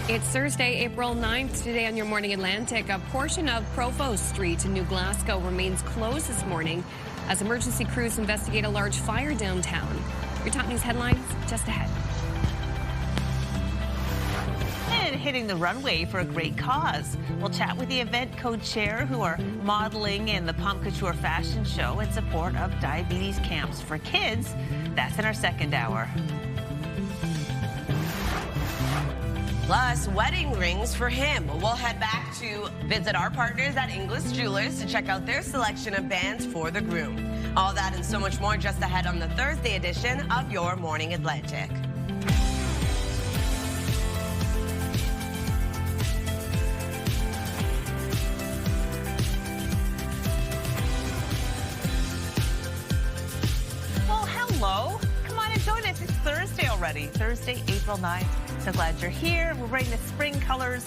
It's Thursday, April 9th. Today on Your Morning Atlantic, a portion of Provost Street in New Glasgow remains closed this morning as emergency crews investigate a large fire downtown. Your top news headlines just ahead. And hitting the runway for a great cause. We'll chat with the event co-chair who are modeling in the Pomp Couture fashion show in support of diabetes camps for kids. That's in our second hour. Plus, wedding rings for him. We'll head back to visit our partners at English Jewelers to check out their selection of bands for the groom. All that and so much more just ahead on the Thursday edition of Your Morning Atlantic. Well, hello. Come on and join us. It's Thursday already. Thursday, April 9th. So glad you're here. We're wearing the spring colors.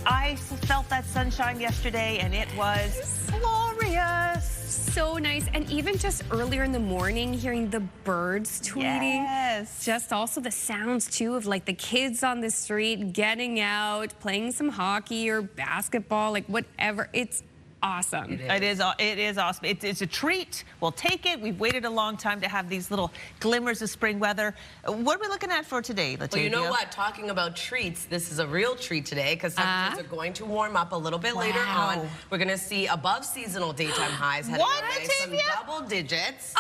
I felt that sunshine yesterday, and it was glorious. So nice. And even just earlier in the morning, hearing the birds tweeting. Yes. Just also the sounds, too, of like the kids on the street getting out, playing some hockey or basketball, like whatever. It's awesome. It is awesome. It's a treat. We'll take it. We've waited a long time to have these little glimmers of spring weather. What are we looking at for today, Latavia? Well, you know what? Talking about treats, this is a real treat today because temperatures are going to warm up a little bit later on. We're going to see above seasonal daytime highs heading away, some double digits.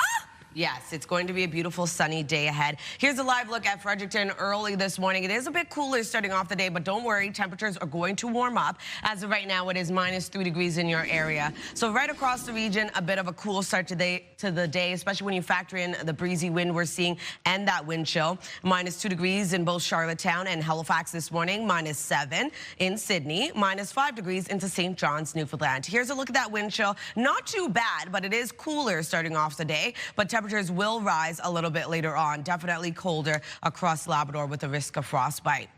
Yes, it's going to be a beautiful sunny day ahead. Here's a live look at Fredericton early this morning. It is a bit cooler starting off the day, but don't worry, temperatures are going to warm up. As of right now, it is -3 degrees in your area. So right across the region, a bit of a cool start to the day, especially when you factor in the breezy wind we're seeing and that wind chill. -2 degrees in both Charlottetown and Halifax this morning, -7 in Sydney, -5 degrees into St. John's, Newfoundland. Here's a look at that wind chill. Not too bad, but it is cooler starting off the day, but temperatures will rise a little bit later on. Definitely colder across Labrador with the risk of frostbite.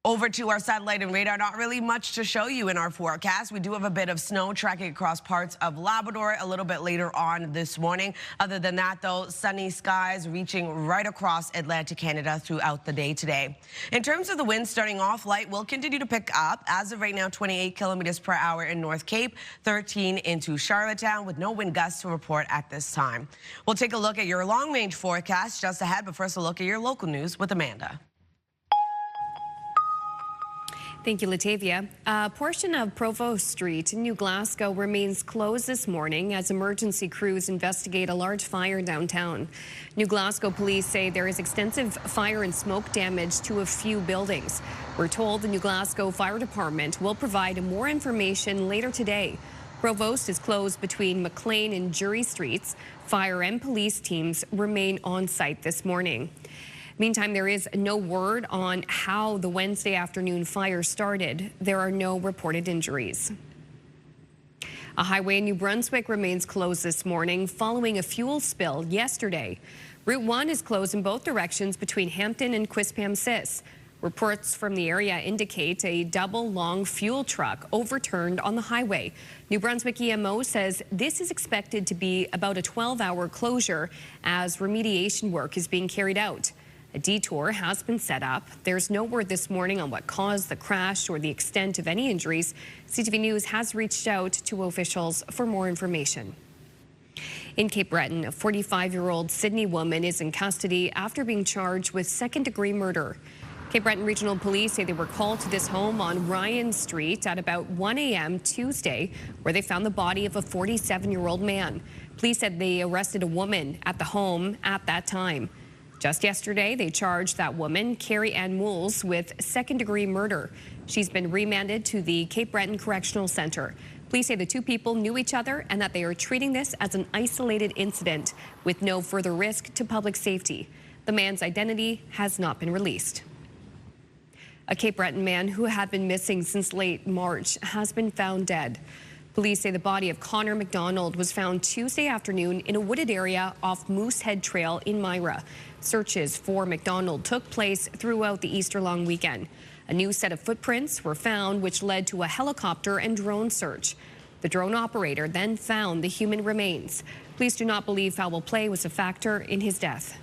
Over to our satellite and radar, not really much to show you in our forecast. We do have a bit of snow tracking across parts of Labrador a little bit later on this morning. Other than that, though, sunny skies reaching right across Atlantic Canada throughout the day today. In terms of the wind starting off, light will continue to pick up. As of right now, 28 kilometers per hour in North Cape, 13 into Charlottetown with no wind gusts to report at this time. We'll take a look at your long-range forecast just ahead, but first a look at your local news with Amanda. Thank you, Latavia. A portion of Provost Street in New Glasgow remains closed this morning as emergency crews investigate a large fire downtown. New Glasgow police say there is extensive fire and smoke damage to a few buildings. We're told the New Glasgow Fire Department will provide more information later today. Provost is closed between McLean and Jury Streets. Fire and police teams remain on site this morning. Meantime, there is no word on how the Wednesday afternoon fire started. There are no reported injuries. A highway in New Brunswick remains closed this morning following a fuel spill yesterday. Route 1 is closed in both directions between Hampton and Quispamsis. Reports from the area indicate a double-long fuel truck overturned on the highway. New Brunswick EMO says this is expected to be about a 12-hour closure as remediation work is being carried out. A detour has been set up. There's no word this morning on what caused the crash or the extent of any injuries. CTV News has reached out to officials for more information. In Cape Breton, a 45-year-old Sydney woman is in custody after being charged with second-degree murder. Cape Breton Regional Police say they were called to this home on Ryan Street at about 1 a.m. Tuesday, where they found the body of a 47-year-old man. Police said they arrested a woman at the home at that time. Just yesterday, they charged that woman, Carrie Ann Mools, with second-degree murder. She's been remanded to the Cape Breton Correctional Center. Police say the two people knew each other and that they are treating this as an isolated incident with no further risk to public safety. The man's identity has not been released. A Cape Breton man who had been missing since late March has been found dead. Police say the body of Connor McDonald was found Tuesday afternoon in a wooded area off Moosehead Trail in Myra. Searches for McDonald took place throughout the Easter long weekend. A new set of footprints were found, which led to a helicopter and drone search. The drone operator then found the human remains. Police do not believe foul play was a factor in his death.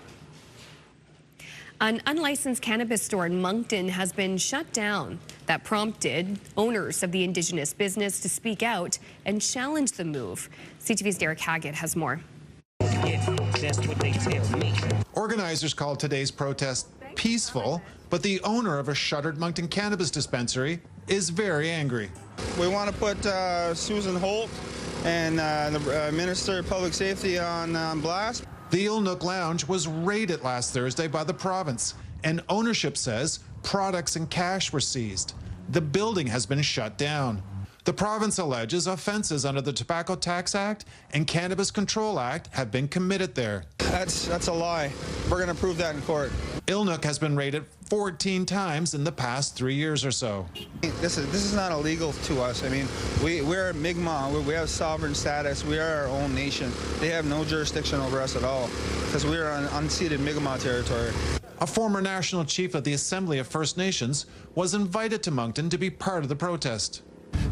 An unlicensed cannabis store in Moncton has been shut down. That prompted owners of the Indigenous business to speak out and challenge the move. CTV's Derek Haggett has more. That's what they tell me. Organizers called today's protest peaceful, but the owner of a shuttered Moncton cannabis dispensary is very angry. We want to put Susan Holt and the Minister of Public Safety on blast. The Ilnook Lounge was raided last Thursday by the province, and ownership says products and cash were seized. The building has been shut down. The province alleges offenses under the Tobacco Tax Act and Cannabis Control Act have been committed there. That's a lie. We're going to prove that in court. Ilnook has been raided 14 times in the past 3 years or so. This is not illegal to us. I mean, we're Mi'kmaq. We have sovereign status. We are our own nation. They have no jurisdiction over us at all because we are on unceded Mi'kmaq territory. A former national chief of the Assembly of First Nations was invited to Moncton to be part of the protest.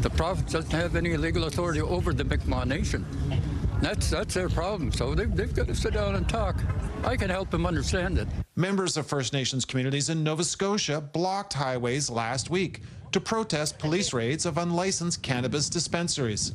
The province doesn't have any legal authority over the Mi'kmaq Nation. That's their problem, so they've got to sit down and talk. I can help them understand it. Members of First Nations communities in Nova Scotia blocked highways last week to protest police raids of unlicensed cannabis dispensaries.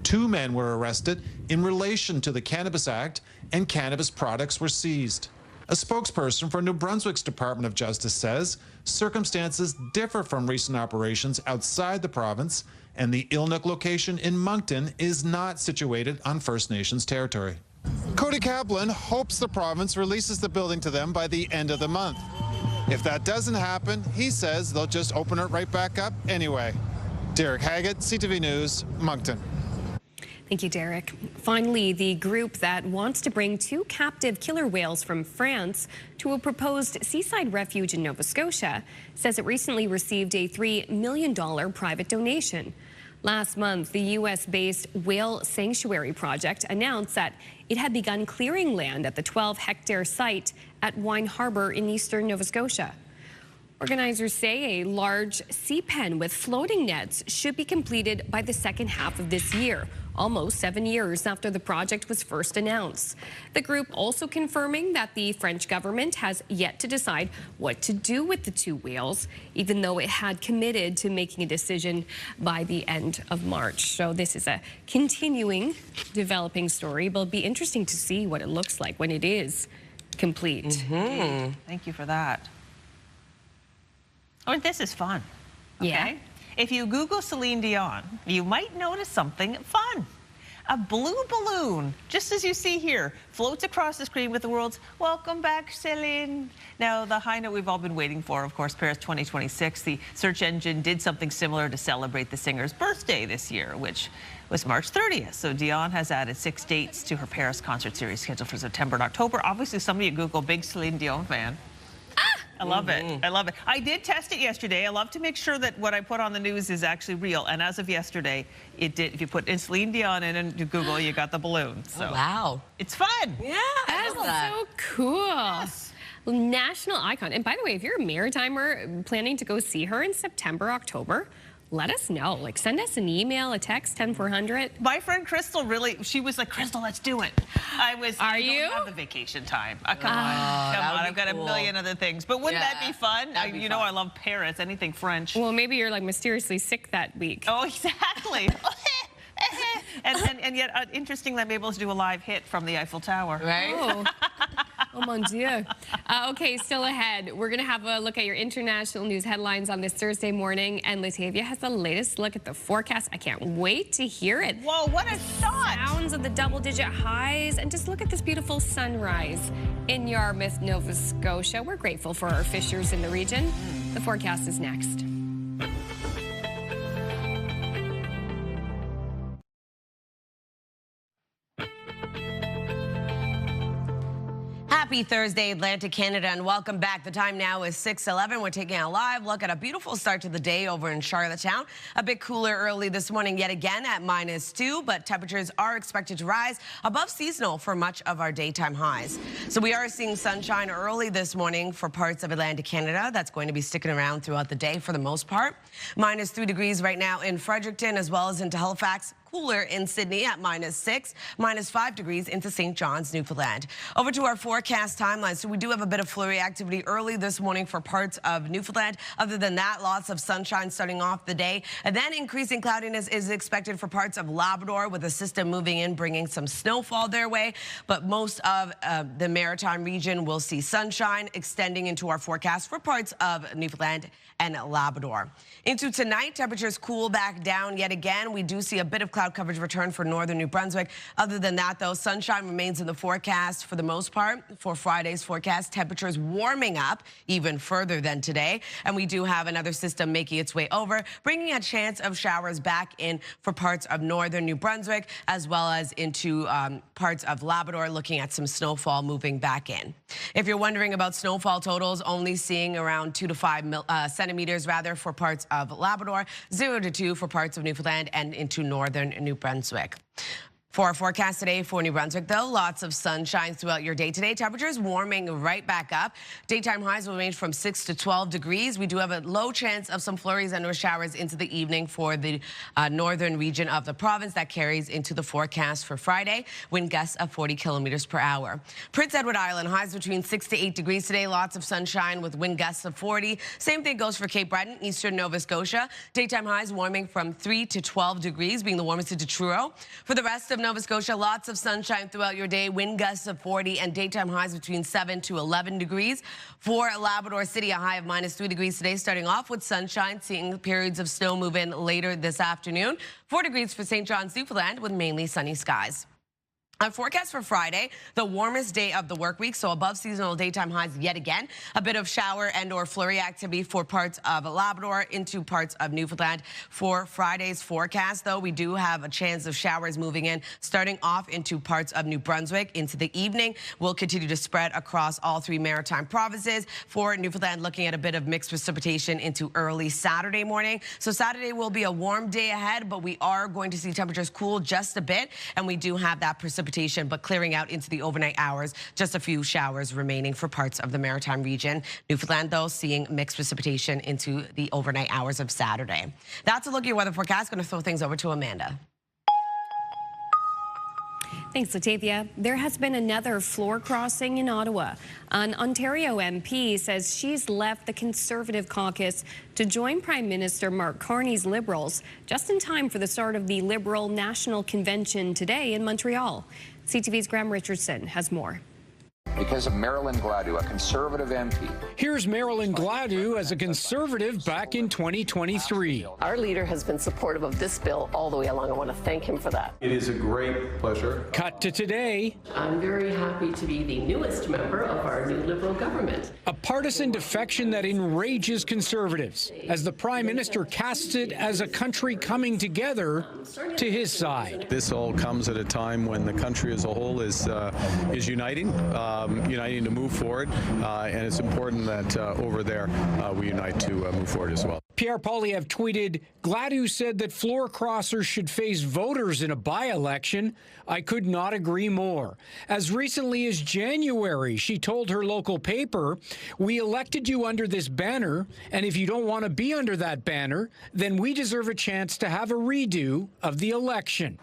2 men were arrested in relation to the Cannabis Act, and cannabis products were seized. A spokesperson for New Brunswick's Department of Justice says circumstances differ from recent operations outside the province, and the Ilnook location in Moncton is not situated on First Nations territory. Cody Kaplan hopes the province releases the building to them by the end of the month. If that doesn't happen, he says they'll just open it right back up anyway. Derek Haggett, CTV News, Moncton. Thank you, Derek. Finally, the group that wants to bring 2 captive killer whales from France to a proposed seaside refuge in Nova Scotia says it recently received a $3 million private donation. Last month, the U.S.-based Whale Sanctuary Project announced that it had begun clearing land at the 12-hectare site at Wine Harbor in eastern Nova Scotia. Organizers say a large sea pen with floating nets should be completed by the second half of this year, almost 7 years after the project was first announced. The group also confirming that the French government has yet to decide what to do with the 2 whales, even though it had committed to making a decision by the end of March. So this is a continuing developing story, but it'll be interesting to see what it looks like when it is complete. Thank you for that. Oh, this is fun. Okay? Yeah. If you Google Celine Dion, you might notice something fun. A blue balloon, just as you see here, floats across the screen with the words, "Welcome back, Celine." Now, the high note we've all been waiting for, of course, Paris 2026. The search engine did something similar to celebrate the singer's birthday this year, which was March 30th. So Dion has added 6 dates to her Paris concert series scheduled for September and October. Obviously, somebody at Google, big Celine Dion fan. I love it. I love it. I did test it yesterday. I love to make sure that what I put on the news is actually real. And as of yesterday, it did. If you put Celine Dion into Google, you got the balloon. So Wow. it's fun. Yeah, That's so cool. Yes. National icon. And by the way, if you're a Maritimer planning to go see her in September, October, let us know. Like, send us an email, a text, 10400. My friend Crystal she was like, "Crystal, let's do it." I don't have the vacation time. Come on. I've got a million other things. But wouldn't that be fun? You know, I love Paris, anything French. Well, maybe you're like mysteriously sick that week. Oh, exactly. and yet, interesting that I'm able to do a live hit from the Eiffel Tower. Right? Oh, mon Dieu. Okay, still ahead. We're going to have a look at your international news headlines on this Thursday morning. And Latavia has the latest look at the forecast. I can't wait to hear it. Whoa, what a shot. Sounds of the double-digit highs. And just look at this beautiful sunrise in Yarmouth, Nova Scotia. We're grateful for our fishers in the region. The forecast is next. Happy Thursday, Atlantic Canada, and welcome back. The time now is 6:11. We're taking a live look at a beautiful start to the day over in Charlottetown. A bit cooler early this morning yet again at -2, but temperatures are expected to rise above seasonal for much of our daytime highs. So we are seeing sunshine early this morning for parts of Atlantic Canada. That's going to be sticking around throughout the day for the most part. -3 degrees right now in Fredericton as well as into Halifax. cooler in Sydney at -6, -5 degrees into St. John's, Newfoundland. Over to our forecast timeline. So we do have a bit of flurry activity early this morning for parts of Newfoundland. Other than that, lots of sunshine starting off the day. And then increasing cloudiness is expected for parts of Labrador, with a system moving in, bringing some snowfall their way. But most of the maritime region will see sunshine extending into our forecast for parts of Newfoundland and Labrador. Into tonight, temperatures cool back down yet again. We do see a bit of cloud coverage return for northern New Brunswick. Other than that, though, sunshine remains in the forecast for the most part. For Friday's forecast, temperatures warming up even further than today. And we do have another system making its way over, bringing a chance of showers back in for parts of northern New Brunswick, as well as into parts of Labrador, looking at some snowfall moving back in. If you're wondering about snowfall totals, only seeing around 2 to 5 centimeters rather for parts of Labrador, 0 to 2 for parts of Newfoundland and into northern New Brunswick. For our forecast today for New Brunswick, though, lots of sunshine throughout your day today. Temperatures warming right back up. Daytime highs will range from 6 to 12 degrees. We do have a low chance of some flurries and or showers into the evening for the northern region of the province. That carries into the forecast for Friday. Wind gusts of 40 kilometers per hour. Prince Edward Island, highs between 6 to 8 degrees today. Lots of sunshine with wind gusts of 40. Same thing goes for Cape Breton, eastern Nova Scotia. Daytime highs warming from 3 to 12 degrees, being the warmest into Truro. For the rest of Nova Scotia, lots of sunshine throughout your day, wind gusts of 40 and daytime highs between 7 to 11 degrees. For Labrador City, a high of -3 degrees today, starting off with sunshine, seeing periods of snow move in later this afternoon. 4 degrees for St. John's, Newfoundland, with mainly sunny skies. Our forecast for Friday, the warmest day of the work week, so above seasonal daytime highs yet again. A bit of shower and or flurry activity for parts of Labrador into parts of Newfoundland. For Friday's forecast, though, we do have a chance of showers moving in, starting off into parts of New Brunswick into the evening. Will continue to spread across all 3 maritime provinces. For Newfoundland, looking at a bit of mixed precipitation into early Saturday morning. So Saturday will be a warm day ahead, but we are going to see temperatures cool just a bit, and we do have that precipitation, but clearing out into the overnight hours. Just a few showers remaining for parts of the maritime region. Newfoundland, though, seeing mixed precipitation into the overnight hours of Saturday. That's a look at your weather forecast. Going to throw things over to Amanda. Thanks, Latavia. There has been another floor crossing in Ottawa. An Ontario MP says she's left the Conservative caucus to join Prime Minister Mark Carney's Liberals just in time for the start of the Liberal National Convention today in Montreal. CTV's Graham Richardson has more. Because of Marilyn Gladue, a Conservative MP. Here's Marilyn Gladue as a Conservative back in 2023. Our leader has been supportive of this bill all the way along. I want to thank him for that. It is a great pleasure. Cut to today. I'm very happy to be the newest member of our new Liberal government. A partisan defection that enrages Conservatives as the Prime Minister casts it as a country coming together to his side. This all comes at a time when the country as a whole is uniting. Uniting to move forward, and it's important that over there we unite to move forward as well. Pierre Poilievre tweeted, Gladue said that floor crossers should face voters in a by-election. I could not agree more. As recently as January, she told her local paper, we elected you under this banner, and if you don't want to be under that banner, then we deserve a chance to have a redo of the election.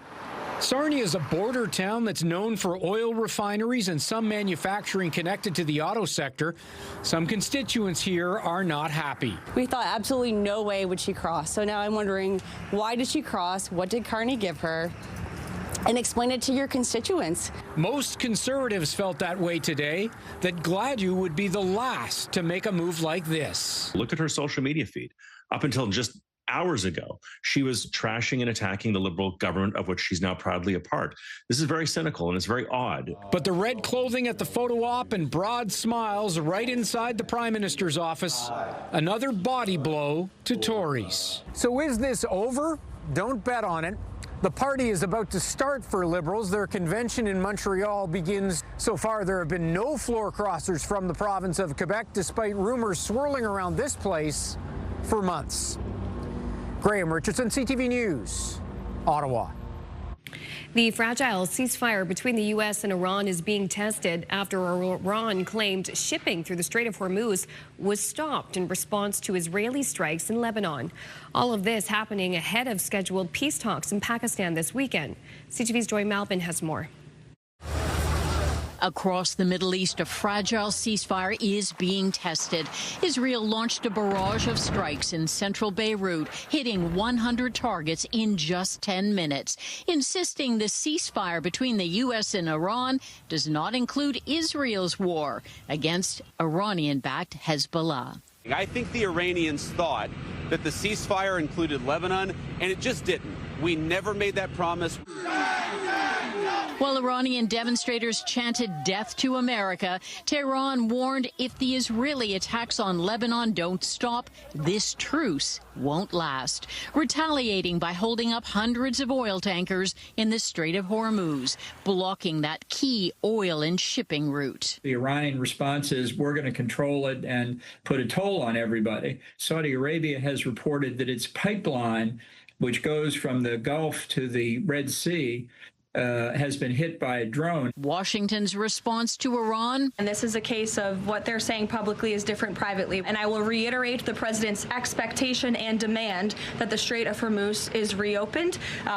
Sarnia is a border town that's known for oil refineries and some manufacturing connected to the auto sector. Some constituents here are not happy. We thought absolutely no way would she cross. So now I'm wondering, why did she cross? What did Carney give her? And explain it to your constituents. Most Conservatives felt that way today, that Gladue would be the last to make a move like this. Look at her social media feed. Up until just hours ago, she was trashing and attacking the Liberal government of which she's now proudly a part. This is very cynical and it's very odd. But the red clothing at the photo op and broad smiles right inside the Prime Minister's office, another body blow to Tories. So is this over? Don't bet on it. The party is about to start for Liberals. Their convention in Montreal begins. So far, there have been no floor crossers from the province of Quebec, despite rumors swirling around this place for months. Graham Richardson, CTV News, Ottawa. The fragile ceasefire between the U.S. and Iran is being tested after Iran claimed shipping through the Strait of Hormuz was stopped in response to Israeli strikes in Lebanon. All of this happening ahead of scheduled peace talks in Pakistan this weekend. CTV's Joy Malvin has more. Across the Middle East, a fragile ceasefire is being tested. Israel launched a barrage of strikes in central Beirut, hitting 100 targets in just 10 minutes, insisting the ceasefire between the U.S. and Iran does not include Israel's war against Iranian-backed Hezbollah. I think the Iranians thought that the ceasefire included Lebanon, and it just didn't. We never made that promise. While Iranian demonstrators chanted death to America, Tehran warned if the Israeli attacks on Lebanon don't stop, this truce won't last, retaliating by holding up hundreds of oil tankers in the Strait of Hormuz, blocking that key oil and shipping route. The Iranian response is we're going to control it and put a toll on everybody. Saudi Arabia has reported that its pipeline, which goes from the Gulf to the Red Sea, has been hit by a drone. Washington's response to Iran? And this is a case of what they're saying publicly is different privately. And I will reiterate the president's expectation and demand that the Strait of Hormuz is reopened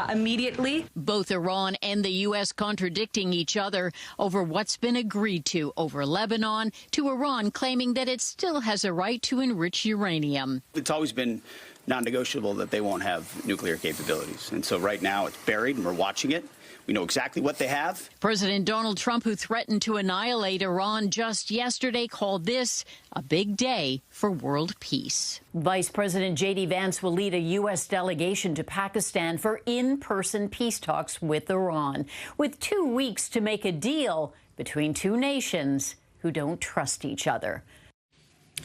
immediately. Both Iran and the U.S. contradicting each other over what's been agreed to over Lebanon, to Iran claiming that it still has a right to enrich uranium. It's always been non-negotiable that they won't have nuclear capabilities. And so right now it's buried and we're watching it. We know exactly what they have. President Donald Trump, who threatened to annihilate Iran just yesterday, called this a big day for world peace. Vice President J.D. Vance will lead a U.S. delegation to Pakistan for in-person peace talks with Iran, with 2 weeks to make a deal between two nations who don't trust each other.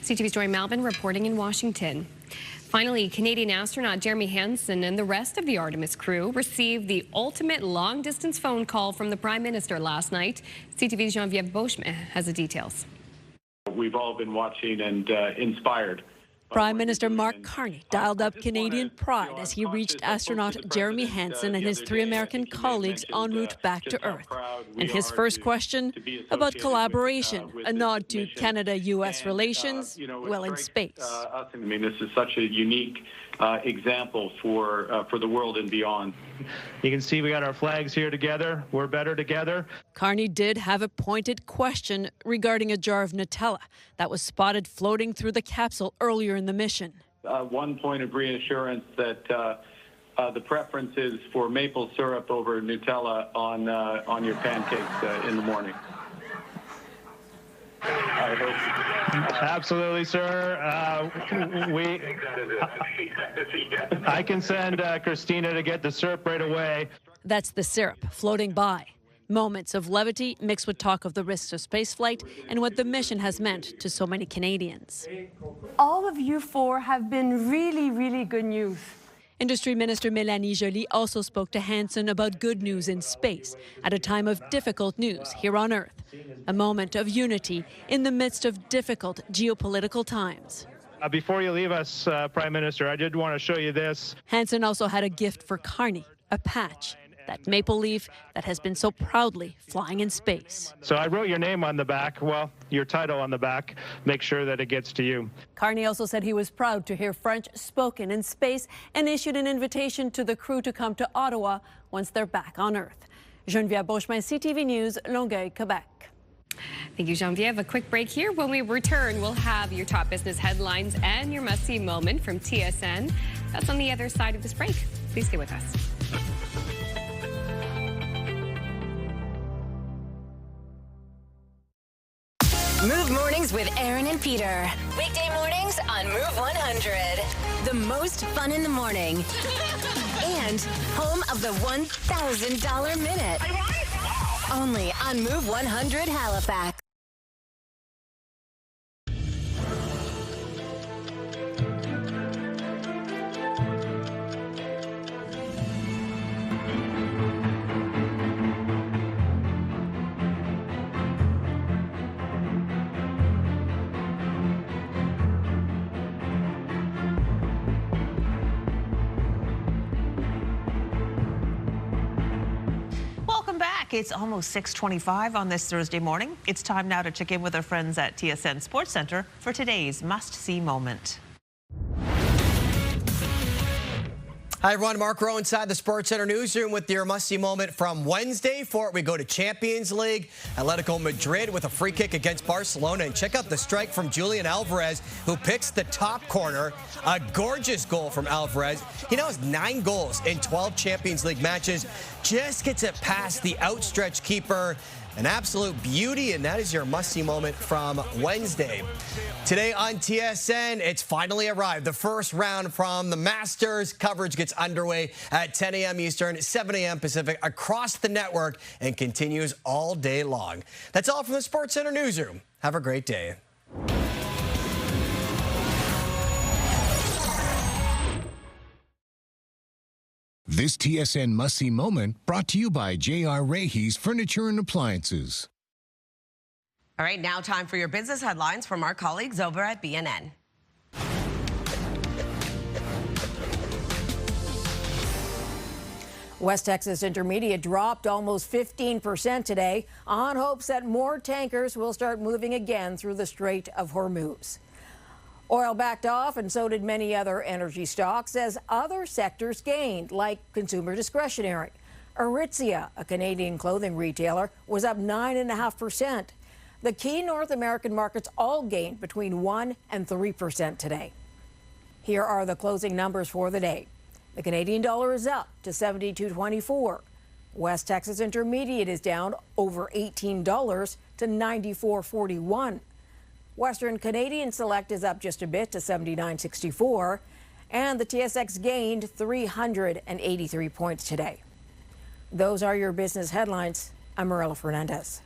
CTV's Joy Malvin reporting in Washington. Finally, Canadian astronaut Jeremy Hansen and the rest of the Artemis crew received the ultimate long-distance phone call from the Prime Minister last night. CTV's Geneviève Beauchemin has the details. We've all been watching and inspired. Prime Minister Mark Carney dialed up Canadian pride as he reached astronaut Jeremy Hansen and his 3 American colleagues en route back to Earth. And his first question about collaboration, a nod to Canada-U.S. relations, well, in space. I mean, this is such a unique example for the world and beyond. You can see we got our flags here together. We're better together. Carney did have a pointed question regarding a jar of Nutella that was spotted floating through the capsule earlier in the mission. One point of reassurance that the preference is for maple syrup over Nutella on your pancakes in the morning. I hope. Absolutely, sir. I can send Christina to get the syrup right away. That's the syrup floating by. Moments of levity mixed with talk of the risks of spaceflight and what the mission has meant to so many Canadians. All of you 4 have been really, really good news. Industry Minister Mélanie Joly also spoke to Hansen about good news in space at a time of difficult news here on Earth. A moment of unity in the midst of difficult geopolitical times. Before you leave us, Prime Minister, I did want to show you this. Hansen also had a gift for Carney, a patch, that maple leaf that has been so proudly flying in space. So I wrote your name on the back, well, your title on the back. Make sure that it gets to you. Carney also said he was proud to hear French spoken in space and issued an invitation to the crew to come to Ottawa once they're back on Earth. Geneviève Beauchemin, CTV News, Longueuil, Quebec. Thank you, Geneviève. A quick break here. When we return, we'll have your top business headlines and your must-see moment from TSN. That's on the other side of this break. Please stay with us. Move Mornings with Aaron and Peter. Weekday mornings on Move 100. The most fun in the morning. And home of the $1,000 minute. Only on Move 100 Halifax. back. It's almost 6:25 on this Thursday morning. It's time now to check in with our friends at TSN Sports Center for today's must-see moment. Hi, everyone. Mark Rowe inside the Sports Center newsroom with your must-see moment from Wednesday. For it, we go to Champions League. Atletico Madrid with a free kick against Barcelona. And check out the strike from Julian Alvarez, who picks the top corner. A gorgeous goal from Alvarez. He now has 9 goals in 12 Champions League matches. Just gets it past the outstretched keeper. An absolute beauty, and that is your must-see moment from Wednesday. Today on TSN, it's finally arrived. The first round from the Masters. Coverage gets underway at 10 a.m. Eastern, 7 a.m. Pacific, across the network, and continues all day long. That's all from the Sports Center newsroom. Have a great day. This TSN must-see moment brought to you by J.R. Rahe's Furniture and Appliances. All right, now time for your business headlines from our colleagues over at BNN. West Texas Intermediate dropped almost 15% today on hopes that more tankers will start moving again through the Strait of Hormuz. Oil backed off, and so did many other energy stocks as other sectors gained, like consumer discretionary. Aritzia, a Canadian clothing retailer, was up 9.5%. The key North American markets all gained between 1% and 3% today. Here are the closing numbers for the day. The Canadian dollar is up to $72.24. West Texas Intermediate is down over $18 to $94.41. Western Canadian Select is up just a bit to $79.64, and the TSX gained 383 points today. Those are your business headlines. I'm Marilla Fernandez.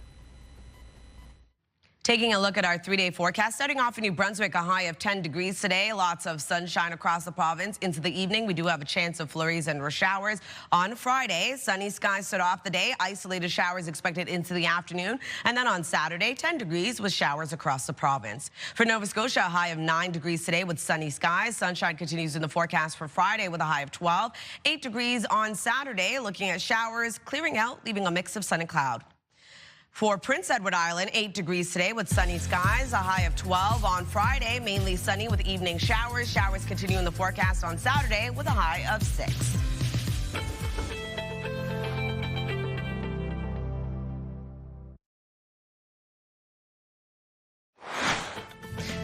Taking a look at our 3-day forecast, starting off in New Brunswick, a high of 10 degrees today. Lots of sunshine across the province. Into the evening, we do have a chance of flurries and showers. On Friday, sunny skies start off the day. Isolated showers expected into the afternoon. And then on Saturday, 10 degrees with showers across the province. For Nova Scotia, a high of 9 degrees today with sunny skies. Sunshine continues in the forecast for Friday with a high of 12. 8 degrees on Saturday, looking at showers clearing out, leaving a mix of sun and cloud. For Prince Edward Island, 8 degrees today with sunny skies, a high of 12 on Friday, mainly sunny with evening showers. Showers continue in the forecast on Saturday with a high of 6.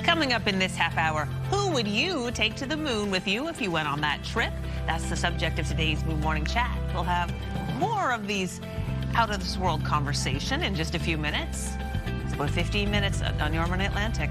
Coming up in this half hour, who would you take to the moon with you if you went on that trip? That's the subject of today's Moon Morning Chat. We'll have more of these out-of-this-world conversation in just a few minutes. It's about 15 minutes on Your Morning Atlantic.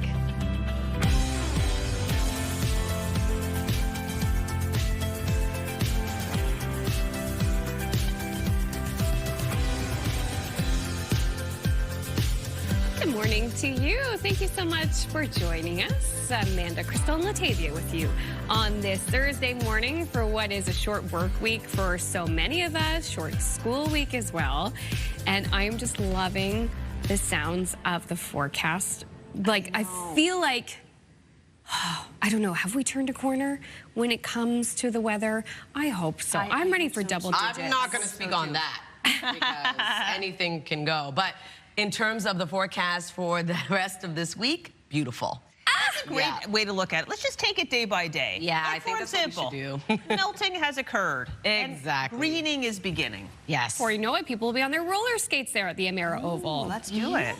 Good morning to you. Thank you so much for joining us. Amanda, Crystal, and Latavia with you on this Thursday morning for what is a short work week for so many of us, short school week as well. And I'm just loving the sounds of the forecast. Like, I feel like, I don't know, have we turned a corner when it comes to the weather? I hope so. I'm ready for double digits. I'm not going to speak on that because anything can go. But in terms of the forecast for the rest of this week, beautiful. That's a great way to look at it. Let's just take it day by day. Yeah, like, I think that's what we should do. Melting has occurred. Exactly. And greening is beginning. Yes. Before you know it, people will be on their roller skates there at the Emera Oval. Let's do it.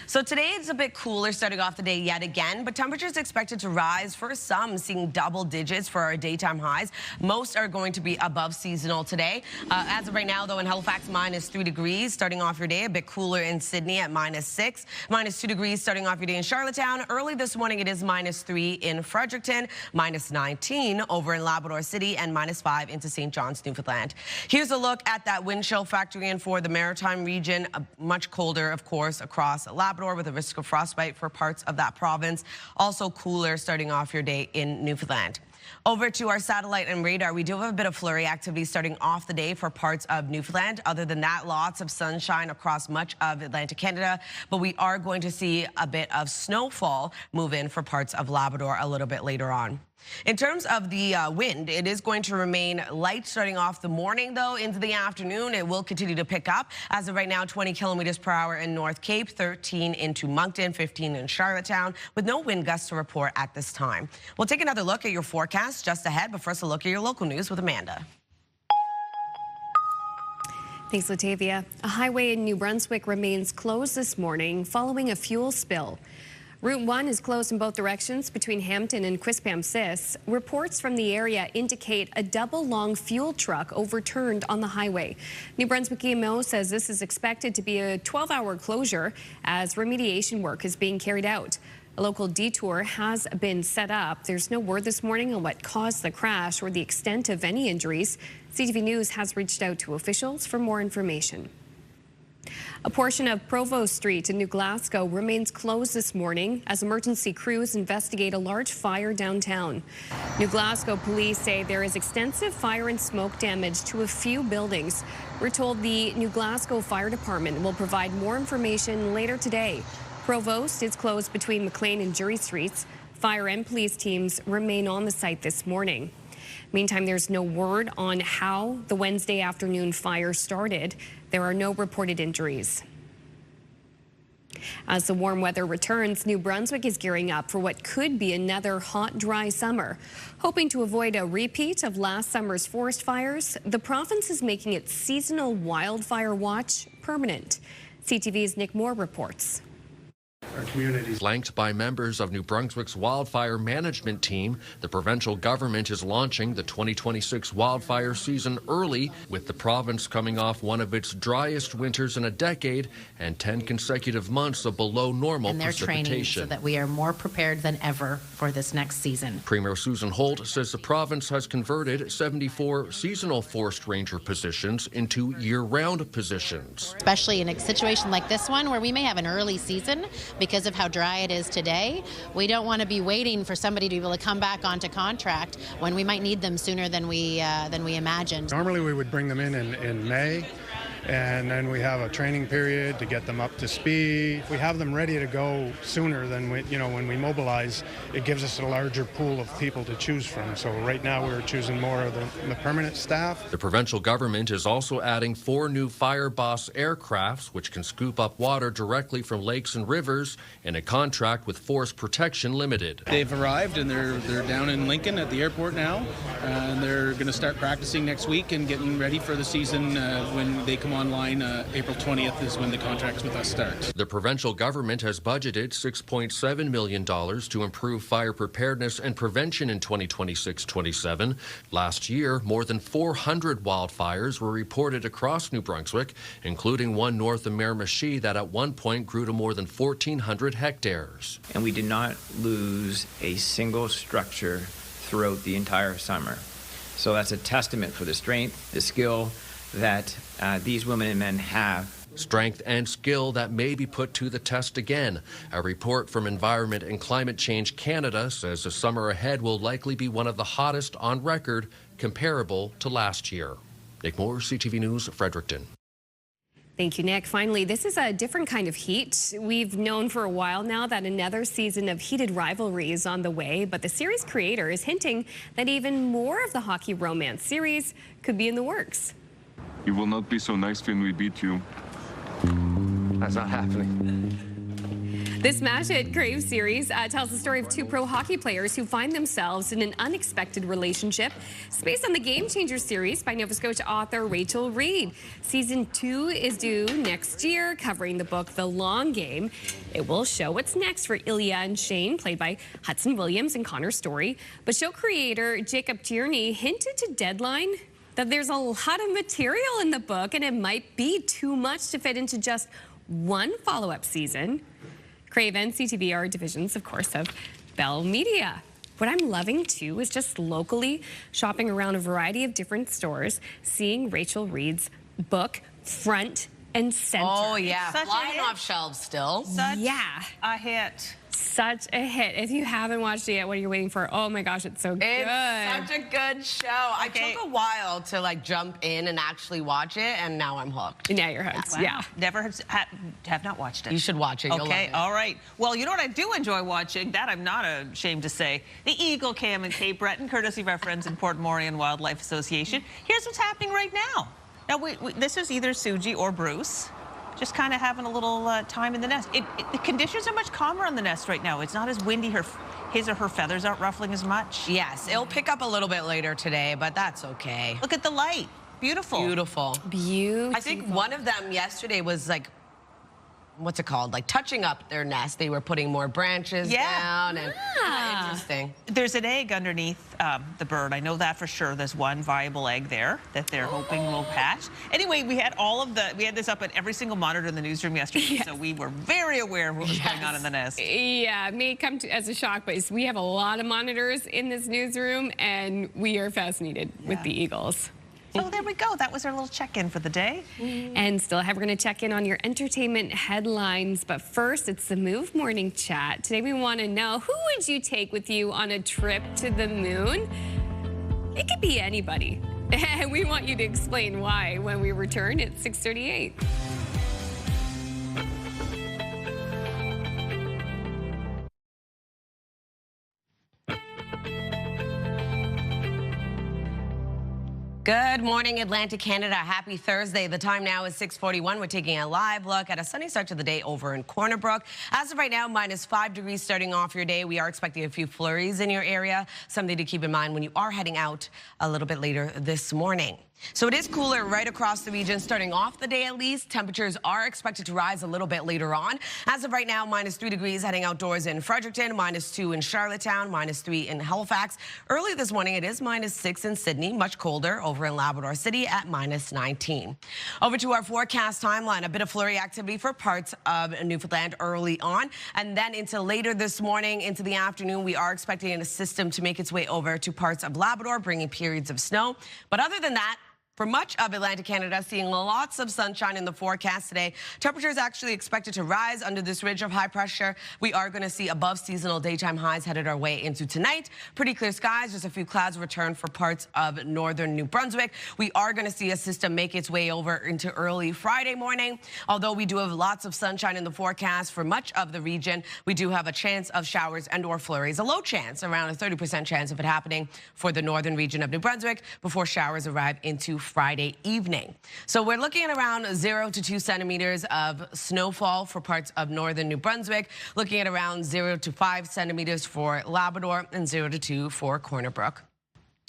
So today it's a bit cooler starting off the day yet again, but temperatures expected to rise for some, seeing double digits for our daytime highs. Most are going to be above seasonal today. As of right now, though, in Halifax, -3 degrees. Starting off your day, a bit cooler in Sydney at -6. -2 degrees starting off your day in Charlottetown. Early this morning, it is -3 in Fredericton, -19 over in Labrador City, and -5 into St. John's, Newfoundland. Here's a look at that wind chill factoring in for the Maritime region. Much colder, of course, across Labrador with a risk of frostbite for parts of that province. Also cooler starting off your day in Newfoundland. Over to our satellite and radar, we do have a bit of flurry activity starting off the day for parts of Newfoundland. Other than that, lots of sunshine across much of Atlantic Canada, but we are going to see a bit of snowfall move in for parts of Labrador a little bit later on. In terms of the wind, it is going to remain light starting off the morning, though. Into the afternoon, it will continue to pick up. As of right now, 20 kilometers per hour in North Cape, 13 into Moncton, 15 in Charlottetown, with no wind gusts to report at this time. We'll take another look at your forecast just ahead, but first a look at your local news with Amanda. Thanks, Latavia. A highway in New Brunswick remains closed this morning following a fuel spill. Route 1 is closed in both directions between Hampton and Quispam-Sis. Reports from the area indicate a double-long fuel truck overturned on the highway. New Brunswick EMO says this is expected to be a 12-hour closure as remediation work is being carried out. A local detour has been set up. There's no word this morning on what caused the crash or the extent of any injuries. CTV News has reached out to officials for more information. A portion of Provost Street in New Glasgow remains closed this morning as emergency crews investigate a large fire downtown. New Glasgow police say there is extensive fire and smoke damage to a few buildings. We're told the New Glasgow Fire Department will provide more information later today. Provost is closed between McLean and Jury Streets. Fire and police teams remain on the site this morning. Meantime, there's no word on how the Wednesday afternoon fire started. There are no reported injuries. As the warm weather returns, New Brunswick is gearing up for what could be another hot, dry summer. Hoping to avoid a repeat of last summer's forest fires, the province is making its seasonal wildfire watch permanent. CTV's Nick Moore reports. Our communities. Flanked by members of New Brunswick's wildfire management team, the provincial government is launching the 2026 wildfire season early, with the province coming off one of its driest winters in a decade and 10 consecutive months of below normal precipitation. Training so that we are more prepared than ever for this next season. Premier Susan Holt says the province has converted 74 seasonal forest ranger positions into year-round positions. Especially in a situation like this one where we may have an early season because of how dry it is today. We don't want to be waiting for somebody to be able to come back onto contract when we might need them sooner than we imagined. Normally we would bring them in May, and then we have a training period to get them up to speed. If we have them ready to go sooner than when we mobilize, it gives us a larger pool of people to choose from. So right now we're choosing more of the permanent staff. The provincial government is also adding 4 new Fireboss aircrafts, which can scoop up water directly from lakes and rivers, in a contract with Forest Protection Limited. They've arrived and they're down in Lincoln at the airport now, and they're going to start practicing next week and getting ready for the season when they come online. April 20th is when the contracts with us start. The provincial government has budgeted $6.7 million to improve fire preparedness and prevention in 2026-27. Last year, more than 400 wildfires were reported across New Brunswick, including one north of Miramichi that at one point grew to more than 1,400 hectares. And we did not lose a single structure throughout the entire summer. So that's a testament for the strength, the skill that these women and men have. Strength and skill that may be put to the test again. A report from Environment and Climate Change Canada says the summer ahead will likely be one of the hottest on record, comparable to last year. Nick Moore, CTV News, Fredericton. Thank you, Nick. Finally, this is a different kind of heat. We've known for a while now that another season of heated rivalry is on the way, but the series creator is hinting that even more of the hockey romance series could be in the works. You will not be so nice when we beat you. That's not happening. This Smash It Crave series tells the story of 2 pro hockey players who find themselves in an unexpected relationship. It's based on the Game Changer series by Nova Scotia author Rachel Reed. Season 2 is due next year, covering the book The Long Game. It will show what's next for Ilya and Shane, played by Hudson Williams and Connor Story. But show creator Jacob Tierney hinted to Deadline that there's a lot of material in the book and it might be too much to fit into just one follow-up season. Crave and CTV are divisions, of course, of Bell Media. What I'm loving, too, is just locally shopping around a variety of different stores, seeing Rachel Reed's book front and center. Oh, yeah. Flying off shelves still. Such a hit. Such a hit. If you haven't watched it yet, what are you waiting for? Oh my gosh, it's so good. It's such a good show. Okay. I took a while to like jump in and actually watch it, and now I'm hooked. Now you're hooked. Wow. Yeah. Never have not watched it. You should watch it. You'll love Okay, it. all right. Well, you know what I do enjoy watching? That I'm not ashamed to say. The Eagle Cam in Cape Breton, courtesy of our friends in Port Morion Wildlife Association. Here's what's happening right now. Now, this is either Suji or Bruce. Just kind of having a little time in the nest. The conditions are much calmer on the nest right now. It's not as windy. His or her feathers aren't ruffling as much. Yes, it'll pick up a little bit later today, but that's okay. Look at the light. Beautiful. Beautiful. Beautiful. I think one of them yesterday was like, what's it called? Like touching up their nest. They were putting more branches down and interesting. There's an egg underneath the bird. I know that for sure. There's one viable egg there that they're hoping will hatch. Anyway, we had this up at every single monitor in the newsroom yesterday, so we were very aware of what was going on in the nest. Yeah, it may come as a shock, but we have a lot of monitors in this newsroom, and we are fascinated with the eagles. So there we go. That was our little check-in for the day. And still, we're going to check in on your entertainment headlines. But first, it's the Move Morning Chat. Today, we want to know, who would you take with you on a trip to the moon? It could be anybody. And we want you to explain why when we return at 6:38. Good morning, Atlantic Canada. Happy Thursday. The time now is 6:41. We're taking a live look at a sunny start to the day over in Corner Brook. As of right now, -5 degrees starting off your day. We are expecting a few flurries in your area. Something to keep in mind when you are heading out a little bit later this morning. So it is cooler right across the region, starting off the day at least. Temperatures are expected to rise a little bit later on. As of right now, -3 degrees heading outdoors in Fredericton, -2 in Charlottetown, -3 in Halifax. Early this morning, it is -6 in Sydney, much colder over in Labrador City at -19. Over to our forecast timeline, a bit of flurry activity for parts of Newfoundland early on. And then into later this morning, into the afternoon, we are expecting a system to make its way over to parts of Labrador, bringing periods of snow. But other than that, for much of Atlantic Canada, seeing lots of sunshine in the forecast today. Temperatures actually expected to rise under this ridge of high pressure. We are going to see above seasonal daytime highs headed our way into tonight. Pretty clear skies. Just a few clouds return for parts of northern New Brunswick. We are going to see a system make its way over into early Friday morning. Although we do have lots of sunshine in the forecast for much of the region, we do have a chance of showers and or flurries. A low chance, around a 30% chance of it happening for the northern region of New Brunswick before showers arrive into Friday evening. So we're looking at around 0 to 2 centimeters of snowfall for parts of northern New Brunswick, looking at around 0 to 5 centimeters for Labrador and 0 to 2 for Corner Brook.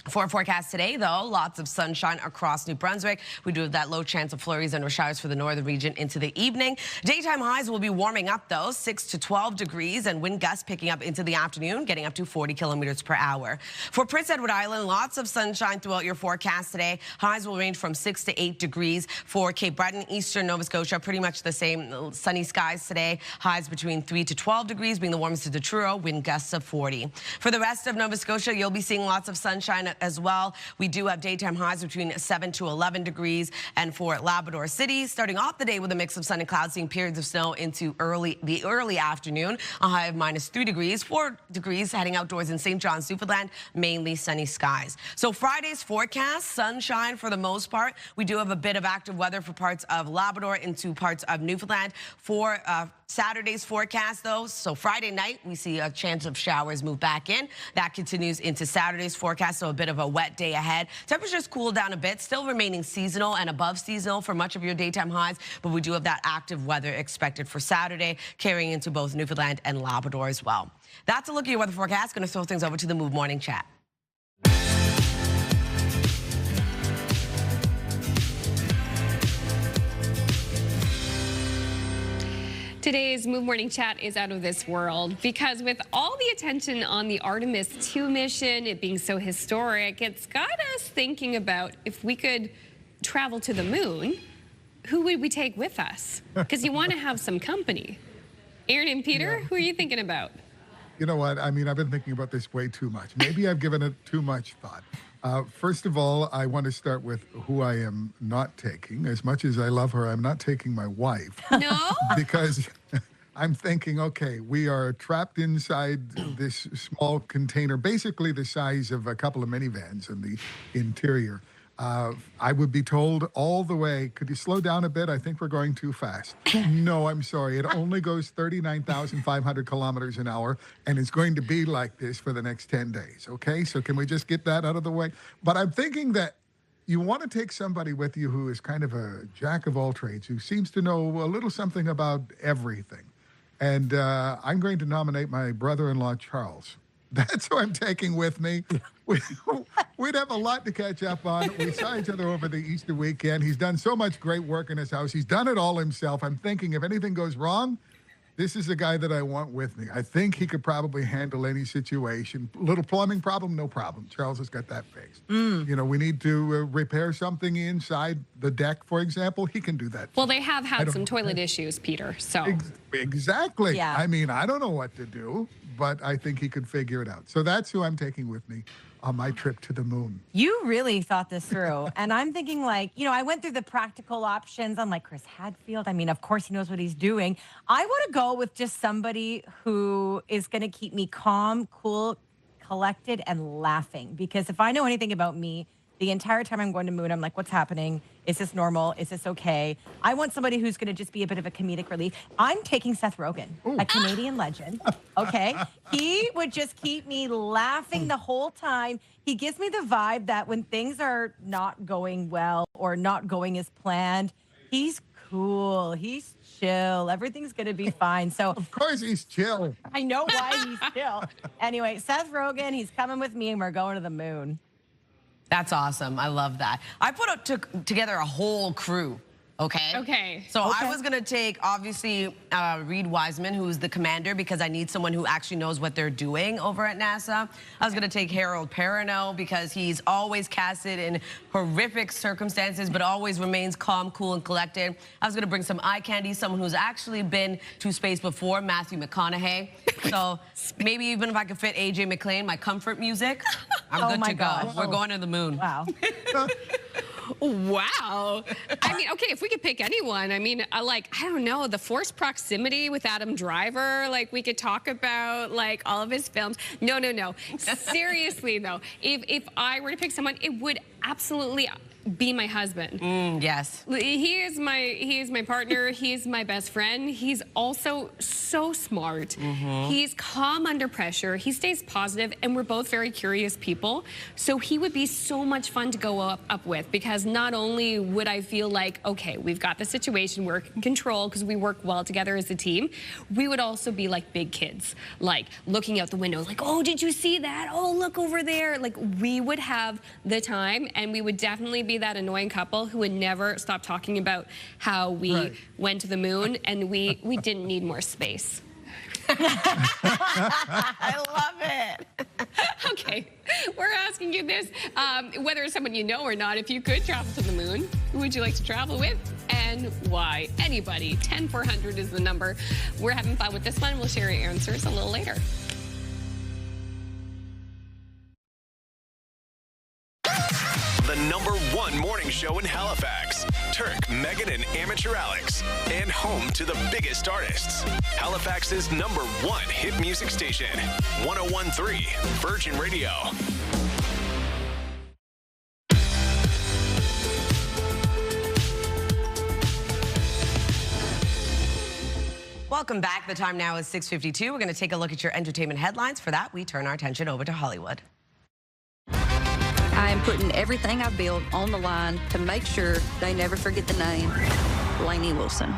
For our forecast today, though, lots of sunshine across New Brunswick. We do have that low chance of flurries and showers for the northern region into the evening. Daytime highs will be warming up, though, 6 to 12 degrees, and wind gusts picking up into the afternoon, getting up to 40 kilometers per hour. For Prince Edward Island, lots of sunshine throughout your forecast today. Highs will range from 6 to 8 degrees. For Cape Breton, eastern Nova Scotia, pretty much the same sunny skies today. Highs between 3 to 12 degrees, being the warmest to the Truro, wind gusts of 40. For the rest of Nova Scotia, you'll be seeing lots of sunshine as well. We do have daytime highs between 7 to 11 degrees. And for Labrador City, starting off the day with a mix of sun and clouds, seeing periods of snow into the early afternoon. A high of -3 degrees, 4 degrees heading outdoors in St. John's, Newfoundland, mainly sunny skies. So Friday's forecast, sunshine for the most part. We do have a bit of active weather for parts of Labrador into parts of Newfoundland. For Saturday's forecast, though, so Friday night, we see a chance of showers move back in. That continues into Saturday's forecast, so a bit of a wet day ahead. Temperatures cool down a bit, still remaining seasonal and above seasonal for much of your daytime highs, but we do have that active weather expected for Saturday, carrying into both Newfoundland and Labrador as well. That's a look at your weather forecast. Going to throw things over to the Move Morning Chat. Today's Move Morning Chat is out of this world because with all the attention on the Artemis 2 mission, it being so historic, it's got us thinking about if we could travel to the moon, who would we take with us? Because you want to have some company. Aaron and Peter, who are you thinking about? You know what? I mean, I've been thinking about this way too much. Maybe I've given it too much thought. First of all, I want to start with who I am not taking. As much as I love her, I'm not taking my wife. No? Because I'm thinking, okay, we are trapped inside this small container, basically the size of a couple of minivans in the interior. I would be told all the way, could you slow down a bit? I think we're going too fast. No, I'm sorry. It only goes 39,500 kilometers an hour, and it's going to be like this for the next 10 days. Okay, so can we just get that out of the way? But I'm thinking that you want to take somebody with you who is kind of a jack of all trades, who seems to know a little something about everything. And I'm going to nominate my brother-in-law, Charles. That's who I'm taking with me. We'd have a lot to catch up on. We saw each other over the Easter weekend. He's done so much great work in his house. He's done it all himself. I'm thinking if anything goes wrong, this is the guy that I want with me. I think he could probably handle any situation. Little plumbing problem, no problem. Charles has got that fixed. You know, we need to repair something inside the deck, for example. He can do that. Well, they have had some toilet issues, Peter, so. Exactly. Yeah. I mean, I don't know what to do, but I think he could figure it out. So that's who I'm taking with me on my trip to the moon. You really thought this through. And I'm thinking, like, you know, I went through the practical options. I'm like, Chris Hadfield. I mean, of course he knows what he's doing. I want to go with just somebody who is going to keep me calm, cool, collected, and laughing. Because if I know anything about me, the entire time I'm going to moon, I'm like, what's happening? Is this normal? Is this okay? I want somebody who's going to just be a bit of a comedic relief. I'm taking Seth Rogen, a Canadian legend, okay? He would just keep me laughing the whole time. He gives me the vibe that when things are not going well or not going as planned, he's cool. He's chill. Everything's going to be fine. So of course he's chill. I know why he's chill. Anyway, Seth Rogen, he's coming with me and we're going to the moon. That's awesome. I love that. I put together a whole crew. Okay. Okay. So I was gonna take obviously Reed Wiseman, who's the commander, because I need someone who actually knows what they're doing over at NASA. I was gonna take Harold Perrineau because he's always casted in horrific circumstances, but always remains calm, cool, and collected. I was gonna bring some eye candy, someone who's actually been to space before, Matthew McConaughey. So maybe even if I could fit AJ McLean, my comfort music, I'm good to go. We're going to the moon. Wow. Wow. I mean, okay, if we could pick anyone, I mean, I don't know, the forced proximity with Adam Driver, like we could talk about like all of his films. No. Seriously though, if I were to pick someone, it would absolutely be my husband. Yes. He is my partner. He's my best friend. He's also so smart. He's calm under pressure. He stays positive, and we're both very curious people. So he would be so much fun to go up with, because not only would I feel like, okay, we've got the situation, we're in control because we work well together as a team, we would also be like big kids, like looking out the window, like, oh, did you see that? Oh, look over there. Like we would have the time, and we would definitely be that annoying couple who would never stop talking about how we went to the moon and we didn't need more space. I love it. Okay, we're asking you this, whether it's someone you know or not, if you could travel to the moon, who would you like to travel with and why? Anybody. 10400 is the number. We're having fun with this one. We'll share your answers a little later. The #1 morning show in Halifax. Turk, Megan, and Amateur Alex. And home to the biggest artists. Halifax's #1 hit music station. 101.3 Virgin Radio. Welcome back. The time now is 6:52. We're going to take a look at your entertainment headlines. For that, we turn our attention over to Hollywood. I am putting everything I build on the line to make sure they never forget the name, Lainey Wilson.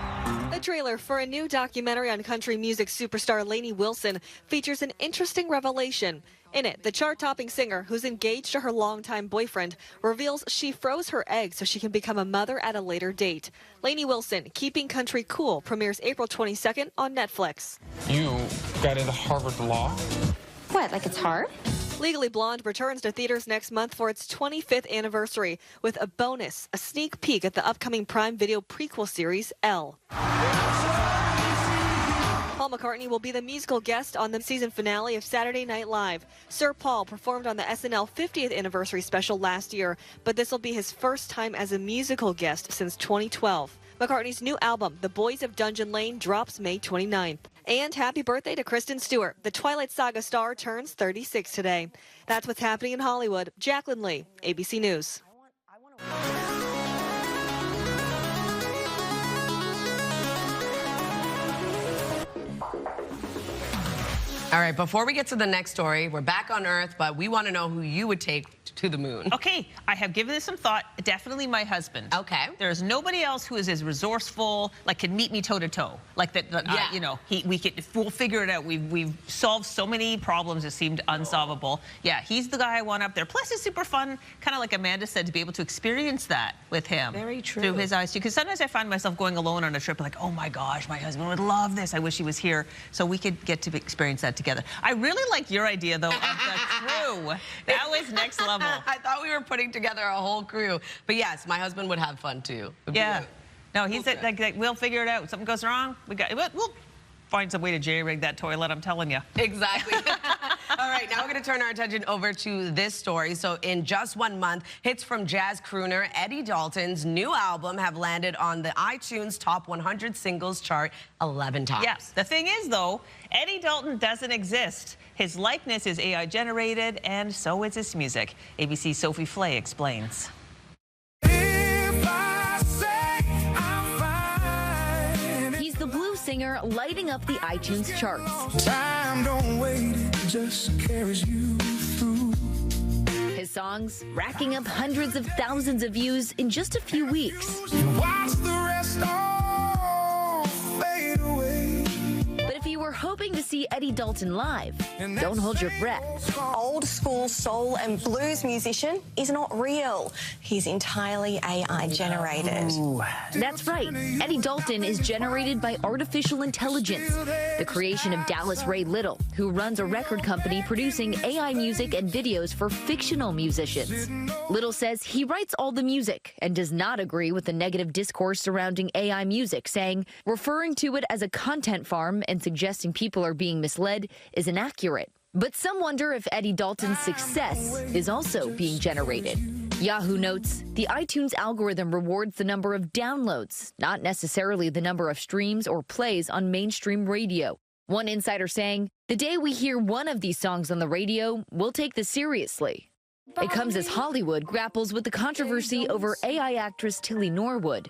The trailer for a new documentary on country music superstar Lainey Wilson features an interesting revelation. In it, the chart-topping singer, who's engaged to her longtime boyfriend, reveals she froze her eggs so she can become a mother at a later date. Lainey Wilson, Keeping Country Cool, premieres April 22nd on Netflix. You got into Harvard Law? What, like it's hard? Legally Blonde returns to theaters next month for its 25th anniversary with a bonus, a sneak peek at the upcoming Prime Video prequel series, Elle. Paul McCartney will be the musical guest on the season finale of Saturday Night Live. Sir Paul performed on the SNL 50th anniversary special last year, but this will be his first time as a musical guest since 2012. McCartney's new album, The Boys of Dungeon Lane, drops May 29th. And happy birthday to Kristen Stewart. The Twilight Saga star turns 36 today. That's what's happening in Hollywood. Jacqueline Lee, ABC News. All right, before we get to the next story, we're back on Earth, but we want to know who you would take to the moon. Okay, I have given this some thought. Definitely my husband. Okay. There's nobody else who is as resourceful, like can meet me toe to toe, like that. Yeah. You know, we'll figure it out. We've solved so many problems that seemed unsolvable. Yeah, he's the guy I want up there. Plus, it's super fun, kind of like Amanda said, to be able to experience that with him. Very true. Through his eyes too. Because sometimes I find myself going alone on a trip, like, oh my gosh, my husband would love this. I wish he was here, so we could get to experience that together. I really like your idea though of the crew. That was next level. I thought we were putting together a whole crew, but yes, my husband would have fun too. Yeah. No, he's like, we'll figure it out. Something goes wrong, we'll find some way to jerry-rig that toilet, I'm telling you. Exactly. All right, now we're going to turn our attention over to this story. So in just 1 month, hits from jazz crooner Eddie Dalton's new album have landed on the iTunes Top 100 Singles chart 11 times. Yes. The thing is, though, Eddie Dalton doesn't exist. His likeness is AI generated, and so is his music. ABC's Sophie Flay explains. The blues singer lighting up the iTunes charts. Time don't wait, it just carries you through. His songs racking up hundreds of thousands of views in just a few weeks. Watch the rest all fade away. But if you were hoping to see Eddie Dalton live, don't hold your breath. Old school soul and blues musician is not real. He's entirely AI generated. That's right. Eddie Dalton is generated by artificial intelligence, the creation of Dallas Ray Little, who runs a record company producing AI music and videos for fictional musicians. Little says he writes all the music and does not agree with the negative discourse surrounding AI music, saying referring to it as a content farm and suggesting people are being misled is inaccurate. But some wonder if Eddie Dalton's success is also being generated. Yahoo notes, the iTunes algorithm rewards the number of downloads, not necessarily the number of streams or plays on mainstream radio. One insider saying, the day we hear one of these songs on the radio, we'll take this seriously. It comes as Hollywood grapples with the controversy over AI actress Tilly Norwood.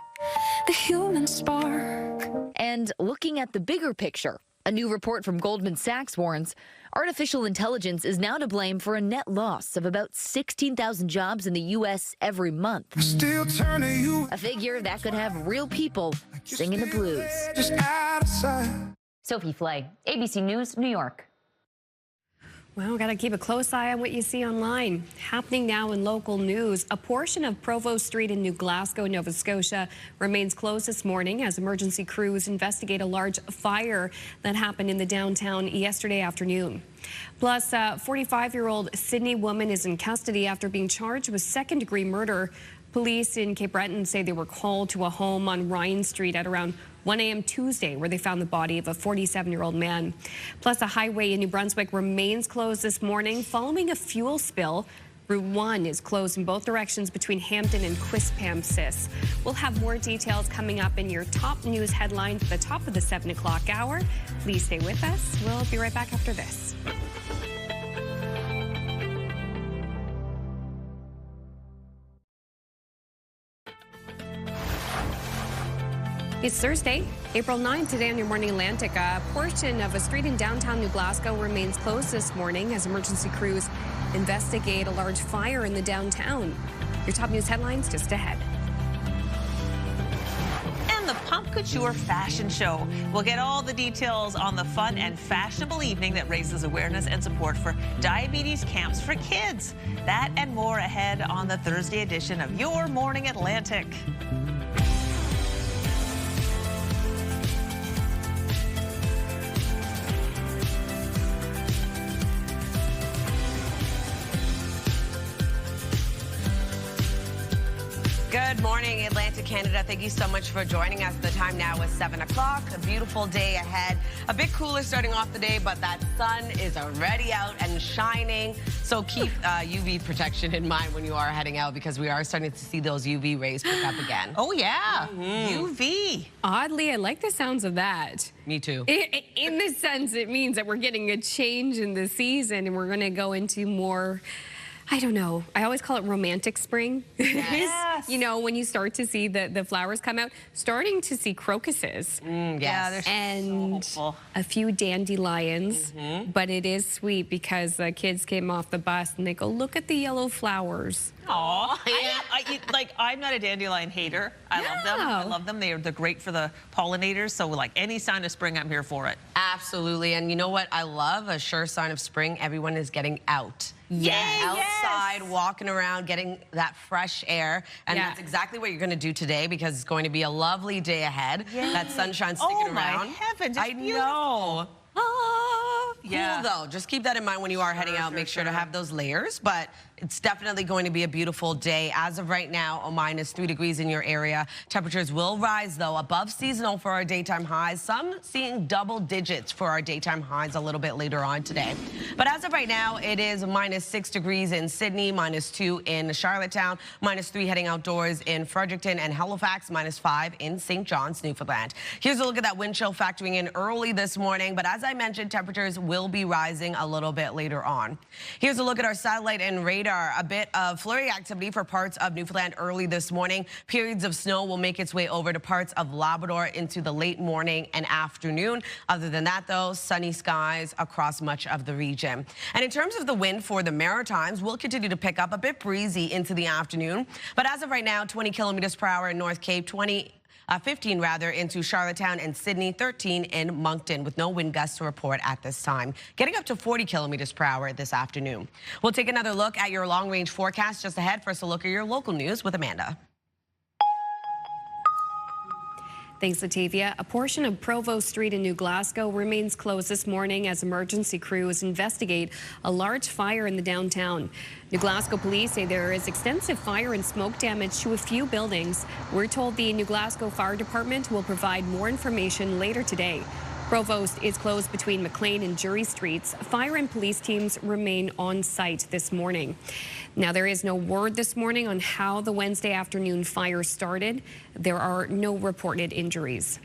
The human spark. And looking at the bigger picture, a new report from Goldman Sachs warns artificial intelligence is now to blame for a net loss of about 16,000 jobs in the U.S. every month. Still turning you. A figure that could have real people singing the blues. Just out of sight. Sophie Flay, ABC News, New York. Well, got to keep a close eye on what you see online. Happening now in local news, a portion of Provost Street in New Glasgow, Nova Scotia, remains closed this morning as emergency crews investigate a large fire that happened in the downtown yesterday afternoon. Plus, 45-year-old Sydney woman is in custody after being charged with second-degree murder. Police in Cape Breton say they were called to a home on Ryan Street at around 1 a.m. Tuesday, where they found the body of a 47-year-old man. Plus, a highway in New Brunswick remains closed this morning following a fuel spill. Route 1 is closed in both directions between Hampton and Quispamsis. We'll have more details coming up in your top news headlines at the top of the 7 o'clock hour. Please stay with us. We'll be right back after this. It's Thursday, April 9th. Today on Your Morning Atlantic, a portion of a street in downtown New Glasgow remains closed this morning as emergency crews investigate a large fire in the downtown. Your top news headlines just ahead. And the Pump Couture Fashion Show. We'll get all the details on the fun and fashionable evening that raises awareness and support for diabetes camps for kids. That and more ahead on the Thursday edition of Your Morning Atlantic. Good Good morning, Atlantic, Canada. Thank you so much for joining us. The time now is 7 o'clock. A beautiful day ahead. A bit cooler starting off the day, but that sun is already out and shining. So keep UV protection in mind when you are heading out, because we are starting to see those UV rays pick up again. Oh, yeah. UV. Oddly, I like the sounds of that. Me too. In the sense, it means that we're getting a change in the season and we're going to go into more, I don't know, I always call it romantic spring. Yes. You know, when you start to see the flowers come out, starting to see crocuses. Yes. Yeah, they're And so hopeful. a few dandelions. But it is sweet because the kids came off the bus and they go, look at the yellow flowers. Aw, I'm not a dandelion hater. I love them. I love them. They're great for the pollinators. So like any sign of spring, I'm here for it. Absolutely. And you know what I love? A sure sign of spring, everyone is getting out. Yes. Outside, walking around, getting that fresh air. And that's exactly what you're going to do today, because it's going to be a lovely day ahead. That sunshine sticking Oh, around. my heavens. It's I know. Yeah. Cool, though. Just keep that in mind when you are heading out. Make sure to have those layers. But it's definitely going to be a beautiful day. As of right now, a -3 degrees in your area. Temperatures will rise, though, above seasonal for our daytime highs. Some seeing double digits for our daytime highs a little bit later on today. But as of right now, it is -6 degrees in Sydney, -2 in Charlottetown, -3 heading outdoors in Fredericton and Halifax, -5 in St. John's, Newfoundland. Here's a look at that wind chill factoring in early this morning. But as I mentioned, temperatures will be rising a little bit later on. Here's a look at our satellite and radar. A bit of flurry activity for parts of Newfoundland early this morning. Periods of snow will make its way over to parts of Labrador into the late morning and afternoon. Other than that, though, sunny skies across much of the region. And in terms of the wind for the Maritimes, we'll continue to pick up a bit breezy into the afternoon. But as of right now, 20 kilometers per hour in North Cape, 15 rather into Charlottetown and Sydney, 13 in Moncton, with no wind gusts to report at this time. Getting up to 40 kilometers per hour this afternoon. We'll take another look at your long-range forecast just ahead. First, a look at your local news with Amanda. Thanks, Latavia. A portion of Provost Street in New Glasgow remains closed this morning as emergency crews investigate a large fire in the downtown. New Glasgow police say there is extensive fire and smoke damage to a few buildings. We're told the New Glasgow Fire Department will provide more information later today. Provost is closed between McLean and Jury Streets. Fire and police teams remain on site this morning. Now, there is no word this morning on how the Wednesday afternoon fire started. There are no reported injuries.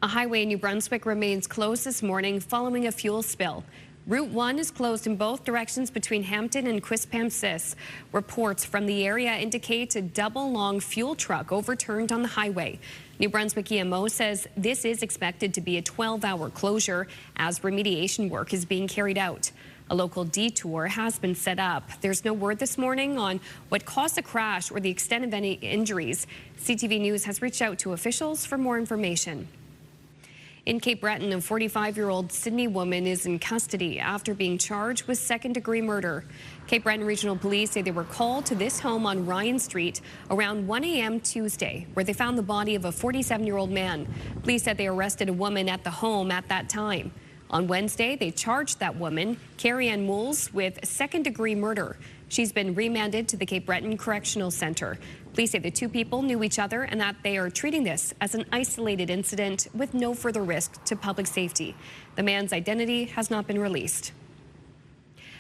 A highway in New Brunswick remains closed this morning following a fuel spill. Route 1 is closed in both directions between Hampton and Quispamsis. Reports from the area indicate a double-long fuel truck overturned on the highway. New Brunswick EMO says this is expected to be a 12-hour closure as remediation work is being carried out. A local detour has been set up. There's no word this morning on what caused the crash or the extent of any injuries. CTV News has reached out to officials for more information. In Cape Breton, a 45-year-old Sydney woman is in custody after being charged with second-degree murder. Cape Breton Regional Police say they were called to this home on Ryan Street around 1 a.m. Tuesday, where they found the body of a 47-year-old man. Police said they arrested a woman at the home at that time. On Wednesday, they charged that woman, Carrie Ann Moles, with second-degree murder. She's been remanded to the Cape Breton Correctional Center. Police say the two people knew each other and that they are treating this as an isolated incident with no further risk to public safety. The man's identity has not been released.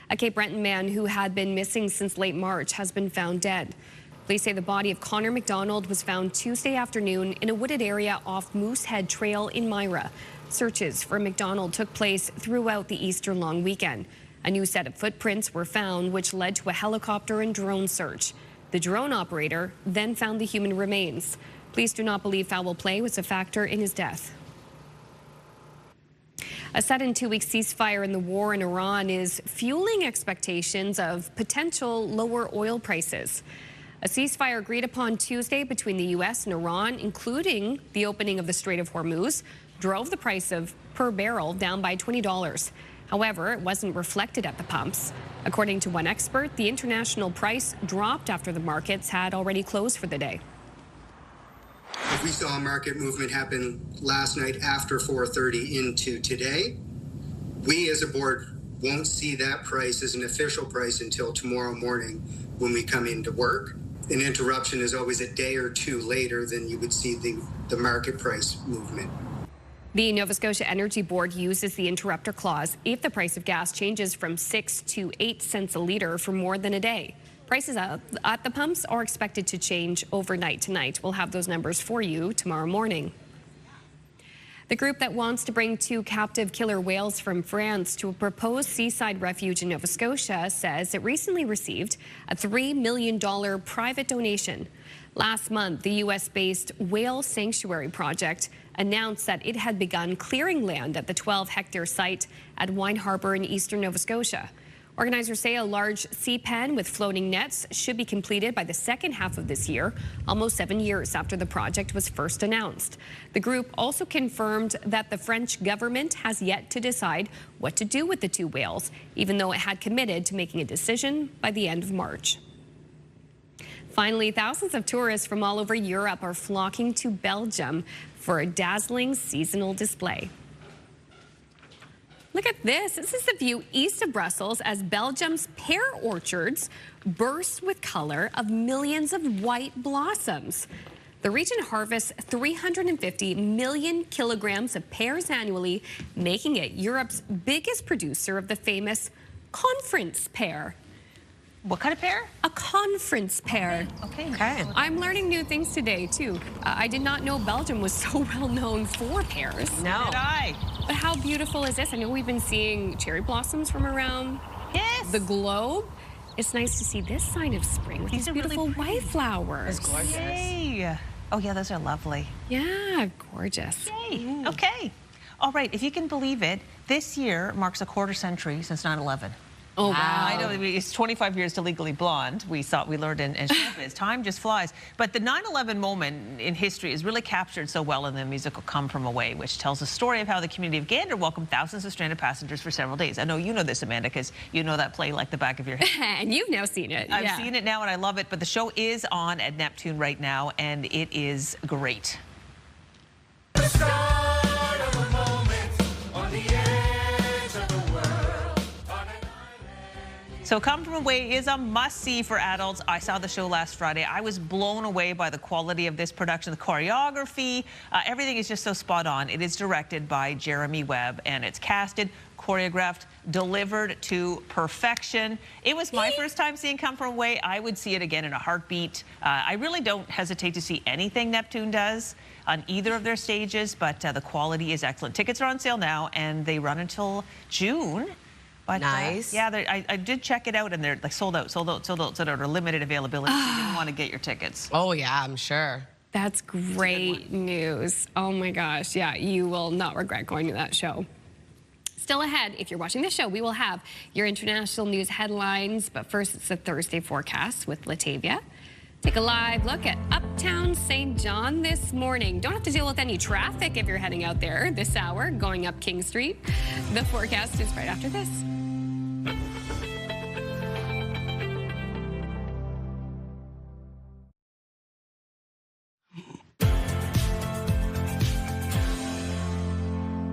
A Cape Breton man who had been missing since late March has been found dead. Police say the body of Connor McDonald was found Tuesday afternoon in a wooded area off Moosehead Trail in Myra. Searches for McDonald took place throughout the Easter long weekend. A new set of footprints were found, which led to a helicopter and drone search. The drone operator then found the human remains. Police do not believe foul play was a factor in his death. A sudden two-week ceasefire in the war in Iran is fueling expectations of potential lower oil prices. A ceasefire agreed upon Tuesday between the U.S. and Iran, including the opening of the Strait of Hormuz, drove the price of per barrel down by $20. However, it wasn't reflected at the pumps. According to one expert, the international price dropped after the markets had already closed for the day. If we saw a market movement happen last night after 4:30 into today, we as a board won't see that price as an official price until tomorrow morning when we come into work. an interruption is always a day or two later than you would see the market price movement. The Nova Scotia Energy Board uses the interrupter clause if the price of gas changes from 6 to 8 cents a litre for more than a day. Prices at the pumps are expected to change overnight tonight. We'll have those numbers for you tomorrow morning. The group that wants to bring 2 captive killer whales from France to a proposed seaside refuge in Nova Scotia says it recently received a $3 million private donation. Last month, the U.S.-based Whale Sanctuary Project announced that it had begun clearing land at the 12-hectare site at Wine Harbour in eastern Nova Scotia. Organizers say a large sea pen with floating nets should be completed by the second half of this year, almost 7 years after the project was first announced. The group also confirmed that the French government has yet to decide what to do with the 2 whales, even though it had committed to making a decision by the end of March. Finally, thousands of tourists from all over Europe are flocking to Belgium for a dazzling seasonal display. Look at this. This is the view east of Brussels as Belgium's pear orchards burst with color of millions of white blossoms. The region harvests 350 million kilograms of pears annually, making it Europe's biggest producer of the famous conference pear. What kind of pear? A conference pear. Okay. I'm learning new things today, too. I did not know Belgium was so well known for pears. No. Did I? But how beautiful is this? I know we've been seeing cherry blossoms from around the globe. It's nice to see this sign of spring with these beautiful really white flowers. It's gorgeous. Yay. Oh, yeah, those are lovely. Yeah, gorgeous. Yay. Okay. All right, if you can believe it, this year marks a quarter century since 9/11. Oh, wow. I know it's 25 years to Legally Blonde. We learned in showbiz. Time just flies. But the 9/11 moment in history is really captured so well in the musical Come From Away, which tells the story of how the community of Gander welcomed thousands of stranded passengers for several days. I know you know this, Amanda, because you know that play like the back of your head. And you've now seen it. I've seen it now, and I love it. But the show is on at Neptune right now, and it is great. So Come From Away is a must-see for adults. I saw the show last Friday. I was blown away by the quality of this production, the choreography. Everything is just so spot on. It is directed by Jeremy Webb, and it's casted, choreographed, delivered to perfection. It was my first time seeing Come From Away. I would see it again in a heartbeat. I really don't hesitate to see anything Neptune does on either of their stages, but the quality is excellent. Tickets are on sale now, and they run until June. But, nice. I did check it out, and they're like sold out, or limited availability. So you didn't want to get your tickets. Oh, yeah, I'm sure. That's great news. Oh, my gosh. Yeah, you will not regret going to that show. Still ahead, if you're watching the show, we will have your international news headlines. But first, it's the Thursday forecast with Latavia. Take a live look at Uptown St. John this morning. Don't have to deal with any traffic if you're heading out there this hour, going up King Street. The forecast is right after this.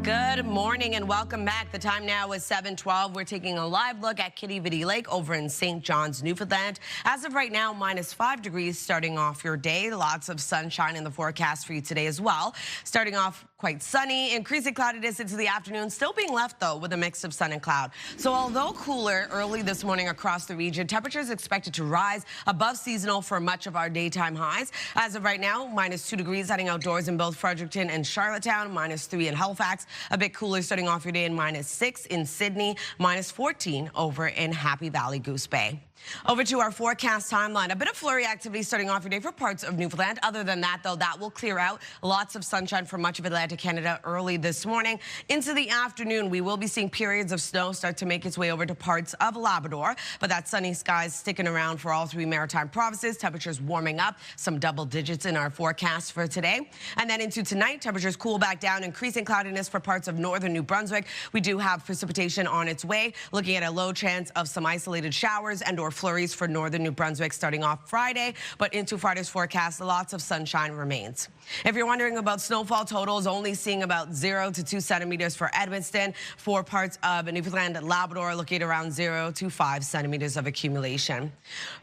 Good morning and welcome back. The time now is 7:12. We're taking a live look at Kitty Vitty Lake over in St. John's, Newfoundland. As of right now, -5 degrees starting off your day. Lots of sunshine in the forecast for you today as well. Starting off quite sunny, increasing cloudiness into the afternoon, still being left though with a mix of sun and cloud. So although cooler early this morning across the region, temperatures expected to rise above seasonal for much of our daytime highs. As of right now, -2 degrees heading outdoors in both Fredericton and Charlottetown, -3 in Halifax. A bit cooler starting off your day in -6 in Sydney, -14 over in Happy Valley Goose Bay. Over to our forecast timeline. A bit of flurry activity starting off your day for parts of Newfoundland. Other than that, though, that will clear out. Lots of sunshine for much of Atlantic Canada early this morning. Into the afternoon, we will be seeing periods of snow start to make its way over to parts of Labrador. But that sunny skies sticking around for all 3 maritime provinces. Temperatures warming up, some double digits in our forecast for today. And then into tonight, temperatures cool back down, increasing cloudiness for parts of northern New Brunswick. We do have precipitation on its way, looking at a low chance of some isolated showers and or flurries for northern New Brunswick starting off Friday, but into Friday's forecast, lots of sunshine remains. If you're wondering about snowfall totals, only only seeing about 0 to 2 centimeters for Edmonton. For parts of Newfoundland and Labrador, looking at around 0 to 5 centimeters of accumulation.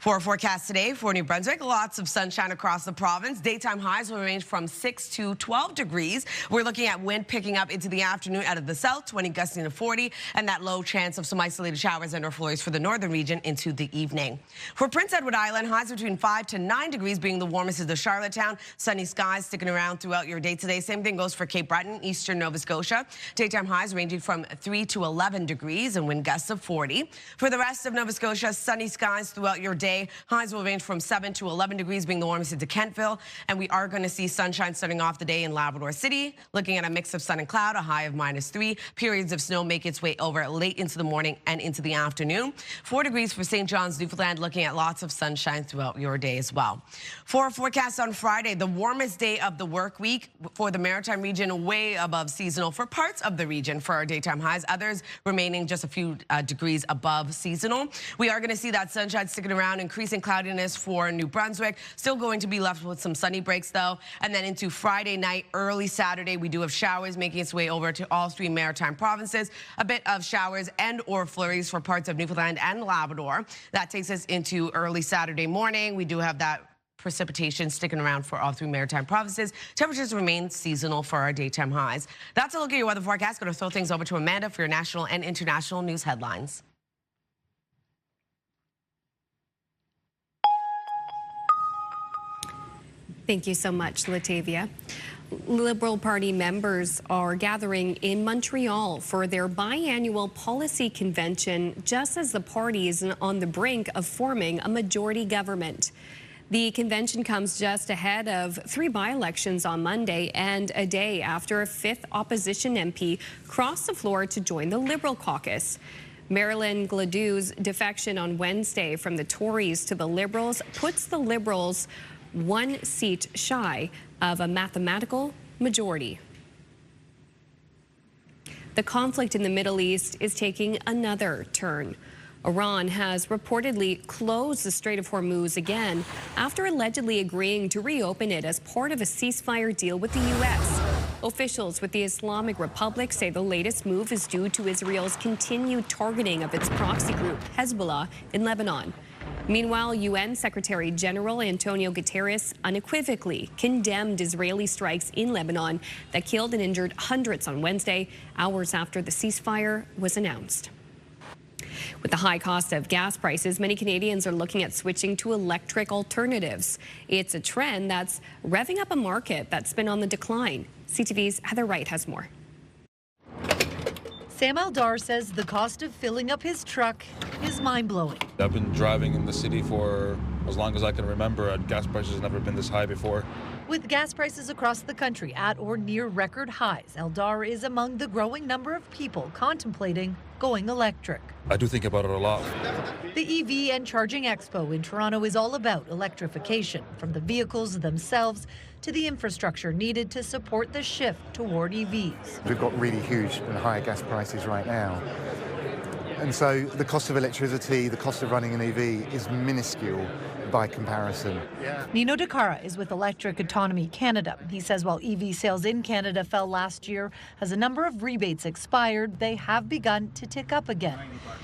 For our forecast today for New Brunswick, lots of sunshine across the province. Daytime highs will range from 6 to 12 degrees. We're looking at wind picking up into the afternoon out of the south, 20 gusting to 40, and that low chance of some isolated showers and or flurries for the northern region into the evening. For Prince Edward Island, highs between 5 to 9 degrees being the warmest is the Charlottetown. Sunny skies sticking around throughout your day today. Same thing goes for Cape Breton, eastern Nova Scotia. Daytime highs ranging from 3 to 11 degrees and wind gusts of 40. For the rest of Nova Scotia, sunny skies throughout your day. Highs will range from 7 to 11 degrees being the warmest into Kentville. And we are going to see sunshine starting off the day in Labrador City. Looking at a mix of sun and cloud, a high of -3. Periods of snow make its way over late into the morning and into the afternoon. 4 degrees for St. John's, Newfoundland, looking at lots of sunshine throughout your day as well. For our forecast on Friday, the warmest day of the work week for the Maritime region, way above seasonal for parts of the region for our daytime highs. Others remaining just a few degrees above seasonal. We are going to see that sunshine sticking around, increasing cloudiness for New Brunswick. Still going to be left with some sunny breaks, though. And then into Friday night, early Saturday, we do have showers making its way over to all 3 maritime provinces. A bit of showers and or flurries for parts of Newfoundland and Labrador. That takes us into early Saturday morning. We do have that precipitation sticking around for all 3 maritime provinces. Temperatures remain seasonal for our daytime highs. That's a look at your weather forecast. Going to throw things over to Amanda for your national and international news headlines. Thank you so much, Latavia. Liberal Party members are gathering in Montreal for their biannual policy convention, just as the party is on the brink of forming a majority government. The convention comes just ahead of 3 by-elections on Monday and a day after a 5th opposition MP crossed the floor to join the Liberal caucus. Marilyn Gladew's defection on Wednesday from the Tories to the Liberals puts the Liberals 1 seat shy of a mathematical majority. The conflict in the Middle East is taking another turn. Iran has reportedly closed the Strait of Hormuz again after allegedly agreeing to reopen it as part of a ceasefire deal with the U.S. Officials with the Islamic Republic say the latest move is due to Israel's continued targeting of its proxy group, Hezbollah, in Lebanon. Meanwhile, UN Secretary General Antonio Guterres unequivocally condemned Israeli strikes in Lebanon that killed and injured hundreds on Wednesday, hours after the ceasefire was announced. With the high cost of gas prices, many Canadians are looking at switching to electric alternatives. It's a trend that's revving up a market that's been on the decline. CTV's Heather Wright has more. Sam Eldar says the cost of filling up his truck is mind-blowing. I've been driving in the city for as long as I can remember, and gas prices have never been this high before. With gas prices across the country at or near record highs, Eldar is among the growing number of people contemplating going electric. I do think about it a lot. The EV and Charging Expo in Toronto is all about electrification, from the vehicles themselves to the infrastructure needed to support the shift toward EVs. We've got really huge and high gas prices right now. And so the cost of electricity, the cost of running an EV is minuscule by comparison. Nino DeCara is with Electric Autonomy Canada. He says while EV sales in Canada fell last year, as a number of rebates expired, they have begun to tick up again.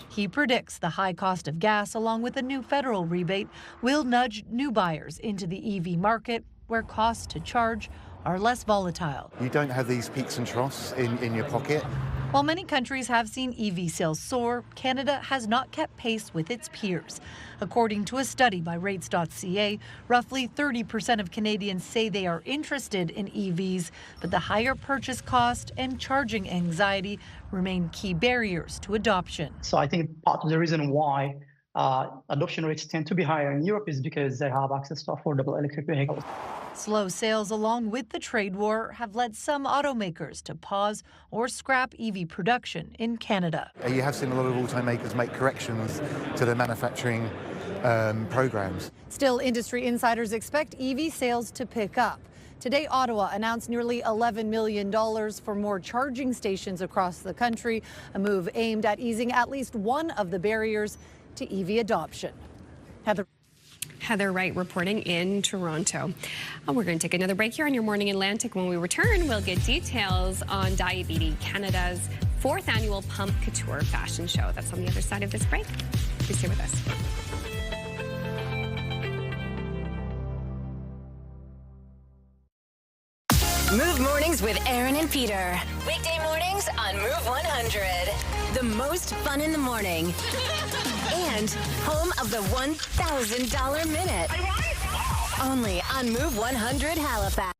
He predicts the high cost of gas, along with a new federal rebate, will nudge new buyers into the EV market, where costs to charge are less volatile. You don't have these peaks and troughs in your pocket. While many countries have seen EV sales soar, Canada has not kept pace with its peers. According to a study by rates.ca, roughly 30% of Canadians say they are interested in EVs, but the higher purchase cost and charging anxiety remain key barriers to adoption. So I think part of the reason why adoption rates tend to be higher in Europe is because they have access to affordable electric vehicles. Slow sales along with the trade war have led some automakers to pause or scrap EV production in Canada. You have seen a lot of automakers make corrections to their manufacturing programs. Still, industry insiders expect EV sales to pick up. Today, Ottawa announced nearly $11 million for more charging stations across the country, a move aimed at easing at least one of the barriers to EV adoption. Heather. Heather Wright reporting in Toronto. We're going to take another break here on Your Morning Atlantic. When we return, we'll get details on Diabetes Canada's 4th annual Pump Couture fashion show. That's on the other side of this break. Please stay with us. Move Mornings with Aaron and Peter. Weekday mornings on Move 100. The most fun in the morning. And home of the $1,000 minute. Only on Move 100 Halifax.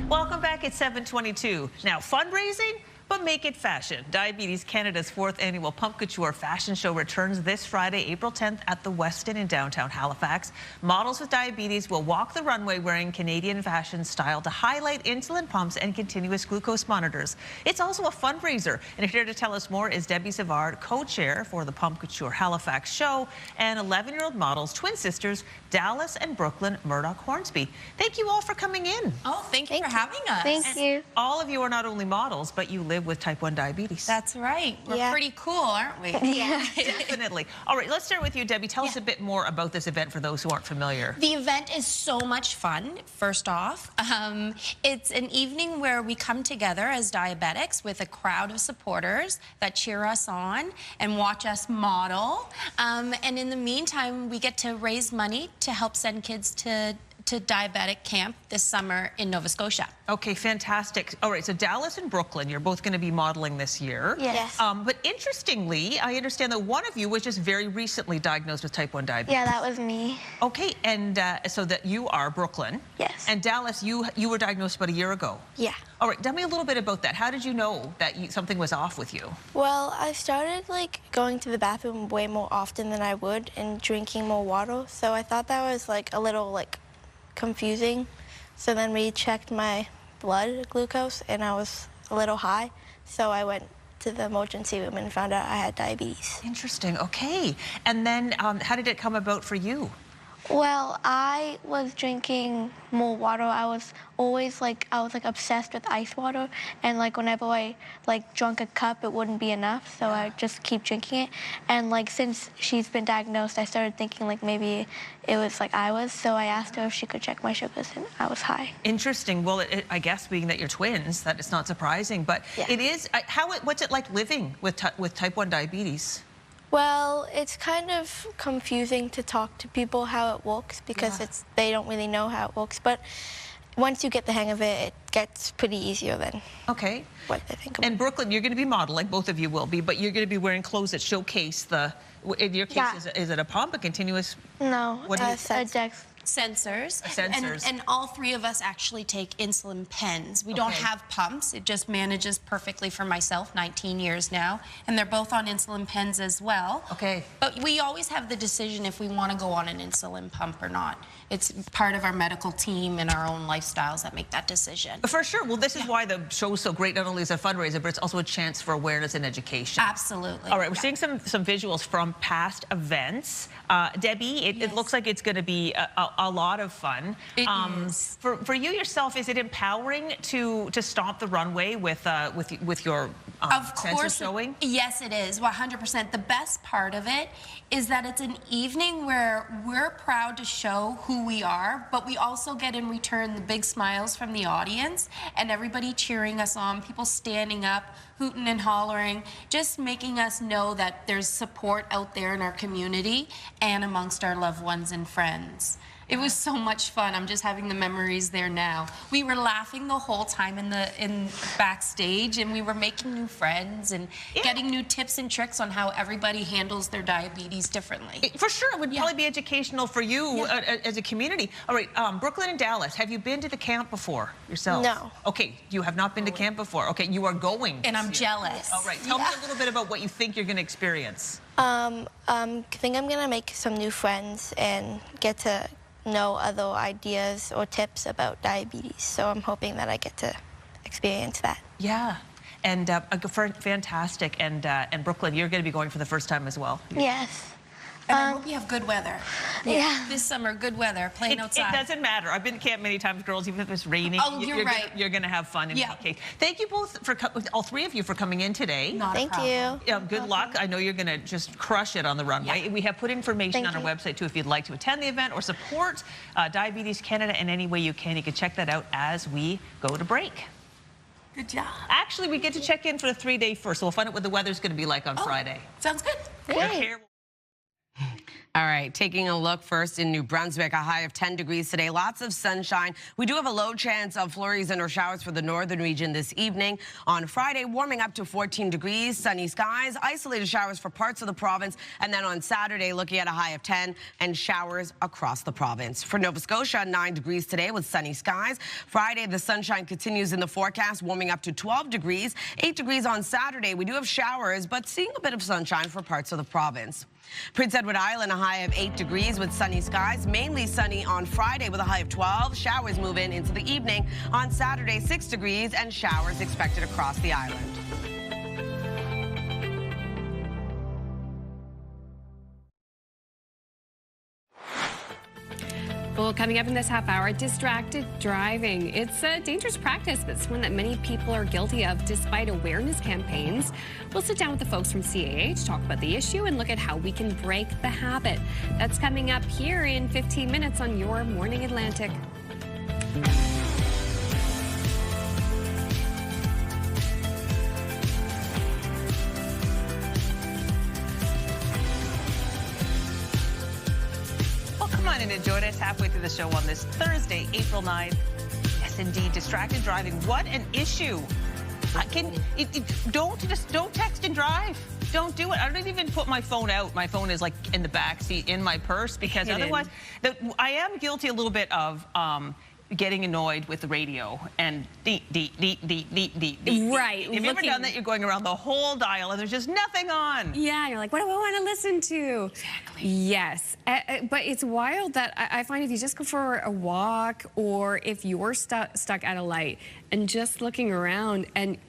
Welcome back at 7:22. Now, fundraising, but make it fashion. Diabetes Canada's 4th annual Pump Couture fashion show returns this Friday, April 10th at the Westin in downtown Halifax. Models with diabetes will walk the runway wearing Canadian fashion style to highlight insulin pumps and continuous glucose monitors. It's also a fundraiser, and here to tell us more is Debbie Savard, co-chair for the Pump Couture Halifax show, and 11-year-old models, twin sisters, Dallas and Brooklyn Murdoch Hornsby. Thank you all for coming in. Oh, thank you for having us. Thank you. All of you are not only models, but you live with type 1 diabetes. That's right. We're pretty cool, aren't we? Yeah, definitely. All right, let's start with you, Debbie. Tell us a bit more about this event for those who aren't familiar. The event is so much fun, first off. It's an evening where we come together as diabetics with a crowd of supporters that cheer us on and watch us model. And in the meantime, we get to raise money to help send kids to diabetic camp this summer in Nova Scotia. Okay, fantastic. All right, so Dallas and Brooklyn, you're both going to be modeling this year. Yes. But interestingly, I understand that one of you was just very recently diagnosed with type 1 diabetes. Yeah, that was me. Okay, and so that you are Brooklyn. Yes. And Dallas, you were diagnosed about a year ago. Yeah. All right, tell me a little bit about that. How did you know that something was off with you? Well, I started like going to the bathroom way more often than I would and drinking more water. So I thought that was like a little like confusing. So then we checked my blood glucose and I was a little high. So I went to the emergency room and found out I had diabetes. Interesting. Okay. And then how did it come about for you? Well, I was drinking more water. I was obsessed with ice water, and like whenever I drank a cup, it wouldn't be enough, so I just keep drinking it. And like since she's been diagnosed, I started thinking like maybe it was like I was, so I asked her if she could check my sugars, and I was high. Interesting. Well, I guess being that you're twins, that it's not surprising, but it is. What's it like living with type 1 diabetes? Well, it's kind of confusing to talk to people how it works because they don't really know how it works. But once you get the hang of it, it gets pretty easier than what they think about. And Brooklyn, you're going to be modeling, both of you will be, but you're going to be wearing clothes that showcase the, in your case, is it a pump, a continuous? No, what sensors. Sensors. And all three of us actually take insulin pens. We don't have pumps. It just manages perfectly for myself, 19 years now. And they're both on insulin pens as well. Okay. But we always have the decision if we want to go on an insulin pump or not. It's part of our medical team and our own lifestyles that make that decision. For sure. Well, this is why the show's so great, not only as a fundraiser, but it's also a chance for awareness and education. Absolutely. All right, we're seeing some visuals from past events. Debbie, it looks like it's going to be a lot of fun. It is. For you yourself, is it empowering to stomp the runway with your sensor showing? Yes, it is. 100%. The best part of it is that it's an evening where we're proud to show who we are, but we also get in return the big smiles from the audience and everybody cheering us on, people standing up, hooting and hollering, just making us know that there's support out there in our community and amongst our loved ones and friends. It was so much fun. I'm just having the memories there now. We were laughing the whole time in backstage, and we were making new friends and getting new tips and tricks on how everybody handles their diabetes differently. For sure, it would probably be educational for you as a community. All right, Brooklyn and Dallas, have you been to the camp before yourselves? No. Okay, you have not been to camp before. Okay, you are going. And I'm jealous. All right, tell me a little bit about what you think you're going to experience. I think I'm gonna make some new friends and get to know other ideas or tips about diabetes. So I'm hoping that I get to experience that. Yeah, and fantastic. And Brooklyn, you're going to be going for the first time as well. Yes. And I hope you have good weather. Yeah. This summer, good weather, playing outside. It doesn't matter. I've been to camp many times, girls, even if it's raining. Oh, you're right. You're going to have fun in any case. Thank you both, all three of you, for coming in today. Thank you. Yeah, good luck. I know you're going to just crush it on the runway. Yeah. We have put information on our website, too, if you'd like to attend the event or support Diabetes Canada in any way you can. You can check that out as we go to break. Good job. Actually, we get to check in for the 3-day first, so we'll find out what the weather's going to be like on Friday. Sounds good. Great. All right, taking a look first in New Brunswick, a high of 10 degrees today. Lots of sunshine. We do have a low chance of flurries and or showers for the northern region this evening. On Friday, warming up to 14 degrees, sunny skies, isolated showers for parts of the province. And then on Saturday, looking at a high of 10 and showers across the province. For Nova Scotia, 9 degrees today with sunny skies. Friday, the sunshine continues in the forecast, warming up to 12 degrees. 8 degrees on Saturday. We do have showers, but seeing a bit of sunshine for parts of the province. Prince Edward Island, a high of 8 degrees with sunny skies. Mainly sunny on Friday with a high of 12. Showers move in into the evening. On Saturday, 6 degrees and showers expected across the island. Well, coming up in this half hour, distracted driving. It's a dangerous practice, but it's one that many people are guilty of despite awareness campaigns. We'll sit down with the folks from CAH, talk about the issue, and look at how we can break the habit. That's coming up here in 15 minutes on Your Morning Atlantic. And enjoy us halfway through the show on this Thursday, April 9th. Yes, indeed, distracted driving. What an issue. Don't text and drive. Don't do it. I don't even put my phone out. My phone is like in the back seat in my purse because otherwise, I am guilty a little bit of getting annoyed with the radio and deep. Right. Have you ever done that? You're going around the whole dial and there's just nothing on. Yeah, you're like, what do I want to listen to? Exactly. Yes. But it's wild that I find if you just go for a walk or if you're stuck at a light and just looking around and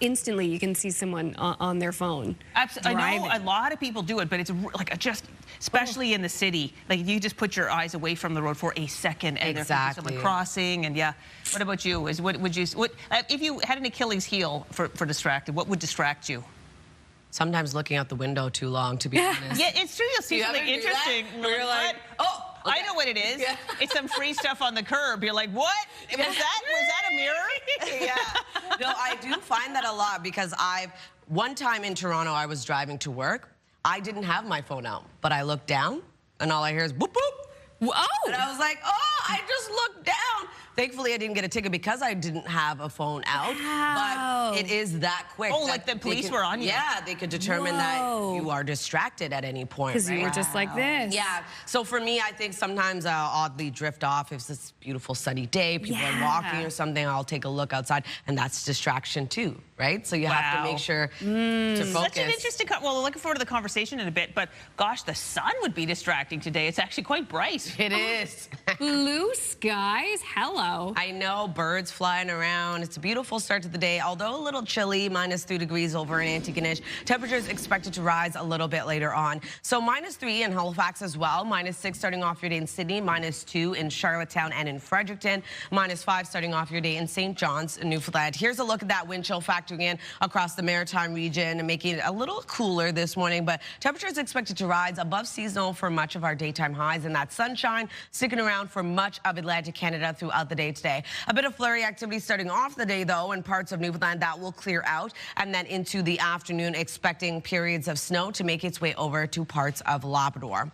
instantly you can see someone on their phone. Absolutely. I know a lot of people do it, but it's like especially in the city, like you just put your eyes away from the road for a second and there's someone crossing and What about you? If you had an Achilles heel for distracted, what would distract you? Sometimes looking out the window too long, to be honest. Yeah, it's true. You'll see something interesting. You're like, oh. Okay. I know what it is. Yeah. It's some free stuff on the curb. You're like, what? Was that a mirror? Yeah. No, I do find that a lot because one time in Toronto, I was driving to work. I didn't have my phone out, but I looked down and all I hear is boop, boop. Oh. And I was like, oh, I just looked down. Thankfully, I didn't get a ticket because I didn't have a phone out. Wow. But it is that quick. Oh, like the police were on you? Yeah, they could determine that you are distracted at any point. Because you were just like this. Yeah. So for me, I think sometimes I'll oddly drift off. If it's a beautiful sunny day, people are walking or something, I'll take a look outside. And that's distraction too, right? So you have to make sure to focus. Such an interesting, well, looking forward to the conversation in a bit, but gosh, the sun would be distracting today. It's actually quite bright. It is. Blue skies, hello. I know, birds flying around. It's a beautiful start to the day, although a little chilly, -3 degrees over in Antigonish. Temperatures expected to rise a little bit later on. So -3 in Halifax as well, -6 starting off your day in Sydney, -2 in Charlottetown and in Fredericton, -5 starting off your day in St. John's, Newfoundland. Here's a look at that wind chill factoring in across the maritime region and making it a little cooler this morning, but temperatures expected to rise above seasonal for much of our daytime highs, and that sunshine sticking around for much of Atlantic Canada throughout the day today. A bit of flurry activity starting off the day, though, in parts of Newfoundland that will clear out, and then into the afternoon, expecting periods of snow to make its way over to parts of Labrador.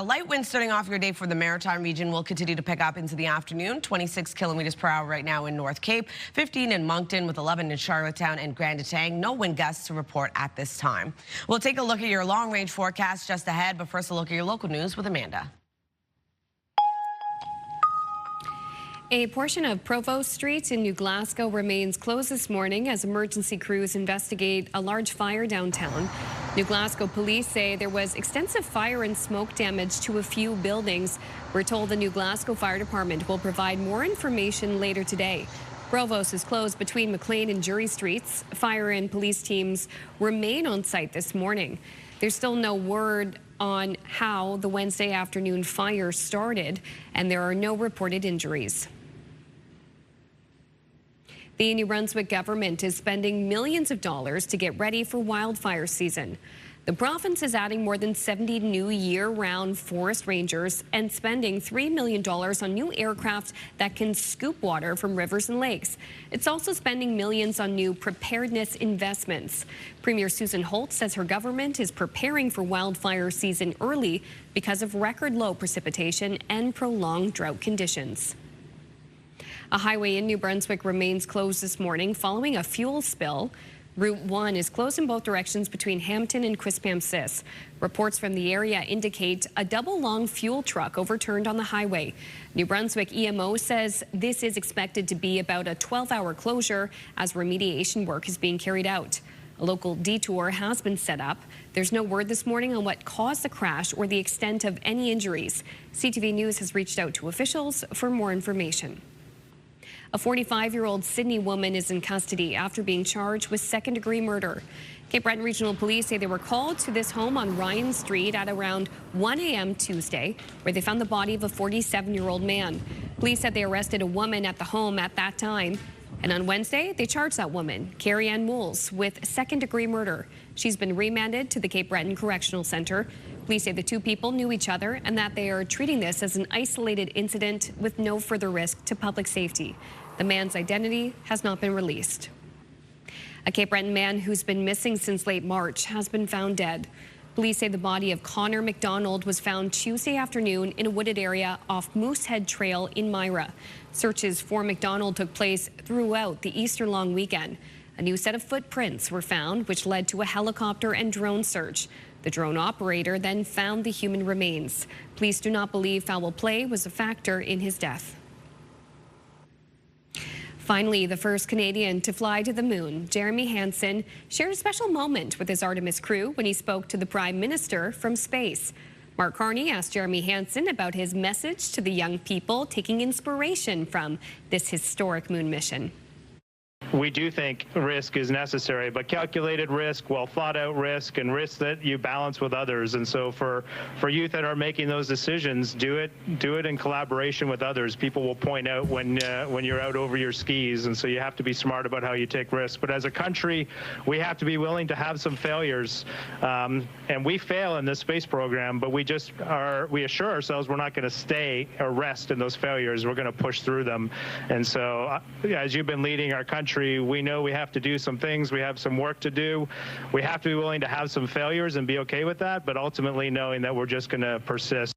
Light winds starting off your day for the maritime region will continue to pick up into the afternoon. 26 kilometers per hour right now in North Cape, 15 in Moncton with 11 in Charlottetown and Grand Etang. No wind gusts to report at this time. We'll take a look at your long-range forecast just ahead, but first a look at your local news with Amanda. A portion of Provost Street in New Glasgow remains closed this morning as emergency crews investigate a large fire downtown. New Glasgow police say there was extensive fire and smoke damage to a few buildings. We're told the New Glasgow Fire Department will provide more information later today. Provost is closed between McLean and Jury Streets. Fire and police teams remain on site this morning. There's still no word on how the Wednesday afternoon fire started, and there are no reported injuries. The New Brunswick government is spending millions of dollars to get ready for wildfire season. The province is adding more than 70 new year-round forest rangers and spending $3 million on new aircraft that can scoop water from rivers and lakes. It's also spending millions on new preparedness investments. Premier Susan Holt says her government is preparing for wildfire season early because of record low precipitation and prolonged drought conditions. A highway in New Brunswick remains closed this morning following a fuel spill. Route 1 is closed in both directions between Hampton and Quispamsis. Reports from the area indicate a double-long fuel truck overturned on the highway. New Brunswick EMO says this is expected to be about a 12-hour closure as remediation work is being carried out. A local detour has been set up. There's no word this morning on what caused the crash or the extent of any injuries. CTV News has reached out to officials for more information. A 45-year-old Sydney woman is in custody after being charged with second-degree murder. Cape Breton Regional Police say they were called to this home on Ryan Street at around 1 a.m. Tuesday, where they found the body of a 47-year-old man. Police said they arrested a woman at the home at that time. And on Wednesday, they charged that woman, Carrie Ann Wools, with second-degree murder. She's been remanded to the Cape Breton Correctional Center. Police say the two people knew each other and that they are treating this as an isolated incident with no further risk to public safety. The man's identity has not been released. A Cape Breton man who's been missing since late March has been found dead. Police say the body of Connor McDonald was found Tuesday afternoon in a wooded area off Moosehead Trail in Myra. Searches for McDonald took place throughout the Easter long weekend. A new set of footprints were found, which led to a helicopter and drone search. The drone operator then found the human remains. Police do not believe foul play was a factor in his death. Finally, the first Canadian to fly to the moon, Jeremy Hansen, shared a special moment with his Artemis crew when he spoke to the Prime Minister from space. Mark Carney asked Jeremy Hansen about his message to the young people taking inspiration from this historic moon mission. We do think risk is necessary, but calculated risk, well thought out risk, and risk that you balance with others. And so for youth that are making those decisions, do it in collaboration with others. People will point out when you're out over your skis, and so you have to be smart about how you take risks. But as a country, we have to be willing to have some failures. And we fail in this space program, but we assure ourselves we're not going to stay or rest in those failures. We're going to push through them. And so as you've been leading our country, we know we have to do some things. We have some work to do. We have to be willing to have some failures and be okay with that, but ultimately knowing that we're just going to persist.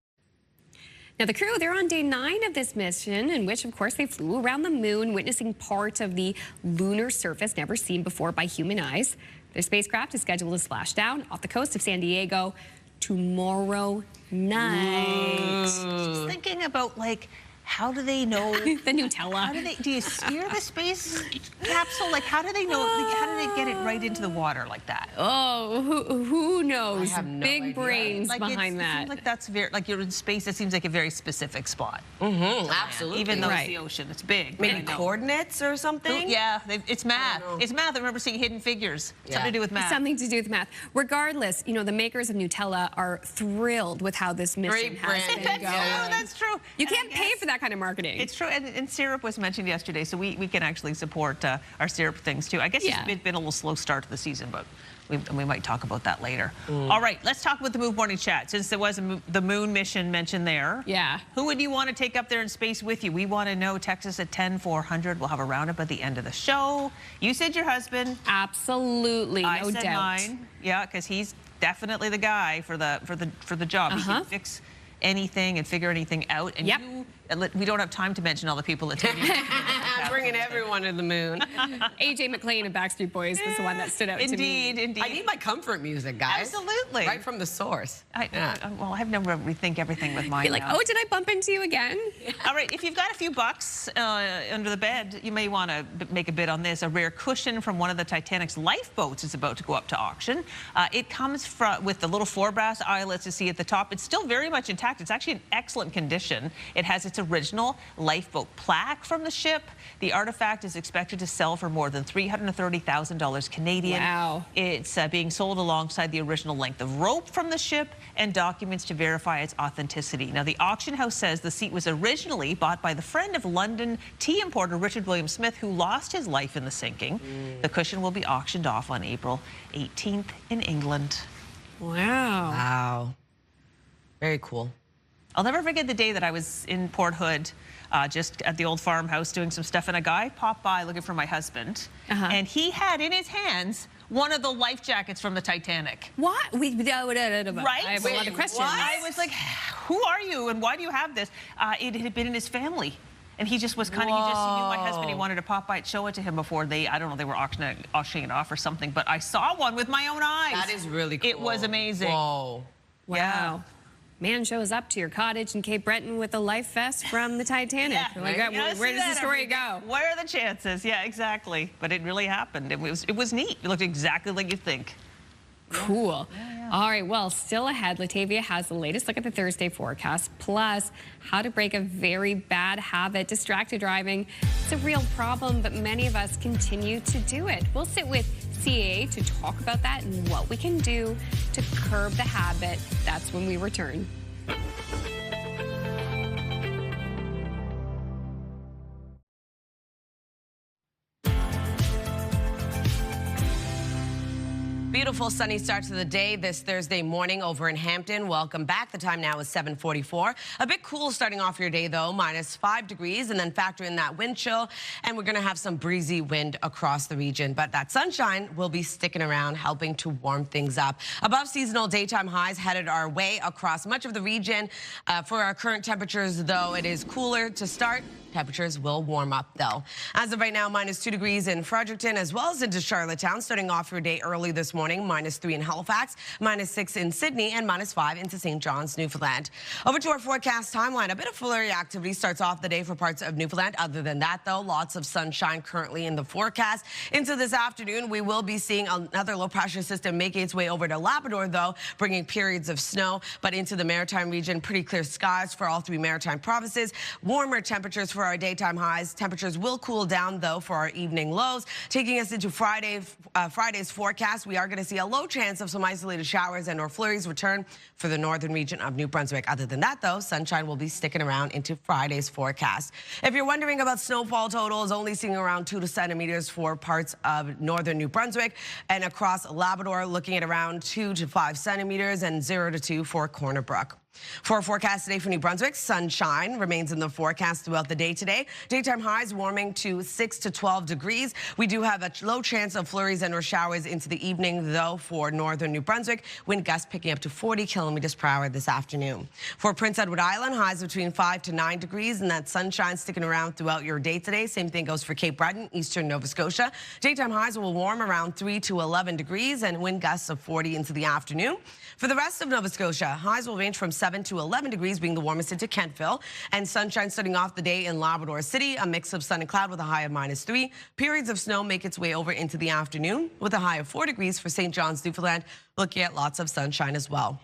Now, the crew, they're on day 9 of this mission, in which, of course, they flew around the moon, witnessing part of the lunar surface never seen before by human eyes. Their spacecraft is scheduled to splash down off the coast of San Diego tomorrow night. Just thinking about, like, how do they know the Nutella? Do you steer the space capsule? Like, how do they know? Like, how do they get it right into the water like that? Oh, who knows? I have no Big idea. brains Like, behind it that. seems like that's very, like, you're in space. It seems like a very specific spot. Absolutely. Even though it's the ocean, it's big. Maybe coordinates or something? Yeah, it's math. It's math. I remember seeing Hidden Figures. Something to do with math. Something to do with math. Regardless, you know, the makers of Nutella are thrilled with how this mission has been going. That's true. You can't pay for that kind of marketing. It's true, and syrup was mentioned yesterday, so we can actually support our syrup things too. I guess it's been a little slow start to the season, but we might talk about that later. All right, let's talk about the Move Morning Chat. Since there was the moon mission mentioned there, who would you want to take up there in space with you? We want to know. Text us at 10400. We'll have a roundup at the end of the show. You said your husband. Absolutely, I no said doubt. mine. Yeah, because he's definitely the guy for the job. He can fix anything and figure anything out. And we don't have time to mention all the people attending. Bringing everyone to the moon. AJ McLean of Backstreet Boys was the one that stood out to me. Indeed. I need my comfort music, guys. Absolutely. Right from the source. Well, I've never rethink everything with mine. You're like, oh, did I bump into you again? All right, if you've got a few bucks under the bed, you may want to make a bid on this. A rare cushion from one of the Titanic's lifeboats is about to go up to auction. It comes with the little 4 brass eyelets you see at the top. It's still very much intact. It's actually in excellent condition. It has its original lifeboat plaque from the ship. The artifact is expected to sell for more than $330,000 Canadian. Wow. It's being sold alongside the original length of rope from the ship and documents to verify its authenticity. Now, the auction house says the seat was originally bought by the friend of London tea importer Richard William Smith, who lost his life in the sinking. The cushion will be auctioned off on April 18th in England. Wow. Wow. Very cool. I'll never forget the day that I was in Port Hood, just at the old farmhouse doing some stuff, and a guy popped by looking for my husband, and he had in his hands one of the life jackets from the Titanic. What? Right? I have a lot of questions. I was like, who are you and why do you have this? It had been in his family. And he just was kind of, he knew my husband. He wanted to pop by and show it to him before they, I don't know, they were auctioning it off or something. But I saw one with my own eyes. That is really cool. It was amazing. Whoa. Wow. Yeah. Man shows up to your cottage in Cape Breton with a life vest from the Titanic. Like, where does the story go? What are the chances? Yeah, exactly. But it really happened. It was neat. It looked exactly like you'd think. Cool. All right, well, still ahead, Latavia has the latest look at the Thursday forecast, plus how to break a very bad habit. Distracted driving, it's a real problem, but many of us continue to do it. We'll sit with CAA to talk about that and what we can do to curb the habit. That's when we return. Beautiful sunny start to the day this Thursday morning over in Hampton. Welcome back. The time now is 7:44. A bit cool starting off your day, though, -5 degrees, and then factor in that wind chill, and we're going to have some breezy wind across the region. But that sunshine will be sticking around, helping to warm things up. Above seasonal daytime highs headed our way across much of the region. For our current temperatures, though, it is cooler to start. Temperatures will warm up, though. As of right now, -2 degrees in Fredericton, as well as into Charlottetown. Starting off your day early this morning, -3 in Halifax, -6 in Sydney, and -5 into St. John's, Newfoundland. Over to our forecast timeline. A bit of flurry activity starts off the day for parts of Newfoundland. Other than that, though, lots of sunshine currently in the forecast. Into this afternoon, we will be seeing another low-pressure system making its way over to Labrador, though, bringing periods of snow. But into the Maritime region, pretty clear skies for all 3 Maritime provinces. Warmer temperatures for our daytime highs. Temperatures will cool down, though, for our evening lows. Taking us into Friday's forecast, we are going to see a low chance of some isolated showers and or flurries return for the northern region of New Brunswick. Other than that, though, sunshine will be sticking around into Friday's forecast. If you're wondering about snowfall totals, only seeing around 2 centimeters for parts of northern New Brunswick, and across Labrador, looking at around 2 to 5 centimeters, and 0 to 2 for Corner Brook. For our forecast today for New Brunswick, sunshine remains in the forecast throughout the day today. Daytime highs warming to 6 to 12 degrees. We do have a low chance of flurries and or showers into the evening, though, for northern New Brunswick. Wind gusts picking up to 40 kilometers per hour this afternoon. For Prince Edward Island, highs between 5 to 9 degrees, and that sunshine sticking around throughout your day today. Same thing goes for Cape Breton, eastern Nova Scotia. Daytime highs will warm around 3 to 11 degrees, and wind gusts of 40 into the afternoon. For the rest of Nova Scotia, highs will range from 7 to 11 degrees, being the warmest into Kentville, and sunshine starting off the day in Labrador City, a mix of sun and cloud with a high of -3. Periods of snow make its way over into the afternoon with a high of 4 degrees for St. John's, Newfoundland, looking at lots of sunshine as well.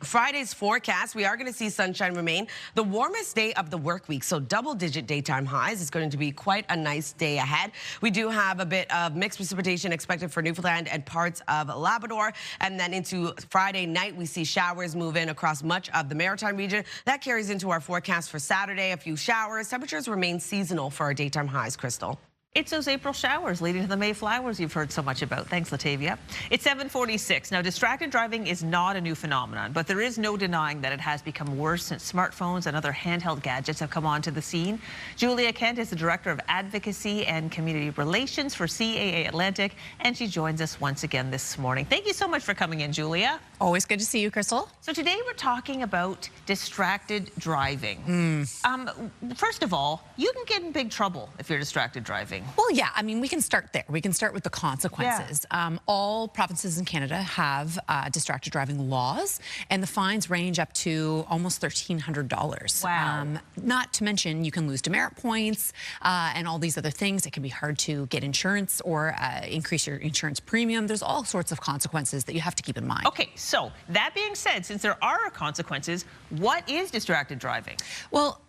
Friday's forecast, we are going to see sunshine remain the warmest day of the work week, so double-digit daytime highs. It's going to be quite a nice day ahead. We do have a bit of mixed precipitation expected for Newfoundland and parts of Labrador, and then into Friday night, we see showers move in across much of the Maritime region. That carries into our forecast for Saturday, a few showers. Temperatures remain seasonal for our daytime highs, Crystal. It's those April showers leading to the May flowers you've heard so much about. Thanks, Latavia. It's 7:46. Now, distracted driving is not a new phenomenon, but there is no denying that it has become worse since smartphones and other handheld gadgets have come onto the scene. Julia Kent is the Director of Advocacy and Community Relations for CAA Atlantic, and she joins us once again this morning. Thank you so much for coming in, Julia. Always good to see you, Crystal. So today we're talking about distracted driving. First of all, you can get in big trouble if you're distracted driving. Well, yeah, I mean, we can start there. We can start with the consequences. Yeah. All provinces in Canada have distracted driving laws, and the fines range up to almost $1,300. Wow. Not to mention, you can lose demerit points and all these other things. It can be hard to get insurance or increase your insurance premium. There's all sorts of consequences that you have to keep in mind. Okay, so that being said, since there are consequences, what is distracted driving? Well,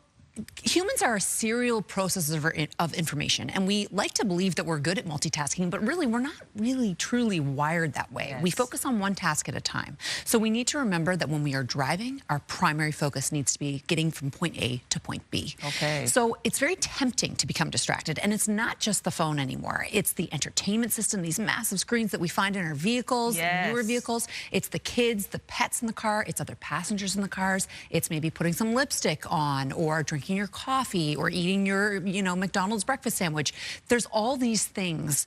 humans are serial processors of information, and we like to believe that we're good at multitasking, but really we're not really truly wired that way. We focus on one task at a time. So we need to remember that when we are driving, our primary focus needs to be getting from point A to point B. Okay. So it's very tempting to become distracted, and it's not just the phone anymore. It's the entertainment system, these massive screens that we find in our vehicles, newer vehicles. It's the kids, the pets in the car, it's other passengers in the cars. It's maybe putting some lipstick on, or drinking your coffee, or eating your, McDonald's breakfast sandwich. There's all these things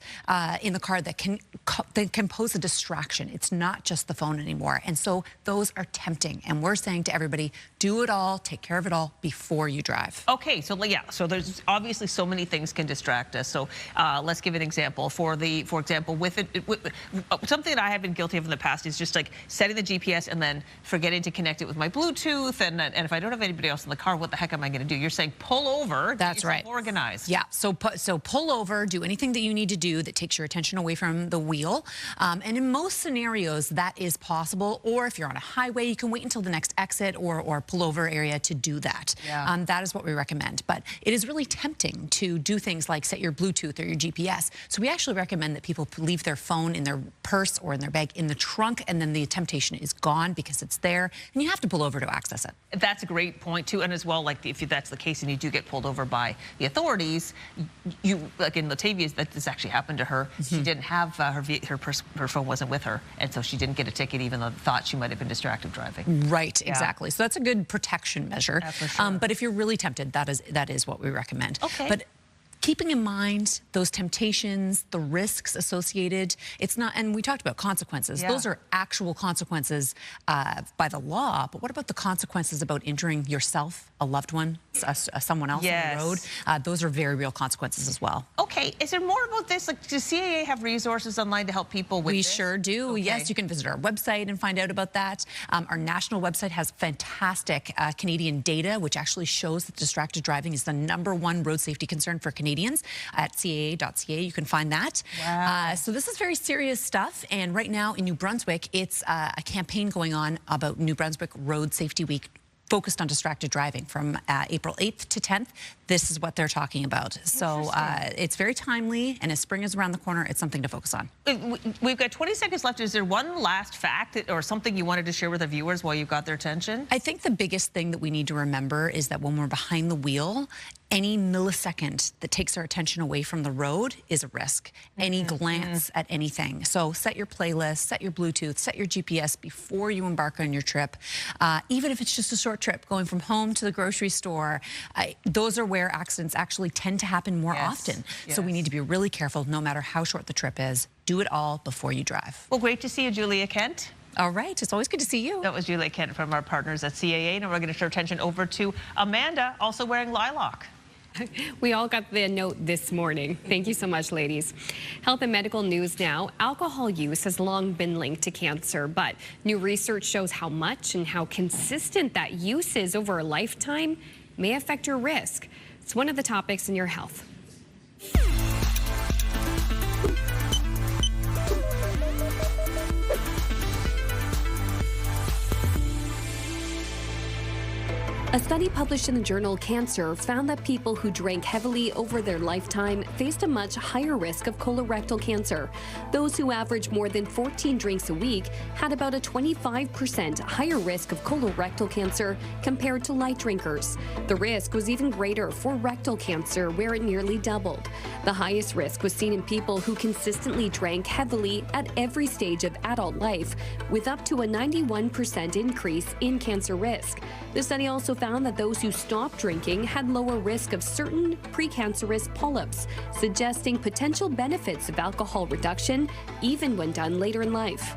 in the car that can pose a distraction. It's not just the phone anymore. And so those are tempting. And we're saying to everybody, do it all, take care of it all before you drive. Okay, so so there's obviously so many things can distract us. So let's give an example. For example, with something that I have been guilty of in the past is just like setting the GPS and then forgetting to connect it with my Bluetooth. And if I don't have anybody else in the car, what the heck am I going to do? You're saying pull over. That's right. Organized. Yeah. So pull over. Do anything that you need to do that takes your attention away from the wheel. And in most scenarios, that is possible. Or if you're on a highway, you can wait until the next exit or pull over area to do that. Yeah. That is what we recommend. But it is really tempting to do things like set your Bluetooth or your GPS. So we actually recommend that people leave their phone in their purse or in their bag in the trunk, and then the temptation is gone because it's there, and you have to pull over to access it. That's a great point too, and as well, like if that's the case and you do get pulled over by the authorities, like in Latavia's, that this actually happened to her. She didn't have her phone wasn't with her, and so she didn't get a ticket even though thought she might have been distracted driving. Right, exactly. So that's a good protection measure. Yeah, for sure. But if you're really tempted, that is what we recommend. Okay. But keeping in mind those temptations, the risks associated, it's not, and we talked about consequences. Yeah. Those are actual consequences by the law, but what about the consequences about injuring yourself, a loved one, someone else on the road? Those are very real consequences as well. Okay, is there more about this? Like, does CAA have resources online to help people with this? We sure do. Okay. Yes, you can visit our website and find out about that. Our national website has fantastic Canadian data, which actually shows that distracted driving is the #1 road safety concern for Canadians. At CAA.ca, you can find that. Wow. So this is very serious stuff. And right now in New Brunswick, it's a campaign going on about New Brunswick Road Safety Week, focused on distracted driving from April 8th to 10th. This is what they're talking about. So it's very timely, and as spring is around the corner, it's something to focus on. We've got 20 seconds left. Is there one last fact or something you wanted to share with the viewers while you've got their attention? I think the biggest thing that we need to remember is that when we're behind the wheel, any millisecond that takes our attention away from the road is a risk. Any glance at anything. So set your playlist, set your Bluetooth, set your GPS before you embark on your trip. Even if it's just a short trip, going from home to the grocery store, those are where accidents actually tend to happen more often. So we need to be really careful no matter how short the trip is. Do it all before you drive. Well, great to see you, Julia Kent. All right, it's always good to see you. That was Julia Kent from our partners at CAA, and we're going to turn attention over to Amanda, also wearing lilac. We all got the note this morning. Thank you so much, ladies. Health and medical news now. Alcohol use has long been linked to cancer, but new research shows how much and how consistent that use is over a lifetime may affect your risk. It's one of the topics in your health. A study published in the journal Cancer found that people who drank heavily over their lifetime faced a much higher risk of colorectal cancer. Those who averaged more than 14 drinks a week had about a 25% higher risk of colorectal cancer compared to light drinkers. The risk was even greater for rectal cancer, where it nearly doubled. The highest risk was seen in people who consistently drank heavily at every stage of adult life, with up to a 91% increase in cancer risk. The study also found that those who stopped drinking had lower risk of certain precancerous polyps, suggesting potential benefits of alcohol reduction even when done later in life.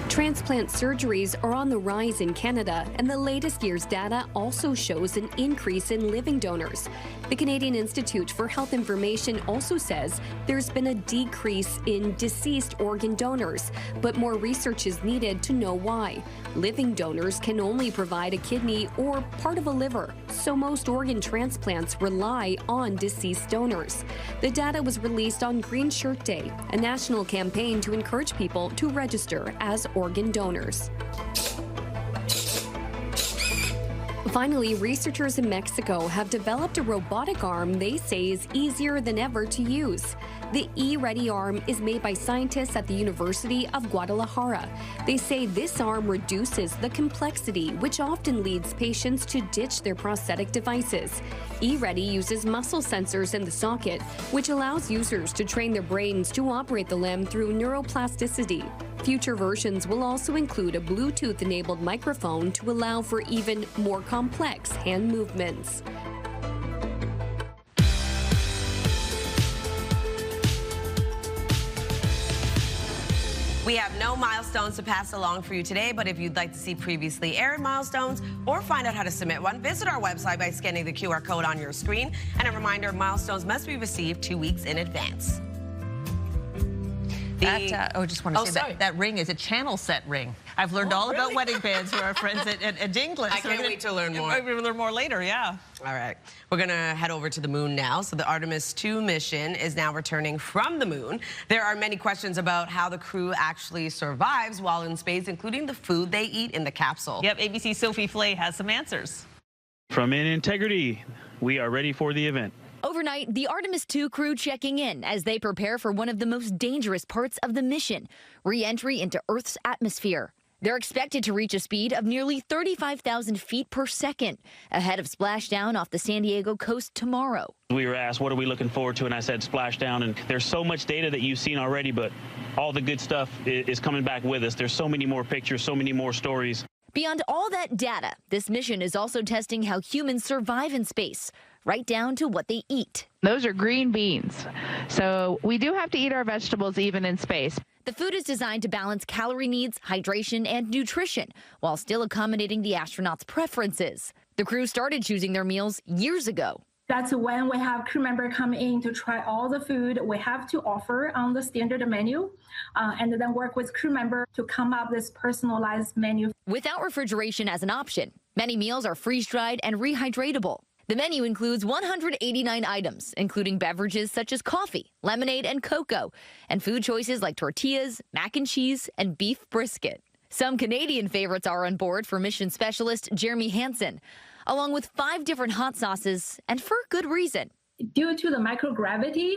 Transplant surgeries are on the rise in Canada, and the latest year's data also shows an increase in living donors. The Canadian Institute for Health Information also says there's been a decrease in deceased organ donors, but more research is needed to know why. Living donors can only provide a kidney or part of a liver, so most organ transplants rely on deceased donors. The data was released on Green Shirt Day, a national campaign to encourage people to register as organ donors. Finally, researchers in Mexico have developed a robotic arm they say is easier than ever to use. The E-Ready arm is made by scientists at the University of Guadalajara. They say this arm reduces the complexity, which often leads patients to ditch their prosthetic devices. E-Ready uses muscle sensors in the socket, which allows users to train their brains to operate the limb through neuroplasticity. Future versions will also include a Bluetooth-enabled microphone to allow for even more complex hand movements. We have no milestones to pass along for you today, but if you'd like to see previously aired milestones or find out how to submit one, visit our website by scanning the QR code on your screen. And a reminder, milestones must be received 2 weeks in advance. Just want to say that ring is a channel set ring. I've learned all about wedding bands from our friends at Dinglis. I can't wait to learn more. We're going to learn more later, yeah. All right. We're going to head over to the moon now. So the Artemis 2 mission is now returning from the moon. There are many questions about how the crew actually survives while in space, including the food they eat in the capsule. Yep, ABC's Sophie Flay has some answers. From Integrity, we are ready for the event. Overnight, the Artemis 2 crew checking in as they prepare for one of the most dangerous parts of the mission, re-entry into Earth's atmosphere. They're expected to reach a speed of nearly 35,000 feet per second, ahead of splashdown off the San Diego coast tomorrow. We were asked, what are we looking forward to? And I said, splashdown. And there's so much data that you've seen already, but all the good stuff is coming back with us. There's so many more pictures, so many more stories. Beyond all that data, this mission is also testing how humans survive in space, right down to what they eat. Those are green beans. So we do have to eat our vegetables even in space. The food is designed to balance calorie needs, hydration, and nutrition, while still accommodating the astronauts' preferences. The crew started choosing their meals years ago. That's when we have crew members come in to try all the food we have to offer on the standard menu, and then work with crew members to come up with this personalized menu. Without refrigeration as an option, many meals are freeze-dried and rehydratable. The menu includes 189 items, including beverages such as coffee, lemonade, and cocoa, and food choices like tortillas, mac and cheese, and beef brisket. Some Canadian favorites are on board for mission specialist Jeremy Hansen, along with 5 different hot sauces, and for good reason. Due to the microgravity,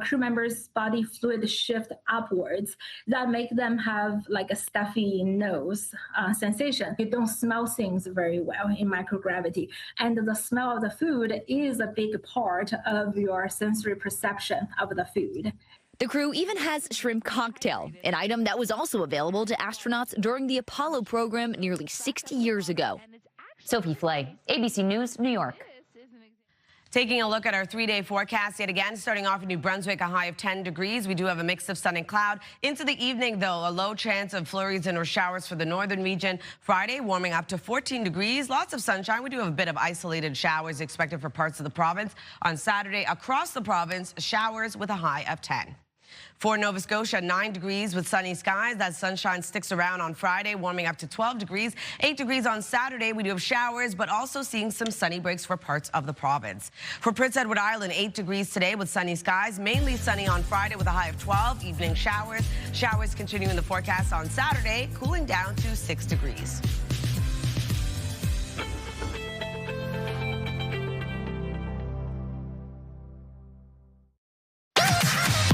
crew members' body fluid shift upwards. That make them have like a stuffy nose sensation. You don't smell things very well in microgravity. And the smell of the food is a big part of your sensory perception of the food. The crew even has shrimp cocktail, an item that was also available to astronauts during the Apollo program nearly 60 years ago. Sophie Flay, ABC News, New York. Taking a look at our 3-day forecast yet again, starting off in New Brunswick, a high of 10 degrees. We do have a mix of sun and cloud. Into the evening, though, a low chance of flurries and or showers for the northern region. Friday, warming up to 14 degrees. Lots of sunshine. We do have a bit of isolated showers expected for parts of the province. On Saturday, across the province, showers with a high of 10. For Nova Scotia, 9 degrees with sunny skies. That sunshine sticks around on Friday, warming up to 12 degrees. 8 degrees on Saturday. We do have showers, but also seeing some sunny breaks for parts of the province. For Prince Edward Island, 8 degrees today with sunny skies. Mainly sunny on Friday with a high of 12. Evening showers. Showers continue in the forecast on Saturday, cooling down to 6 degrees.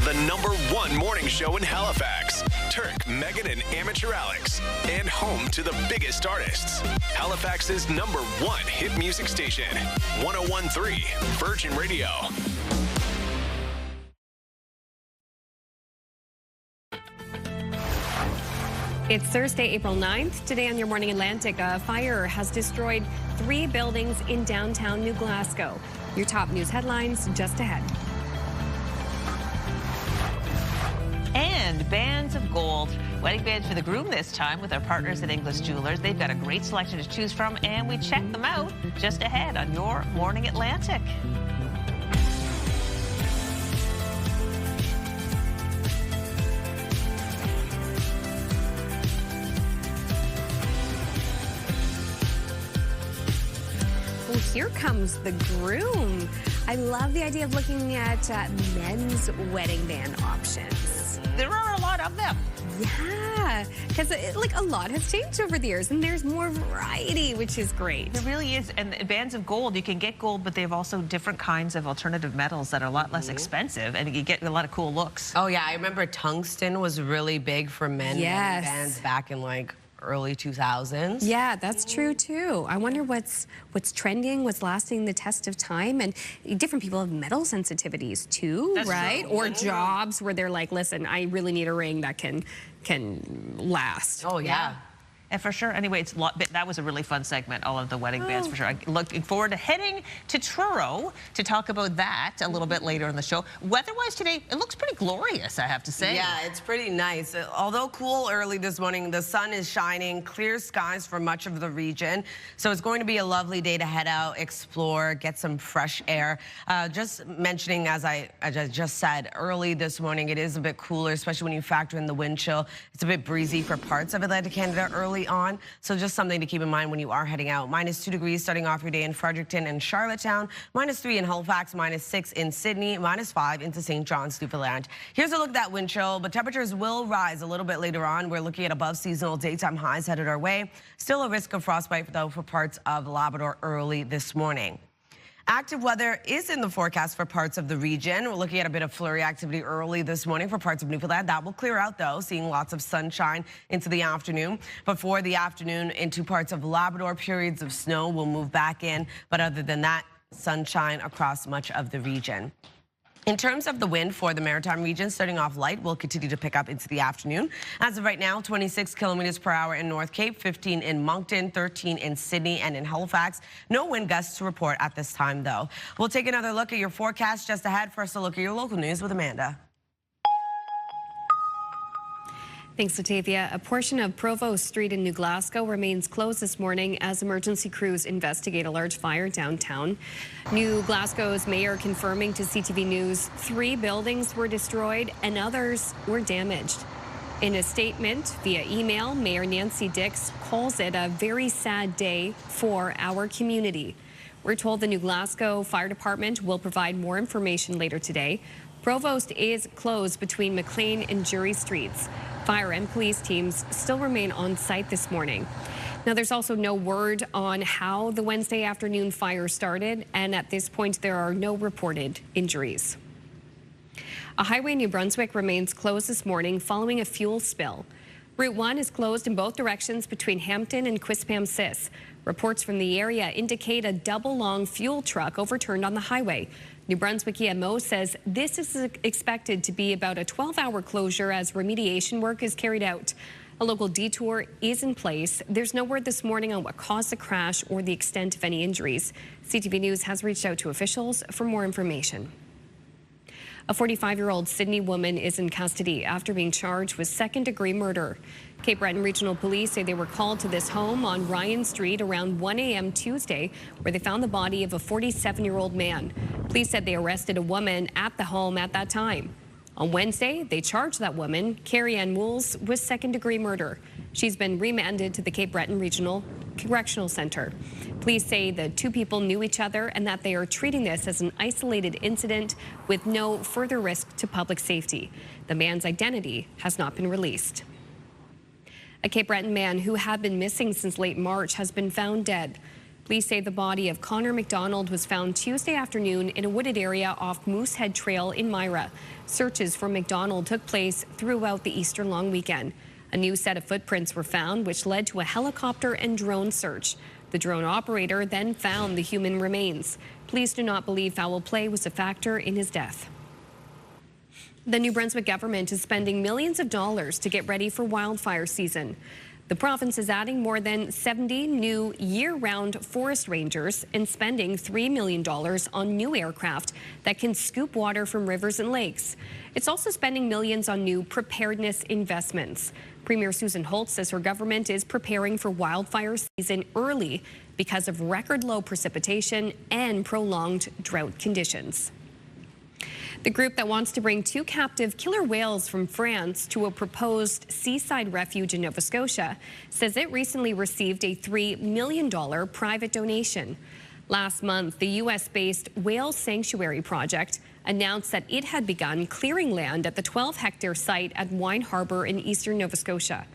The #1 morning show in Halifax. Turk, Megan, and Amateur Alex. And home to the biggest artists. Halifax's #1 hit music station. 101.3 Virgin Radio. It's Thursday, April 9th. Today on Your Morning Atlantic, a fire has destroyed 3 buildings in downtown New Glasgow. Your top news headlines just ahead. And bands of gold. Wedding bands for the groom this time with our partners at English Jewelers. They've got a great selection to choose from, and we check them out just ahead on Your Morning Atlantic. Well, here comes the groom. I love the idea of looking at men's wedding band options. There are a lot of them. Yeah. Yeah, because like a lot has changed over the years, and there's more variety, which is great. There really is, and bands of gold, you can get gold, but they have also different kinds of alternative metals that are a lot less expensive, and you get a lot of cool looks. Oh yeah, I remember tungsten was really big for men Yes. bands back in like early 2000s. Yeah, that's true too. I wonder what's trending, what's lasting the test of time, and different people have metal sensitivities too, That's right? true. Or jobs where they're like, listen, I really need a ring that can last. Oh yeah. And for sure, anyway, that was a really fun segment, all of the wedding bands for sure. I'm looking forward to heading to Truro to talk about that a little bit later in the show. Weather-wise today, it looks pretty glorious, I have to say. Yeah, it's pretty nice. Although cool early this morning, the sun is shining, clear skies for much of the region. So it's going to be a lovely day to head out, explore, get some fresh air. Just mentioning, as I just said, early this morning, it is a bit cooler, especially when you factor in the wind chill. It's a bit breezy for parts of Atlantic Canada early on, so just something to keep in mind when you are heading out. -2 degrees starting off your day in Fredericton and Charlottetown, -3 in Halifax, -6 in Sydney, -5 into St. John's, Newfoundland. Here's a look at that wind chill, but temperatures will rise a little bit later on. We're looking at above seasonal daytime highs headed our way. Still a risk of frostbite though for parts of Labrador early this morning. Active weather is in the forecast for parts of the region. We're looking at a bit of flurry activity early this morning for parts of Newfoundland. That will clear out, though, seeing lots of sunshine into the afternoon. But for the afternoon into parts of Labrador, periods of snow will move back in. But other than that, sunshine across much of the region. In terms of the wind for the maritime region, starting off light, will continue to pick up into the afternoon. As of right now, 26 kilometers per hour in North Cape, 15 in Moncton, 13 in Sydney and in Halifax. No wind gusts to report at this time, though. We'll take another look at your forecast just ahead. First, a look at your local news with Amanda. Thanks, Latavia. A portion of Provost Street in New Glasgow remains closed this morning as emergency crews investigate a large fire downtown. New Glasgow's mayor confirming to CTV News 3 buildings were destroyed and others were damaged. In a statement via email, Mayor Nancy Dix calls it a very sad day for our community. We're told the New Glasgow Fire Department will provide more information later today. Provost is closed between McLean and Jury Streets. Fire and police teams still remain on site this morning. Now, there's also no word on how the Wednesday afternoon fire started, and at this point, there are no reported injuries. A highway in New Brunswick remains closed this morning following a fuel spill. Route 1 is closed in both directions between Hampton and Quispam-Sis. Reports from the area indicate a double-long fuel truck overturned on the highway. New Brunswick EMO says this is expected to be about a 12-hour closure as remediation work is carried out. A local detour is in place. There's no word this morning on what caused the crash or the extent of any injuries. CTV News has reached out to officials for more information. A 45-year-old Sydney woman is in custody after being charged with second-degree murder. Cape Breton Regional Police say they were called to this home on Ryan Street around 1 a.m. Tuesday, where they found the body of a 47-year-old man. Police said they arrested a woman at the home at that time. On Wednesday, they charged that woman, Carrie Ann Wools, with second-degree murder. She's been remanded to the Cape Breton Regional Correctional Center. Police say the two people knew each other and that they are treating this as an isolated incident with no further risk to public safety. The man's identity has not been released. A Cape Breton man who had been missing since late March has been found dead. Police say the body of Connor McDonald was found Tuesday afternoon in a wooded area off Moosehead Trail in Myra. Searches for McDonald took place throughout the Easter long weekend. A new set of footprints were found, which led to a helicopter and drone search. The drone operator then found the human remains. Police do not believe foul play was a factor in his death. The New Brunswick government is spending millions of dollars to get ready for wildfire season. The province is adding more than 70 new year-round forest rangers and spending $3 million on new aircraft that can scoop water from rivers and lakes. It's also spending millions on new preparedness investments. Premier Susan Holt says her government is preparing for wildfire season early because of record low precipitation and prolonged drought conditions. The group that wants to bring 2 captive killer whales from France to a proposed seaside refuge in Nova Scotia says it recently received a $3 million private donation. Last month, the U.S.-based Whale Sanctuary Project announced that it had begun clearing land at the 12-hectare site at Wine Harbour in eastern Nova Scotia.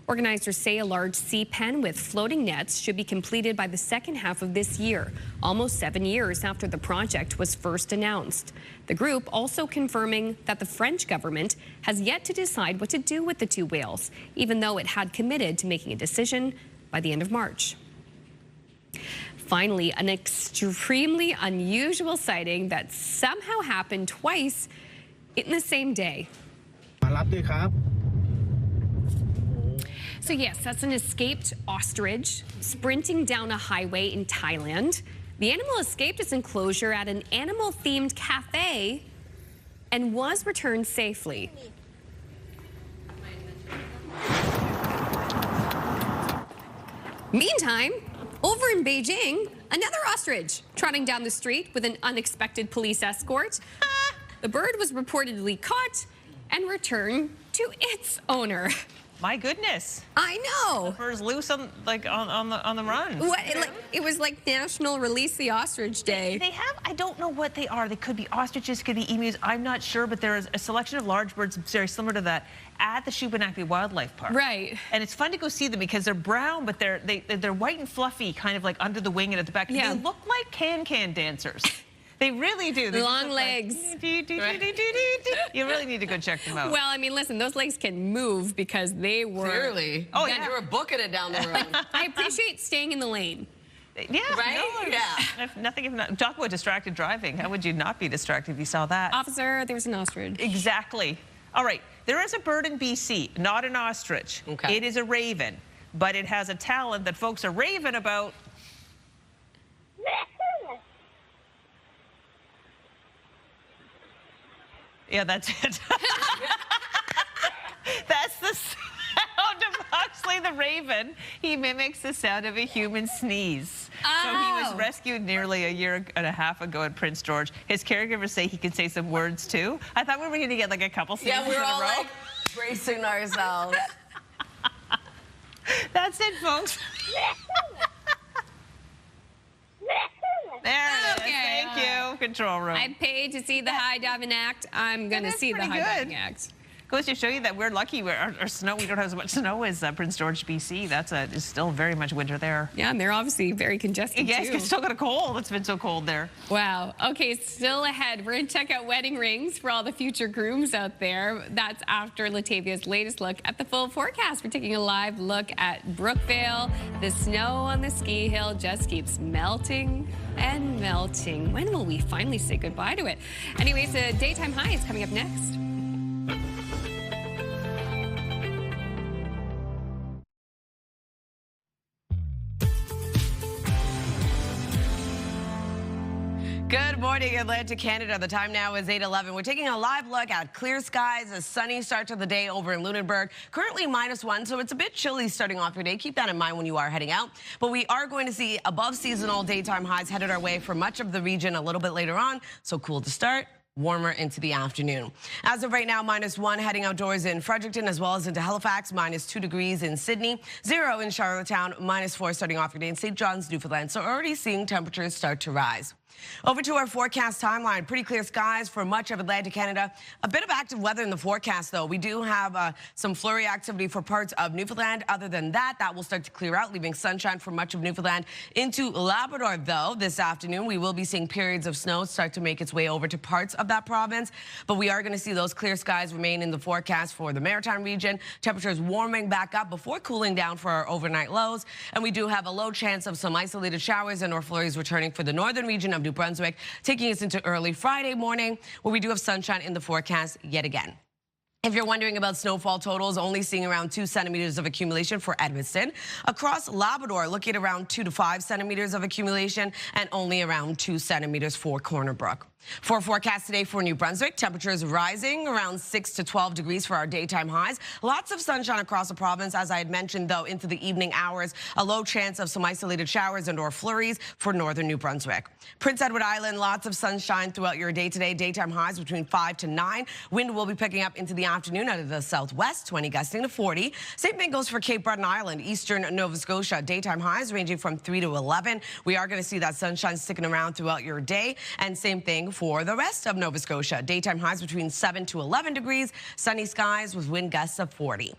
Organizers say a large sea pen with floating nets should be completed by the second half of this year, almost 7 years after the project was first announced. The group also confirming that the French government has yet to decide what to do with the 2 whales, even though it had committed to making a decision by the end of March. Finally, an extremely unusual sighting that somehow happened twice in the same day. So yes, that's an escaped ostrich sprinting down a highway in Thailand. The animal escaped its enclosure at an animal-themed cafe and was returned safely. Meantime, over in Beijing, another ostrich trotting down the street with an unexpected police escort. The bird was reportedly caught and returned to its owner. My goodness. I know. The bird's loose on the run. What? It was like National Release the Ostrich Day. They have, I don't know what they are. They could be ostriches, could be emus. I'm not sure, but there is a selection of large birds very similar to that at the Shubenacadie Wildlife Park. Right. And it's fun to go see them because they're brown, but they're white and fluffy, kind of like under the wing and at the back. Yeah. They look like can-can dancers. They really do. They long legs. You really need to go check them out. Well, I mean, listen, those legs can move because they were... Clearly. Oh, yeah. You were booking it down the road. I appreciate staying in the lane. Yeah. Right? No, Yeah. Nothing if not. Talk about distracted driving. How would you not be distracted if you saw that? Officer, there was an ostrich. Exactly. All right. There is a bird in BC, not an ostrich. Okay. It is a raven, but it has a talent that folks are raving about. Yeah, that's it. That's the sound of Huxley the raven. He mimics the sound of a human sneeze. Oh. So he was rescued nearly a year and a half ago in Prince George. His caregivers say he can say some words too. I thought we were going to get like a couple sneezes Yeah, we were all in a row. like bracing ourselves. That's it, folks. There it is. Okay, Thank you, control room. I paid to see the high diving act. I'm going to see the high diving act. Goes to show you that we're lucky. Our snow, we don't have as much snow as Prince George, BC. It's still very much winter there. Yeah, and they're obviously very congested yes, too. it's still got a cold. It's been so cold there. Wow. Okay, still ahead. We're going to check out wedding rings for all the future grooms out there. That's after Latavia's latest look at the full forecast. We're taking a live look at Brookvale. The snow on the ski hill just keeps melting and melting. When will we finally say goodbye to it? Anyways, the daytime high is coming up next. Good morning, Atlantic, Canada. The time now is 8:11. We're taking a live look at clear skies, a sunny start to the day over in Lunenburg. Currently -1, so it's a bit chilly starting off your day. Keep that in mind when you are heading out. But we are going to see above seasonal daytime highs headed our way for much of the region a little bit later on. So cool to start, warmer into the afternoon. As of right now, -1 heading outdoors in Fredericton as well as into Halifax, -2 degrees in Sydney, 0 in Charlottetown, -4 starting off your day in St. John's, Newfoundland. So already seeing temperatures start to rise. Over to our forecast timeline. Pretty clear skies for much of Atlantic Canada. A bit of active weather in the forecast, though. We do have some flurry activity for parts of Newfoundland. Other than that, that will start to clear out, leaving sunshine for much of Newfoundland. Into Labrador, though, this afternoon, we will be seeing periods of snow start to make its way over to parts of that province. But we are going to see those clear skies remain in the forecast for the Maritime region. Temperatures warming back up before cooling down for our overnight lows. And we do have a low chance of some isolated showers and or flurries returning for the northern region of New Brunswick, taking us into early Friday morning, where we do have sunshine in the forecast yet again. If you're wondering about snowfall totals, only seeing around 2 centimeters of accumulation for Edmonton. Across Labrador, looking at around 2 to 5 centimeters of accumulation and only around 2 centimeters for Corner Brook. For forecast today for New Brunswick, temperatures rising around 6 to 12 degrees for our daytime highs. Lots of sunshine across the province, as I had mentioned, though, into the evening hours. A low chance of some isolated showers and or flurries for northern New Brunswick. Prince Edward Island, lots of sunshine throughout your day today. Daytime highs between 5 to 9. Wind will be picking up into the afternoon out of the southwest, 20 gusting to 40. Same thing goes for Cape Breton Island, eastern Nova Scotia. Daytime highs ranging from 3 to 11. We are going to see that sunshine sticking around throughout your day. And same thing thing for the rest of Nova Scotia. Daytime highs between 7 to 11 degrees, sunny skies with wind gusts of 40.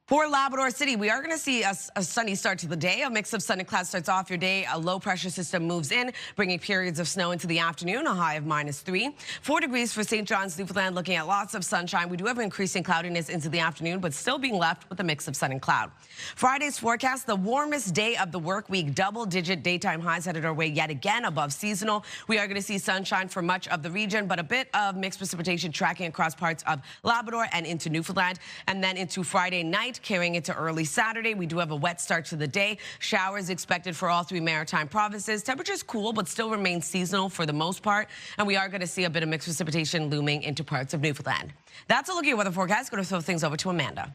For Labrador City, we are going to see a sunny start to the day. A mix of sun and clouds starts off your day. A low pressure system moves in, bringing periods of snow into the afternoon, a high of -3. 4 degrees for St. John's, Newfoundland, looking at lots of sunshine. We do have increasing cloudiness into the afternoon, but still being left with a mix of sun and cloud. Friday's forecast, the warmest day of the work week. Double-digit daytime highs headed our way yet again above seasonal. We are going to see sunshine for much of the region, but a bit of mixed precipitation tracking across parts of Labrador and into Newfoundland. And then into Friday night, carrying into early Saturday. We do have a wet start to the day. Showers expected for all 3 maritime provinces. Temperatures cool, but still remain seasonal for the most part. And we are going to see a bit of mixed precipitation looming into parts of Newfoundland. That's a look at your weather forecast. Going to throw things over to Amanda.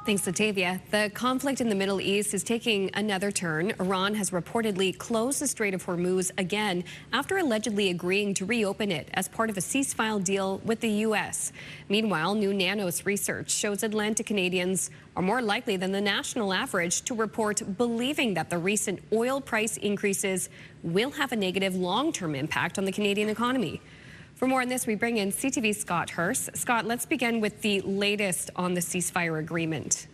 Thanks, Latavia. The conflict in the Middle East is taking another turn. Iran has reportedly closed the Strait of Hormuz again after allegedly agreeing to reopen it as part of a ceasefire deal with the U.S. Meanwhile, new Nanos research shows Atlantic Canadians are more likely than the national average to report believing that the recent oil price increases will have a negative long-term impact on the Canadian economy. For more on this, we bring in CTV's Scott Hurst. Scott, let's begin with the latest on the ceasefire agreement.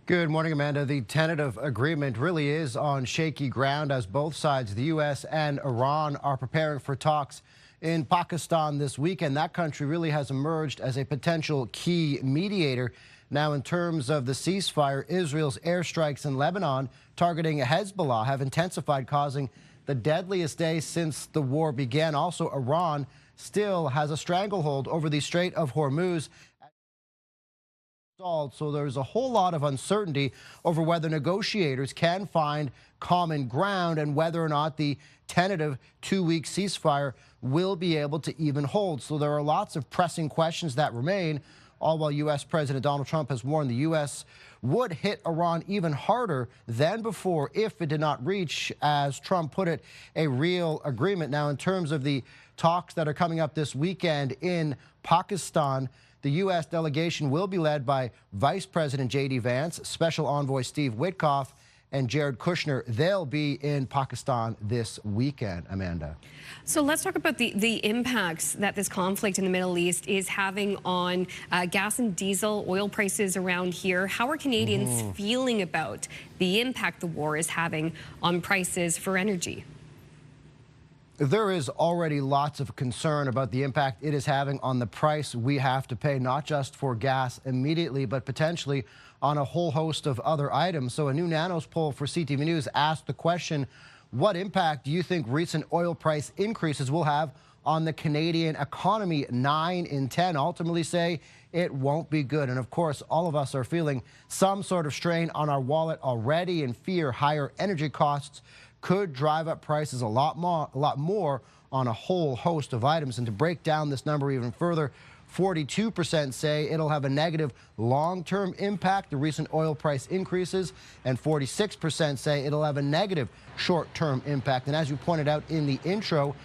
Good morning, Amanda. The tentative agreement really is on shaky ground as both sides, the U.S. and Iran, are preparing for talks in Pakistan this weekend. That country really has emerged as a potential key mediator. Now, in terms of the ceasefire, Israel's airstrikes in Lebanon targeting Hezbollah have intensified, causing the deadliest day since the war began. Also, Iran still has a stranglehold over the Strait of Hormuz. So there's a whole lot of uncertainty over whether negotiators can find common ground and whether or not the tentative 2-week ceasefire will be able to even hold. So there are lots of pressing questions that remain, all while U.S. President Donald Trump has warned the U.S. would hit Iran even harder than before if it did not reach, as Trump put it, a real agreement. Now, in terms of the talks that are coming up this weekend in Pakistan, the U.S. delegation will be led by Vice President J.D. Vance, Special Envoy Steve Witkoff, and Jared Kushner. They'll be in Pakistan this weekend, Amanda. So let's talk about the impacts that this conflict in the Middle East is having on gas and diesel oil prices around here. How are Canadians feeling about the impact the war is having on prices for energy? There is already lots of concern about the impact it is having on the price we have to pay, not just for gas immediately, but potentially on a whole host of other items. So a new Nanos poll for CTV News asked the question, what impact do you think recent oil price increases will have on the Canadian economy? 9 in 10 ultimately say it won't be good. And of course, all of us are feeling some sort of strain on our wallet already and fear higher energy costs could drive up prices a lot more on a whole host of items. And to break down this number even further, 42% say it'll have a negative long-term impact, the recent oil price increases, and 46% say it'll have a negative short-term impact. And as you pointed out in the intro,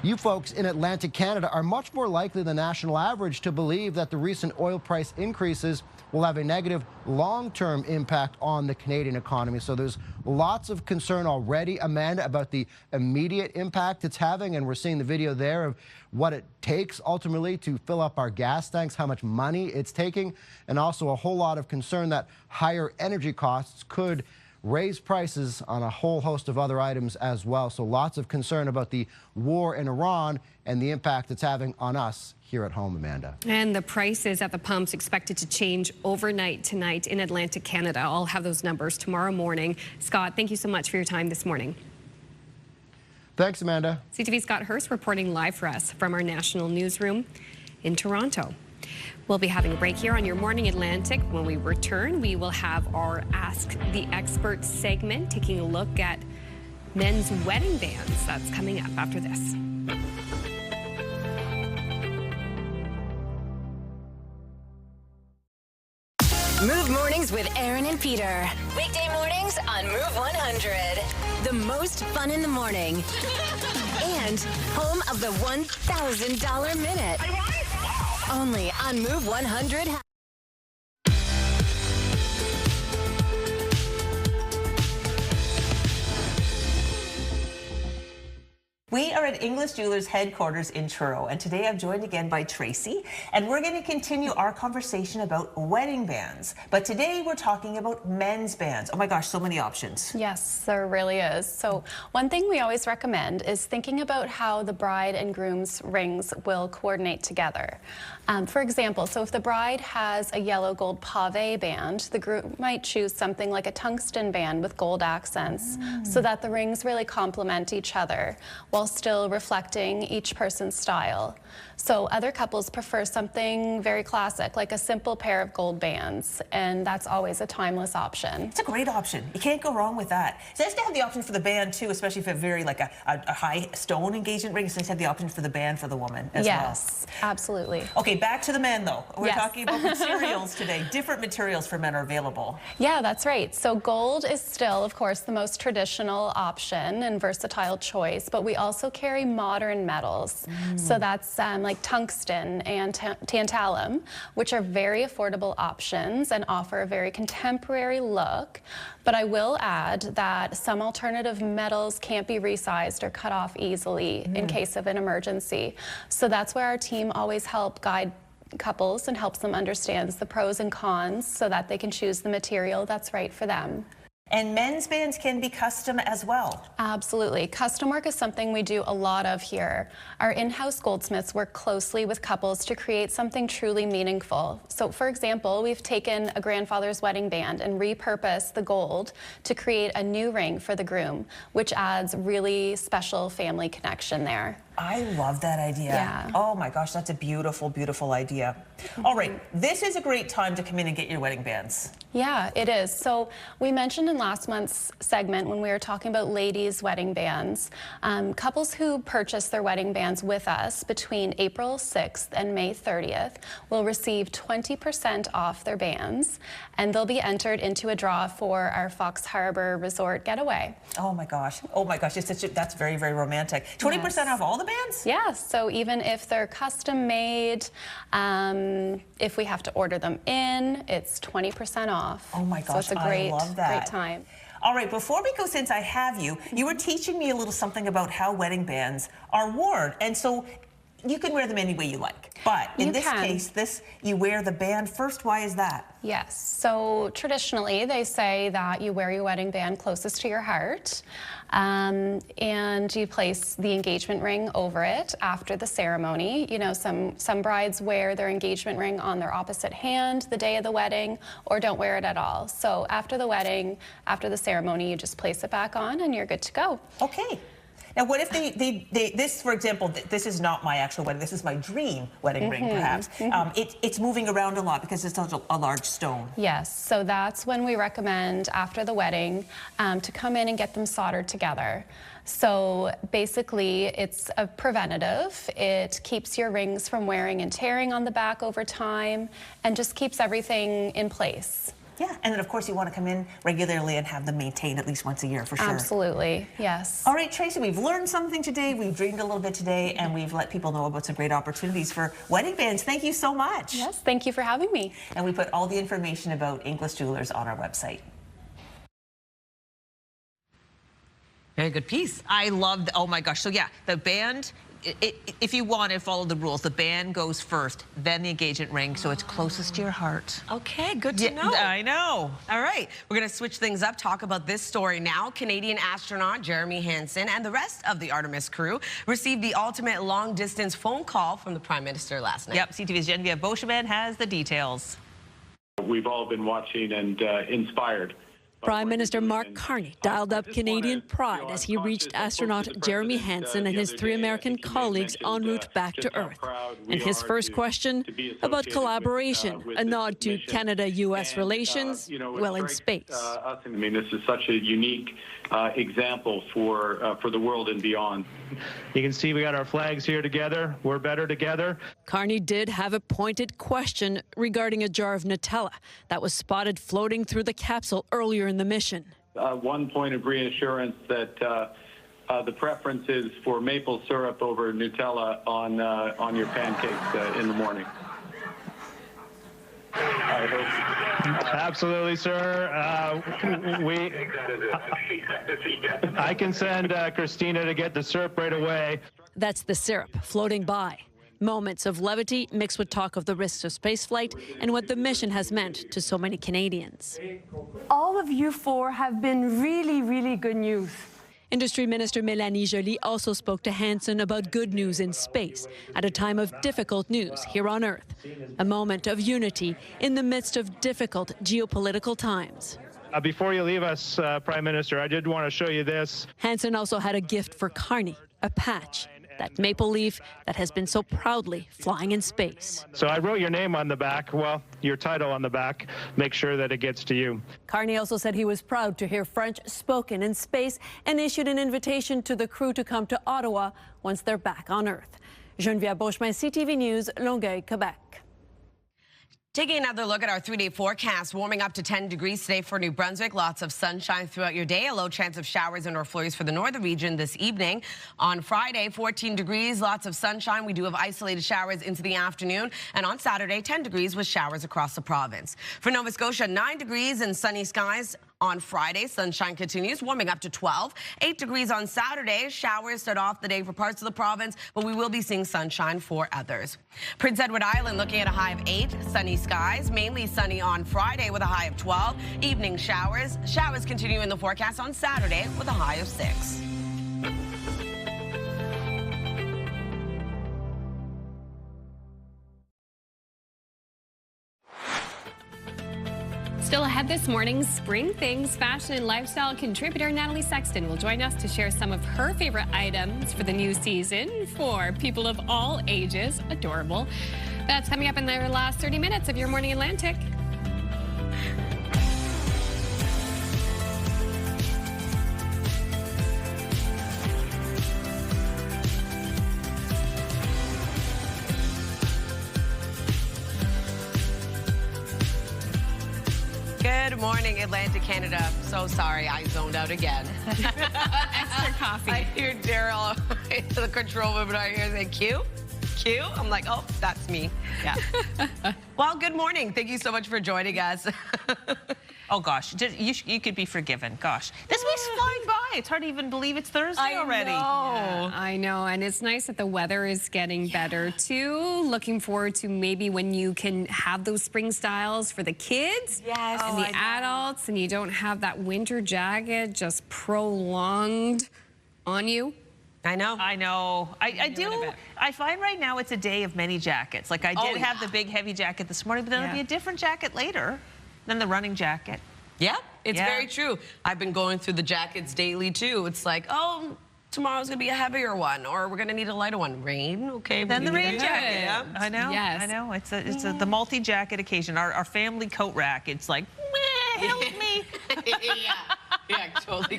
you folks in Atlantic Canada are much more likely than the national average to believe that the recent oil price increases will have a negative long-term impact on the Canadian economy. So there's lots of concern already, Amanda, about the immediate impact it's having. And we're seeing the video there of what it takes ultimately to fill up our gas tanks, how much money it's taking, and also a whole lot of concern that higher energy costs could raise prices on a whole host of other items as well. So lots of concern about the war in Iran and the impact it's having on us here at home, Amanda. And the prices at the pumps expected to change overnight tonight in Atlantic Canada. I'll have those numbers tomorrow morning. Scott, thank you so much for your time this morning. Thanks, Amanda. CTV Scott Hurst reporting live for us from our national newsroom in Toronto. We'll be having a break here on Your Morning Atlantic. When we return, we will have our Ask the Expert segment, taking a look at men's wedding bands. That's coming up after this. Move Mornings with Aaron and Peter. Weekday mornings on Move 100. The most fun in the morning. And home of the $1,000 minute. Only on Move 100. We are at English Jewelers headquarters in Truro, and today I'm joined again by Tracy, and we're going to continue our conversation about wedding bands. But today we're talking about men's bands. Oh my gosh, so many options. Yes, there really is. So one thing we always recommend is thinking about how the bride and groom's rings will coordinate together. For example, so if the bride has a yellow gold pave band, the groom might choose something like a tungsten band with gold accents so that the rings really complement each other while still reflecting each person's style. So other couples prefer something very classic, like a simple pair of gold bands, and that's always a timeless option. It's a great option. You can't go wrong with that. It's nice to have the option for the band too, especially if it's very like a high stone engagement ring. It's nice to have the option for the band for the woman as well. Yes, absolutely. Okay, back to the men though. We're talking about materials today. Different materials for men are available. Yeah, that's right. So gold is still, of course, the most traditional option and versatile choice, but we also carry modern metals. So that's like tungsten and tantalum, which are very affordable options and offer a very contemporary look. But I will add that some alternative metals can't be resized or cut off easily in case of an emergency. So that's where our team always help guide couples and helps them understand the pros and cons so that they can choose the material that's right for them. And men's bands can be custom as well. Absolutely. Custom work is something we do a lot of here. Our in-house goldsmiths work closely with couples to create something truly meaningful. So for example, we've taken a grandfather's wedding band and repurposed the gold to create a new ring for the groom, which adds really special family connection there. I love that idea. Yeah. Oh my gosh, that's a beautiful, beautiful idea. All right, this is a great time to come in and get your wedding bands. Yeah, it is. So we mentioned in last month's segment when we were talking about ladies' wedding bands, couples who purchase their wedding bands with us between April 6th and May 30th will receive 20% off their bands, and they'll be entered into a draw for our Fox Harbor Resort getaway. Oh my gosh. Oh my gosh, that's very, very romantic. 20% off all the bands? Yes, so even if they're custom made, if we have to order them in, it's 20% off. Oh my gosh, so it's a great, I love that. great time. All right, before we go, since I have you, you were teaching me a little something about how wedding bands are worn. And so you can wear them any way you like. But in this case, you wear the band first. Why is that? Yes. So traditionally, they say that you wear your wedding band closest to your heart, and you place the engagement ring over it after the ceremony. You know, some brides wear their engagement ring on their opposite hand the day of the wedding, or don't wear it at all. So after the wedding, after the ceremony, you just place it back on, and you're good to go. Okay. Now, what if this, for example, this is not my actual wedding, this is my dream wedding ring, perhaps. It's moving around a lot because it's such a large stone. Yes, so that's when we recommend after the wedding to come in and get them soldered together. So basically, it's a preventative. It keeps your rings from wearing and tearing on the back over time and just keeps everything in place. Yeah, and then of course you want to come in regularly and have them maintained at least once a year for sure. Absolutely, yes. All right, Tracy, we've learned something today, we've dreamed a little bit today, and we've let people know about some great opportunities for wedding bands. Thank you so much. Yes, thank you for having me. And we put all the information about English Jewelers on our website. Very good piece. I love, oh my gosh, so yeah, the band, if you want to follow the rules, the band goes first, then the engagement ring, so it's closest to your heart. Okay, good to know. I know. All right, we're going to switch things up, talk about this story now. Canadian astronaut Jeremy Hansen and the rest of the Artemis crew received the ultimate long-distance phone call from the Prime Minister last night. Yep, CTV's Genevieve Beauchemin has the details. We've all been watching and inspired. Prime Minister Mark Carney dialed up Canadian pride as he reached astronaut Jeremy Hansen and his 3 American colleagues en route back to Earth. And his first question about collaboration, a nod to Canada-U.S. relations, well, in space. I mean, this is such a unique example for the world and beyond. You can see we got our flags here together. We're better together. Carney did have a pointed question regarding a jar of Nutella that was spotted floating through the capsule earlier in the mission. One point of reassurance that the preference is for maple syrup over Nutella on your pancakes in the morning. I hope. Absolutely, sir. I can send Christina to get the syrup right away. That's the syrup floating by. Moments of levity mixed with talk of the risks of spaceflight and what the mission has meant to so many Canadians. All of you four have been really, really good news. Industry Minister Mélanie Joly also spoke to Hansen about good news in space at a time of difficult news here on Earth. A moment of unity in the midst of difficult geopolitical times. Before you leave us, Prime Minister, I did want to show you this. Hansen also had a gift for Carney, a patch, that maple leaf that has been so proudly flying in space. So I wrote your name on the back, well, your title on the back. Make sure that it gets to you. Carney also said he was proud to hear French spoken in space and issued an invitation to the crew to come to Ottawa once they're back on Earth. Geneviève Beauchemin, CTV News, Longueuil, Quebec. Taking another look at our 3-day forecast, warming up to 10 degrees today for New Brunswick. Lots of sunshine throughout your day. A low chance of showers and or flurries for the northern region this evening. On Friday, 14 degrees, lots of sunshine. We do have isolated showers into the afternoon. And on Saturday, 10 degrees with showers across the province. For Nova Scotia, 9 degrees and sunny skies. On Friday, sunshine continues, warming up to 12. 8 degrees on Saturday. Showers start off the day for parts of the province, but we will be seeing sunshine for others. Prince Edward Island looking at a high of 8. Sunny skies, mainly sunny on Friday with a high of 12. Evening showers. Showers continue in the forecast on Saturday with a high of 6. Still ahead this morning, Spring Things fashion and lifestyle contributor Natalie Sexton will join us to share some of her favorite items for the new season for people of all ages. Adorable. That's coming up in the last 30 minutes of Your Morning Atlantic. Good morning, Atlantic, Canada. So sorry, I zoned out again. Extra coffee. I hear Daryl, the control room right here, say, Q? Q? I'm like, oh, that's me. Yeah. Well, good morning. Thank you so much for joining us. Oh, gosh, you could be forgiven. Gosh, this week's flying by. It's hard to even believe it's Thursday already. Yeah, I know, and it's nice that the weather is getting better, too. Looking forward to maybe when you can have those spring styles for the kids and the adults, and you don't have that winter jacket just prolonged on you. I know. I know. I do. I find right now it's a day of many jackets. Like I did have the big heavy jacket this morning, but then there'll be a different jacket later. Than the running jacket. Yeah, it's very true. I've been going through the jackets daily too. It's like, oh, tomorrow's gonna be a heavier one, or we're gonna need a lighter one. Rain, okay. Then the rain jacket. Yeah. I know. Yes. I know. It's the multi-jacket occasion. Our family coat rack. It's like, help me. Yeah, totally.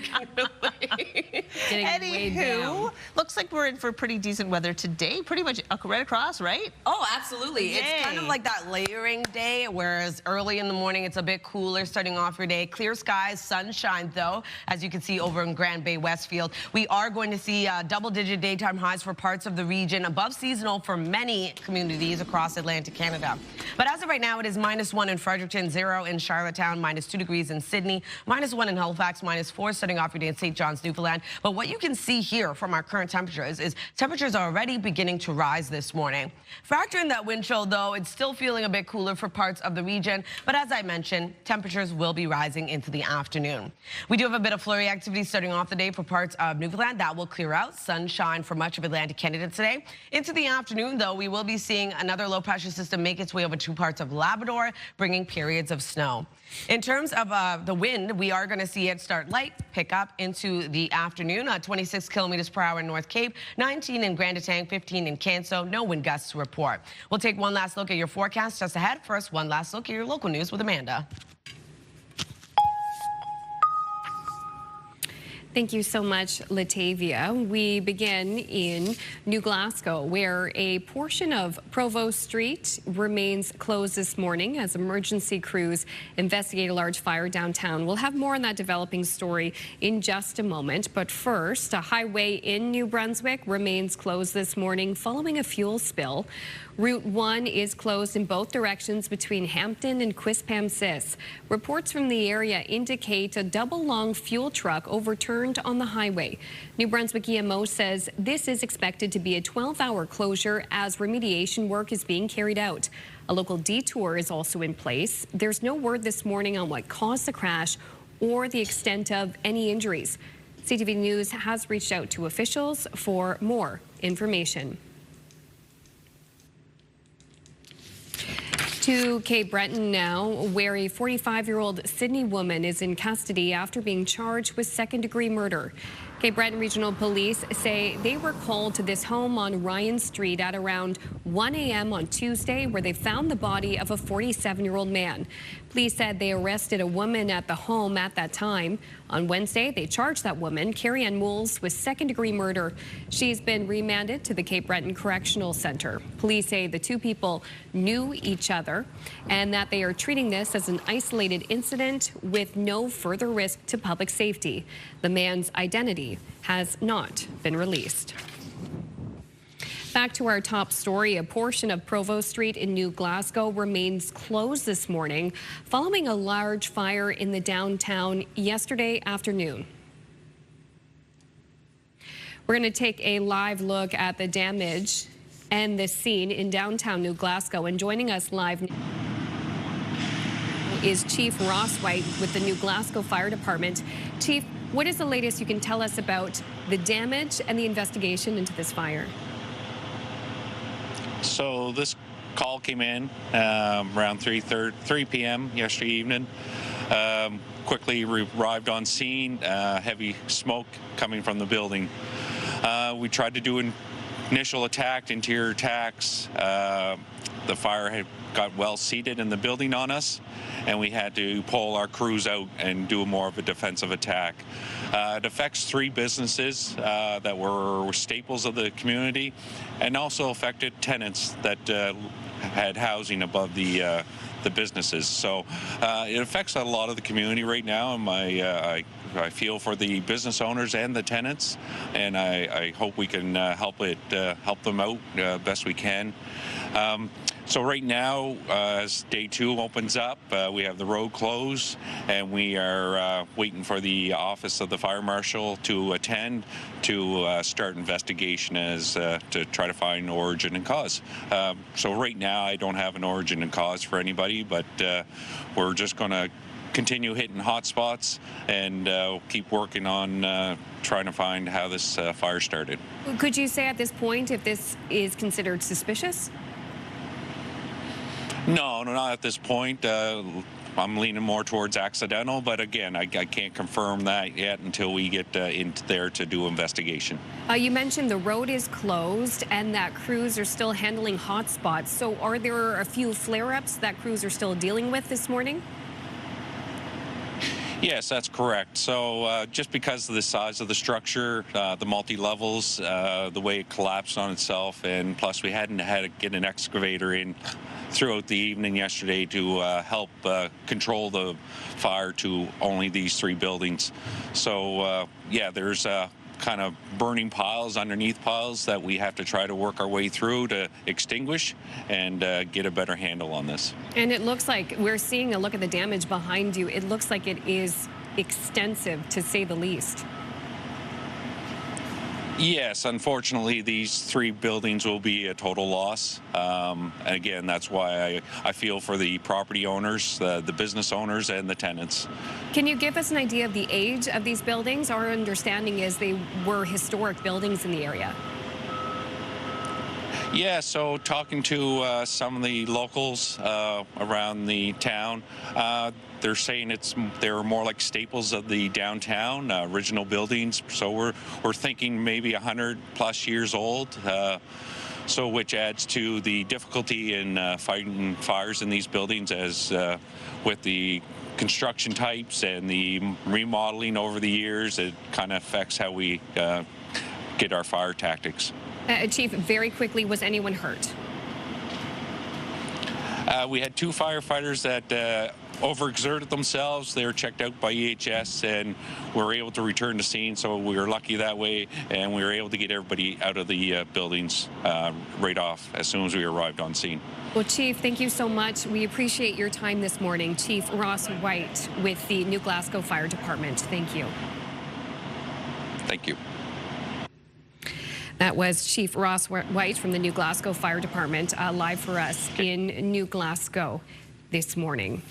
Anywho, looks like we're in for pretty decent weather today. Pretty much right across, right? Oh, absolutely. Yay. It's kind of like that layering day, whereas early in the morning it's a bit cooler starting off your day. Clear skies, sunshine though, as you can see over in Grand Bay Westfield. We are going to see double-digit daytime highs for parts of the region, above seasonal for many communities across Atlantic Canada. But as of right now, it is -1 in Fredericton, 0 in Charlottetown, -2 degrees in Sydney, -1 in Halifax, -4 starting off your day in St. John's, Newfoundland. But what you can see here from our current temperatures is temperatures are already beginning to rise this morning. Factor in that wind chill, though, it's still feeling a bit cooler for parts of the region. But as I mentioned, temperatures will be rising into the afternoon. We do have a bit of flurry activity starting off the day for parts of Newfoundland. That will clear out. Sunshine for much of Atlantic Canada today. Into the afternoon, though, we will be seeing another low pressure system make its way over to parts of Labrador, bringing periods of snow. In terms of the wind, we are going to see it start light, pick up into the afternoon. 26 kilometers per hour in North Cape, 19 in Grand Etang, 15 in Canso. No wind gusts to report. We'll take one last look at your forecast just ahead. First, one last look at your local news with Amanda. Thank you so much, Latavia. We begin in New Glasgow, where a portion of Provost Street remains closed this morning as emergency crews investigate a large fire downtown. We'll have more on that developing story in just a moment. But first, a highway in New Brunswick remains closed this morning following a fuel spill. Route 1 is closed in both directions between Hampton and Quispamsis. Reports from the area indicate a double-long fuel truck overturned on the highway. New Brunswick EMO says this is expected to be a 12-hour closure as remediation work is being carried out. A local detour is also in place. There's no word this morning on what caused the crash or the extent of any injuries. CTV News has reached out to officials for more information. To Cape Breton now, where a 45-year-old Sydney woman is in custody after being charged with second-degree murder. Cape Breton Regional Police say they were called to this home on Ryan Street at around 1 a.m. on Tuesday, where they found the body of a 47-year-old man. Police said they arrested a woman at the home at that time. On Wednesday, they charged that woman, Carrie Ann Moles, with second-degree murder. She's been remanded to the Cape Breton Correctional Center. Police say the two people knew each other and that they are treating this as an isolated incident with no further risk to public safety. The man's identity has not been released. Back to our top story, a portion of Provost Street in New Glasgow remains closed this morning following a large fire in the downtown yesterday afternoon. We're going to take a live look at the damage and the scene in downtown New Glasgow. And joining us live is Chief Ross White with the New Glasgow Fire Department. Chief, what is the latest you can tell us about the damage and the investigation into this fire? So this call came in around 3 p.m. yesterday evening. Quickly arrived on scene, heavy smoke coming from the building. We tried to do an initial attack, interior attacks. The fire had got well seated in the building on us, and we had to pull our crews out and do more of a defensive attack. It affects 3 businesses that were staples of the community, and also affected tenants that had housing above the businesses. So it affects a lot of the community right now, and I feel for the business owners and the tenants, and I hope we can help them out best we can. So right now, as day 2 opens up, we have the road closed, and we are waiting for the office of the fire marshal to attend to start investigation to try to find origin and cause. So right now, I don't have an origin and cause for anybody, but we're just going to continue hitting hot spots and keep working on trying to find how this fire started. Could you say at this point if this is considered suspicious? No, not at this point. I'm leaning more towards accidental, but again, I can't confirm that yet until we get into there to do investigation. You mentioned the road is closed and that crews are still handling hot spots. So are there a few flare-ups that crews are still dealing with this morning? Yes, that's correct. So just because of the size of the structure, the multi-levels, the way it collapsed on itself, and plus we hadn't had to get an excavator in throughout the evening yesterday to help control the fire to only these 3 buildings. So yeah, there's kind of burning piles underneath piles that we have to try to work our way through to extinguish and get a better handle on this. And it looks like we're seeing a look at the damage behind you. It looks like it is extensive, to say the least. Yes, unfortunately, these 3 buildings will be a total loss. Again, that's why I feel for the property owners, the business owners, and the tenants. Can you give us an idea of the age of these buildings? Our understanding is they were historic buildings in the area. Yeah, so talking to some of the locals around the town, they're saying they're more like staples of the downtown, original buildings. So we're thinking maybe 100+ years old. So which adds to the difficulty in fighting fires in these buildings, as with the construction types and the remodeling over the years, it kind of affects how we get our fire tactics. Chief, very quickly, was anyone hurt? We had 2 firefighters that overexerted themselves. They were checked out by EHS and were able to return to scene, so we were lucky that way, and we were able to get everybody out of the buildings right off as soon as we arrived on scene. Well, Chief, thank you so much. We appreciate your time this morning. Chief Ross White with the New Glasgow Fire Department. Thank you. Thank you. That was Chief Ross White from the New Glasgow Fire Department live for us in New Glasgow this morning.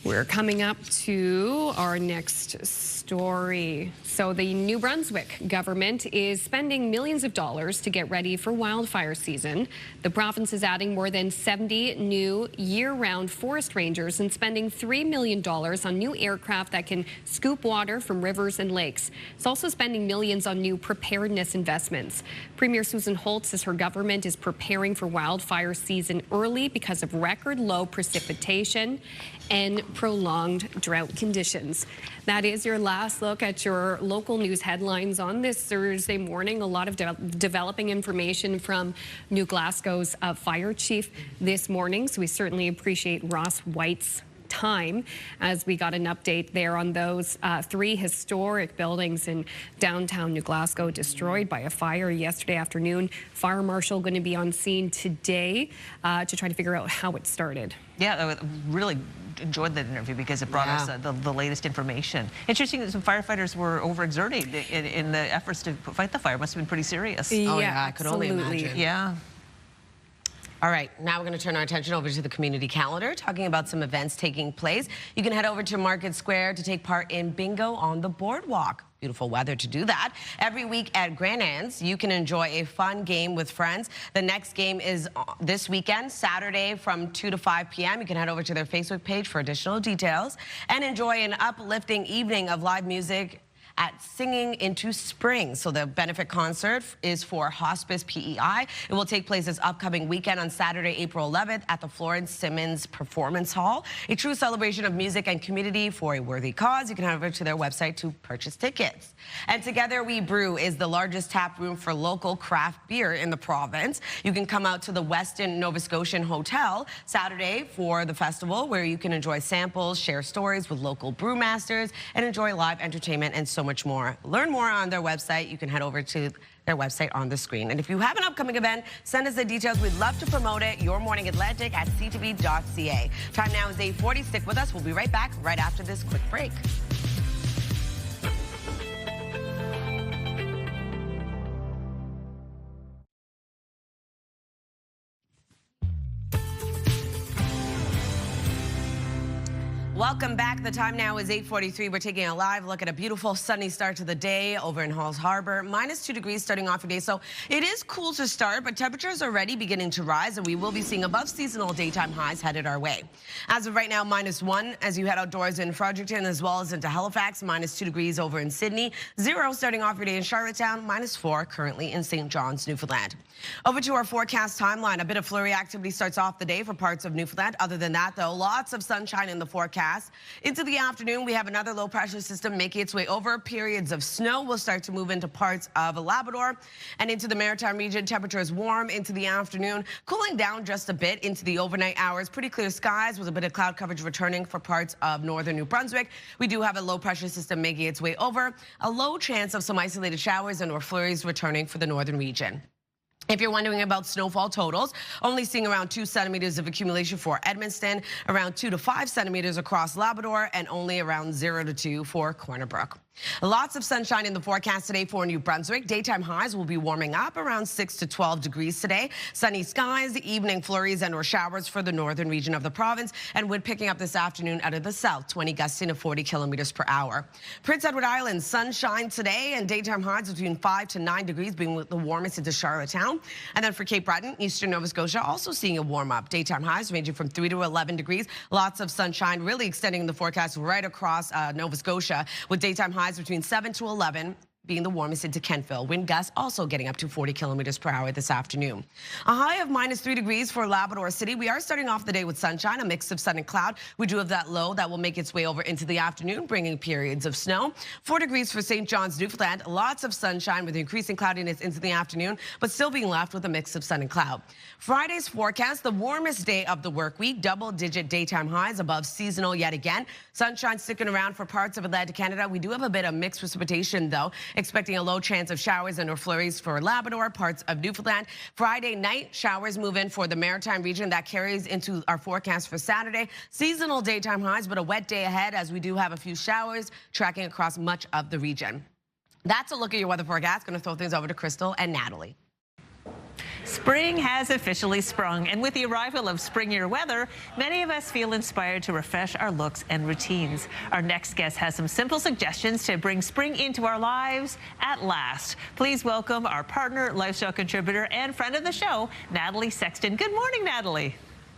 We're coming up to our next story. So the New Brunswick government is spending millions of dollars to get ready for wildfire season. The province is adding more than 70 new year-round forest rangers and spending $3 million on new aircraft that can scoop water from rivers and lakes. It's also spending millions on new preparedness investments. Premier Susan Holt says her government is preparing for wildfire season early because of record low precipitation and prolonged drought conditions. That is your last look at your local news headlines on this Thursday morning. A lot of developing information from New Glasgow's fire chief this morning. So we certainly appreciate Ross White's time as we got an update there on those 3 historic buildings in downtown New Glasgow destroyed by a fire yesterday afternoon. Fire marshal going to be on scene today to try to figure out how it started. Yeah, I really enjoyed that interview because it brought us the latest information. Interesting that some firefighters were overexerting in the efforts to fight the fire. Must have been pretty serious. Yeah, I could only imagine. Yeah. All right, now we're going to turn our attention over to the community calendar, talking about some events taking place. You can head over to Market Square to take part in Bingo on the Boardwalk. Beautiful weather to do that. Every week at Grand Anne's, you can enjoy a fun game with friends. The next game is this weekend, Saturday from 2 to 5 p.m. You can head over to their Facebook page for additional details and enjoy an uplifting evening of live music at Singing into Spring. So the benefit concert is for Hospice PEI. It will take place this upcoming weekend on Saturday, April 11th at the Florence Simmons Performance Hall. A true celebration of music and community for a worthy cause. You can head over to their website to purchase tickets. And Together We Brew is the largest tap room for local craft beer in the province. You can come out to the Westin Nova Scotian Hotel Saturday for the festival, where you can enjoy samples, share stories with local brewmasters, and enjoy live entertainment and so much more. Learn more on their website. You can head over to their website on the screen. And if you have an upcoming event, send us the details. We'd love to promote it. Your Morning Atlantic at ctv.ca. Time now is 8:40. Stick with us. We'll be right back right after this quick break. Welcome back. The time now is 8:43. We're taking a live look at a beautiful sunny start to the day over in Halls Harbor. -2 degrees starting off your day. So it is cool to start, but temperatures are already beginning to rise, and we will be seeing above seasonal daytime highs headed our way. As of right now, -1 as you head outdoors in Fredericton as well as into Halifax. -2 degrees over in Sydney. 0 starting off your day in Charlottetown. -4 currently in St. John's, Newfoundland. Over to our forecast timeline. A bit of flurry activity starts off the day for parts of Newfoundland. Other than that, though, lots of sunshine in the forecast. Into the afternoon, we have another low pressure system making its way over. Periods of snow will start to move into parts of Labrador and into the Maritime region. Temperatures warm into the afternoon, cooling down just a bit into the overnight hours. Pretty clear skies with a bit of cloud coverage returning for parts of northern New Brunswick. We do have a low pressure system making its way over. A low chance of some isolated showers and or flurries returning for the northern region. If you're wondering about snowfall totals, only seeing around 2 centimeters of accumulation for Edmundston, around 2 to 5 centimeters across Labrador, and only around 0 to 2 for Corner Brook. Lots of sunshine in the forecast today for New Brunswick. Daytime highs will be warming up around 6 to 12 degrees today. Sunny skies, evening flurries and or showers for the northern region of the province, and wind picking up this afternoon out of the south, 20 gusting to 40 kilometers per hour. Prince Edward Island, sunshine today and daytime highs between 5 to 9 degrees, being the warmest into Charlottetown. And then for Cape Breton, eastern Nova Scotia, also seeing a warm up. Daytime highs ranging from 3 to 11 degrees. Lots of sunshine really extending the forecast right across Nova Scotia, with daytime highs between 7 to 11. being the warmest into Kentville. Wind gusts also getting up to 40 kilometers per hour this afternoon. A high of -3 degrees for Labrador City. We are starting off the day with sunshine, a mix of sun and cloud. We do have that low that will make its way over into the afternoon, bringing periods of snow. 4 degrees for St. John's, Newfoundland. Lots of sunshine with increasing cloudiness into the afternoon, but still being left with a mix of sun and cloud. Friday's forecast, the warmest day of the work week, double-digit daytime highs above seasonal yet again. Sunshine sticking around for parts of Atlantic Canada. We do have a bit of mixed precipitation, though, expecting a low chance of showers and or flurries for Labrador, parts of Newfoundland. Friday night, showers move in for the Maritime region. That carries into our forecast for Saturday. Seasonal daytime highs, but a wet day ahead as we do have a few showers tracking across much of the region. That's a look at your weather forecast. Going to throw things over to Crystal and Natalie. Spring has officially sprung, and with the arrival of springier weather, many of us feel inspired to refresh our looks and routines. Our next guest has some simple suggestions to bring spring into our lives at last. Please welcome our partner, lifestyle contributor, and friend of the show, Natalie Sexton. Good morning, Natalie.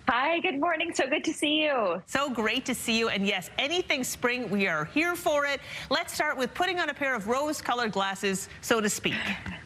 Hi, good morning. So good to see you. So great to see you. And yes, anything spring, we are here for it. Let's start with putting on a pair of rose-colored glasses, so to speak.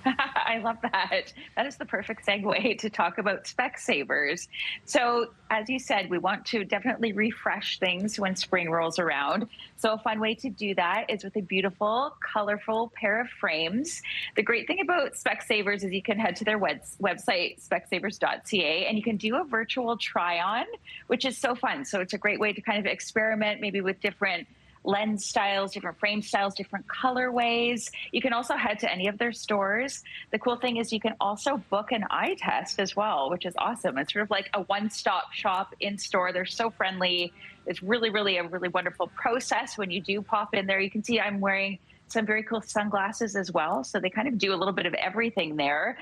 I love that. That is the perfect segue to talk about Specsavers. So as you said, we want to definitely refresh things when spring rolls around. So a fun way to do that is with a beautiful, colorful pair of frames. The great thing about Specsavers is you can head to their website, specsavers.ca, and you can do a virtual try-on, which is so fun. So it's a great way to kind of experiment maybe with different lens styles, different frame styles, different colorways. You can also head to any of their stores. The cool thing is you can also book an eye test as well, which is awesome. It's sort of like a one-stop shop in store. They're so friendly. It's really, really a really wonderful process when you do pop in there. You can see I'm wearing some very cool sunglasses as well. So they kind of do a little bit of everything there.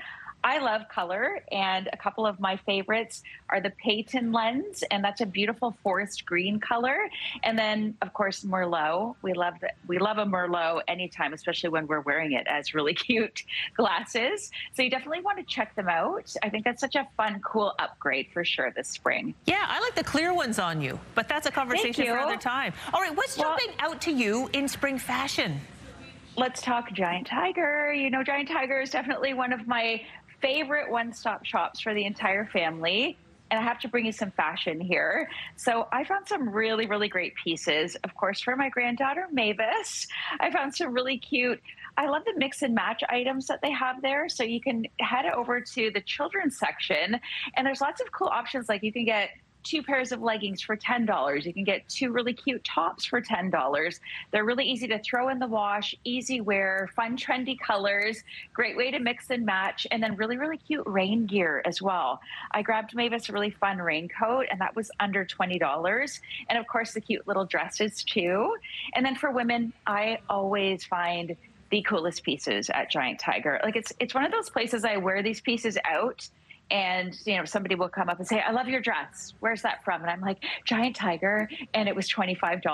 I love color, and a couple of my favorites are the Peyton lens, and that's a beautiful forest green color. And then, of course, Merlot. We love a Merlot anytime, especially when we're wearing it as really cute glasses. So you definitely want to check them out. I think that's such a fun, cool upgrade for sure this spring. Yeah, I like the clear ones on you, but that's a conversation for another time. All right, what's jumping out to you in spring fashion? Let's talk Giant Tiger. You know, Giant Tiger is definitely one of my favorite one-stop shops for the entire family. And I have to bring you some fashion here. So I found some really, really great pieces. Of course, for my granddaughter, Mavis, I found some really cute, I love the mix and match items that they have there. So you can head over to the children's section, and there's lots of cool options. Like you can get 2 pairs of leggings for $10. You can get 2 really cute tops for $10. They're really easy to throw in the wash, easy wear, fun, trendy colors, great way to mix and match, and then really, really cute rain gear as well. I grabbed Mavis a really fun raincoat, and that was under $20. And of course, the cute little dresses too. And then for women, I always find the coolest pieces at Giant Tiger. Like it's one of those places I wear these pieces out, and, you know, somebody will come up and say, I love your dress. Where's that from? And I'm like, Giant Tiger. And it was $25.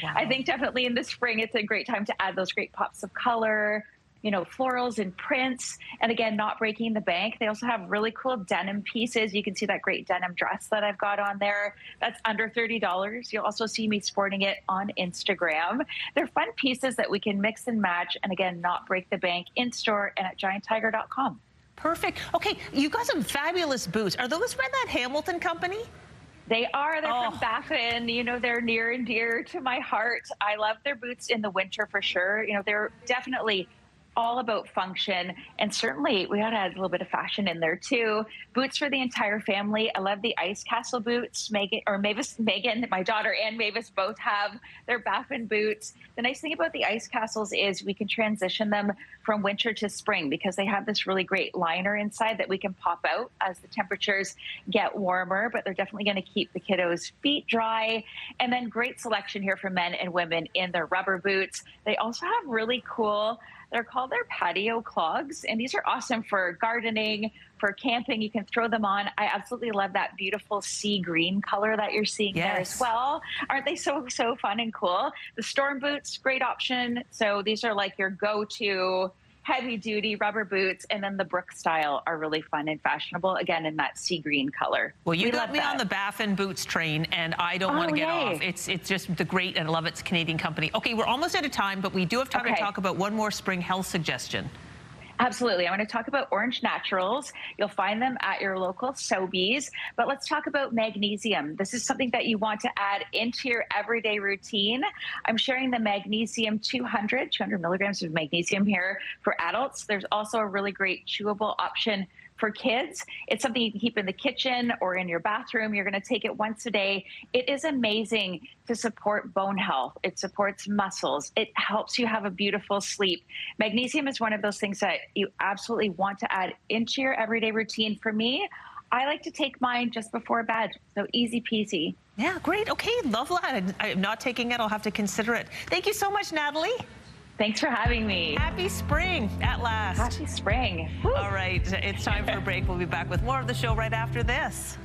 Wow. I think definitely in the spring, it's a great time to add those great pops of color, you know, florals and prints. And again, not breaking the bank. They also have really cool denim pieces. You can see that great denim dress that I've got on there. That's under $30. You'll also see me sporting it on Instagram. They're fun pieces that we can mix and match. And again, not break the bank in store and at gianttiger.com. Perfect. Okay, you got some fabulous boots. Are those by that Hamilton company? They are. They're from Baffin. You know, they're near and dear to my heart. I love their boots in the winter for sure. You know, they're definitely all about function, and certainly we got to add a little bit of fashion in there too. Boots for the entire family. I love the Ice Castle boots. Megan, my daughter, and Mavis both have their Baffin boots. The nice thing about the Ice Castles is we can transition them from winter to spring because they have this really great liner inside that we can pop out as the temperatures get warmer, but they're definitely going to keep the kiddos' feet dry. And then great selection here for men and women in their rubber boots. They also have really cool, they're called their patio clogs, and these are awesome for gardening, for camping. You can throw them on. I absolutely love that beautiful sea green color that you're seeing there as well. Aren't they so fun and cool? The storm boots, great option. So these are like your go-to heavy-duty rubber boots, and then the Brook style are really fun and fashionable, again, in that sea green color. Well, you got love me that. on the Baffin boots train, and I don't want to get off. It's just the great, and I love it's a Canadian company. Okay, we're almost out of time, but we do have time to talk about one more spring health suggestion. Absolutely. I want to talk about Orange Naturals. You'll find them at your local Sobeys. But let's talk about magnesium. This is something that you want to add into your everyday routine. I'm sharing the magnesium 200 milligrams of magnesium here for adults. There's also a really great chewable option for kids. It's something you can keep in the kitchen or in your bathroom. You're going to take it once a day. It is amazing to support bone health. It supports muscles. It helps you have a beautiful sleep. Magnesium is one of those things that you absolutely want to add into your everyday routine. For me, I like to take mine just before bed, so easy peasy. Yeah, great. Okay, love that. I'm not taking it. I'll have to consider it. Thank you so much, Natalie. Thanks for having me. Happy spring at last. Happy spring. Woo. All right, it's time for a break. We'll be back with more of the show right after this.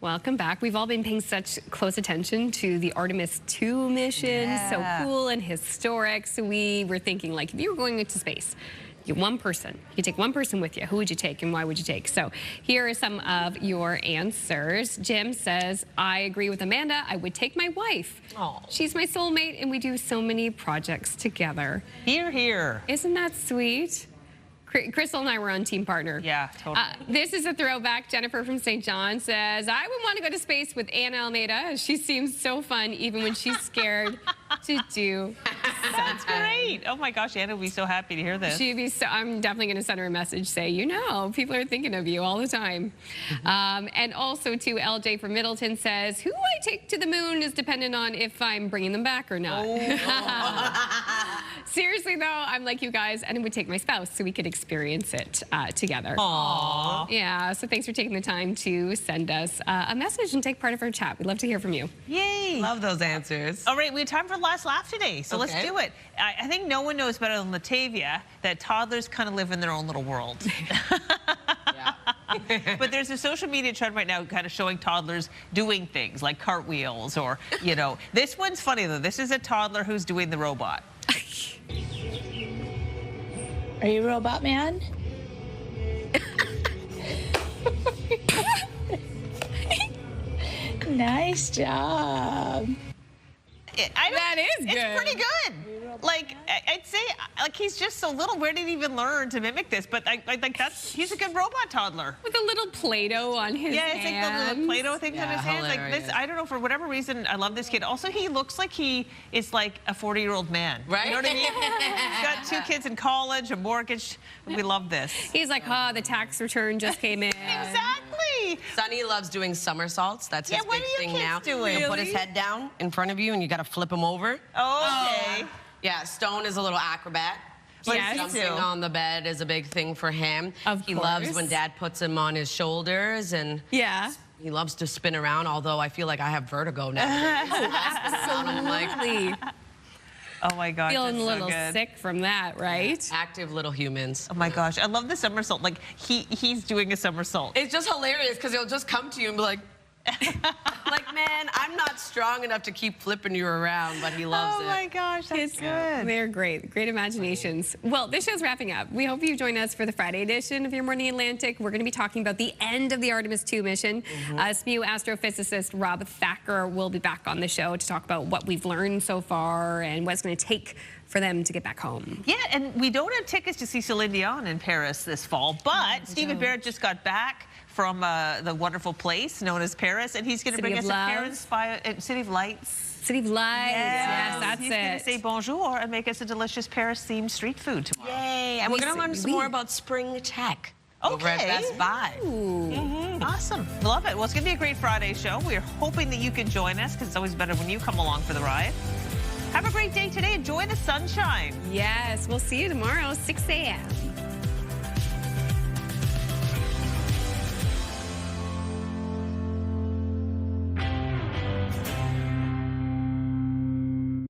Welcome back. We've all been paying such close attention to the Artemis 2 mission. So cool and historic. So we were thinking, like, if you were going into space, you one person. You take one person with you. Who would you take and why would you take? So here are some of your answers. Jim says, I agree with Amanda. I would take my wife. Aww. She's my soulmate and we do so many projects together. Hear, hear. Isn't that sweet? Crystal and I were on Team Partner. Yeah, totally. This is a throwback. Jennifer from St. John says, I would want to go to space with Anna Almeida. She seems so fun, even when she's scared to do That's great. Oh my gosh, Anna would be so happy to hear this. She'd be so, I'm definitely going to send her a message, say, you know, people are thinking of you all the time. And also, too, LJ from Middleton says, who I take to the moon is dependent on if I'm bringing them back or not. Seriously, though, I'm like you guys, and I would take my spouse so we could experience it together. Aww. Yeah, so thanks for taking the time to send us a message and take part of our chat. We'd love to hear from you. Yay. Love those answers. All right, we have time for the last laugh today, so let's Okay. do it. I think no one knows better than Latavia that toddlers kind of live in their own little world. But there's a social media trend right now kind of showing toddlers doing things like cartwheels or, you know. This one's funny, though. This is a toddler who's doing the robot. Are you Robot Man? Nice job. That is good. It's pretty good. Like, I'd say, like, he's just so little. Where did he even learn to mimic this? But I think he's a good robot toddler. With a little Play-Doh on his hands. It's like the little Play-Doh things on his hands. Like hilarious. this, I don't know, for whatever reason, I love this kid. Also, he looks like he is like a 40-year-old man. Right? You know what I mean? He's got 2 kids in college, a mortgage. We love this. He's like, oh, the tax return just came in. Exactly. Sonny loves doing somersaults. That's his what big are your thing kids now. doing? He'll put his Really? head down in front of you and you got to flip him over. Okay. Yeah, Stone is a little acrobat. Yes, Jumping too. on the bed is a big thing for him. He course. loves when Dad puts him on his shoulders and he loves to spin around, although I feel like I have vertigo now. I'm like, oh my God, Feeling that's a little so good. sick from that, right? Active little humans. Oh my gosh, I love the somersault. Like he's doing a somersault. It's just hilarious because he'll just come to you and be like, like, man, I'm not strong enough to keep flipping you around, but he loves it. Oh my gosh, that's good. They're great. Great imaginations. Well, this show's wrapping up. We hope you join us for the Friday edition of Your Morning Atlantic. We're going to be talking about the end of the Artemis 2 mission. SMU astrophysicist Rob Thacker will be back on the show to talk about what we've learned so far and what it's going to take for them to get back home. Yeah, and we don't have tickets to see Celine Dion in Paris this fall, but Stephen Barrett just got back from the wonderful place known as Paris, and he's going to bring us a Paris City of Lights. City of Lights, yes, that's he's going to say bonjour and make us a delicious Paris-themed street food tomorrow. Yay, and we're going to learn some more about spring tech over at Best Buy. Awesome. Love it. Well, it's going to be a great Friday show. We're hoping that you can join us because it's always better when you come along for the ride. Have a great day today. Enjoy the sunshine. Yes, we'll see you tomorrow, 6 a.m.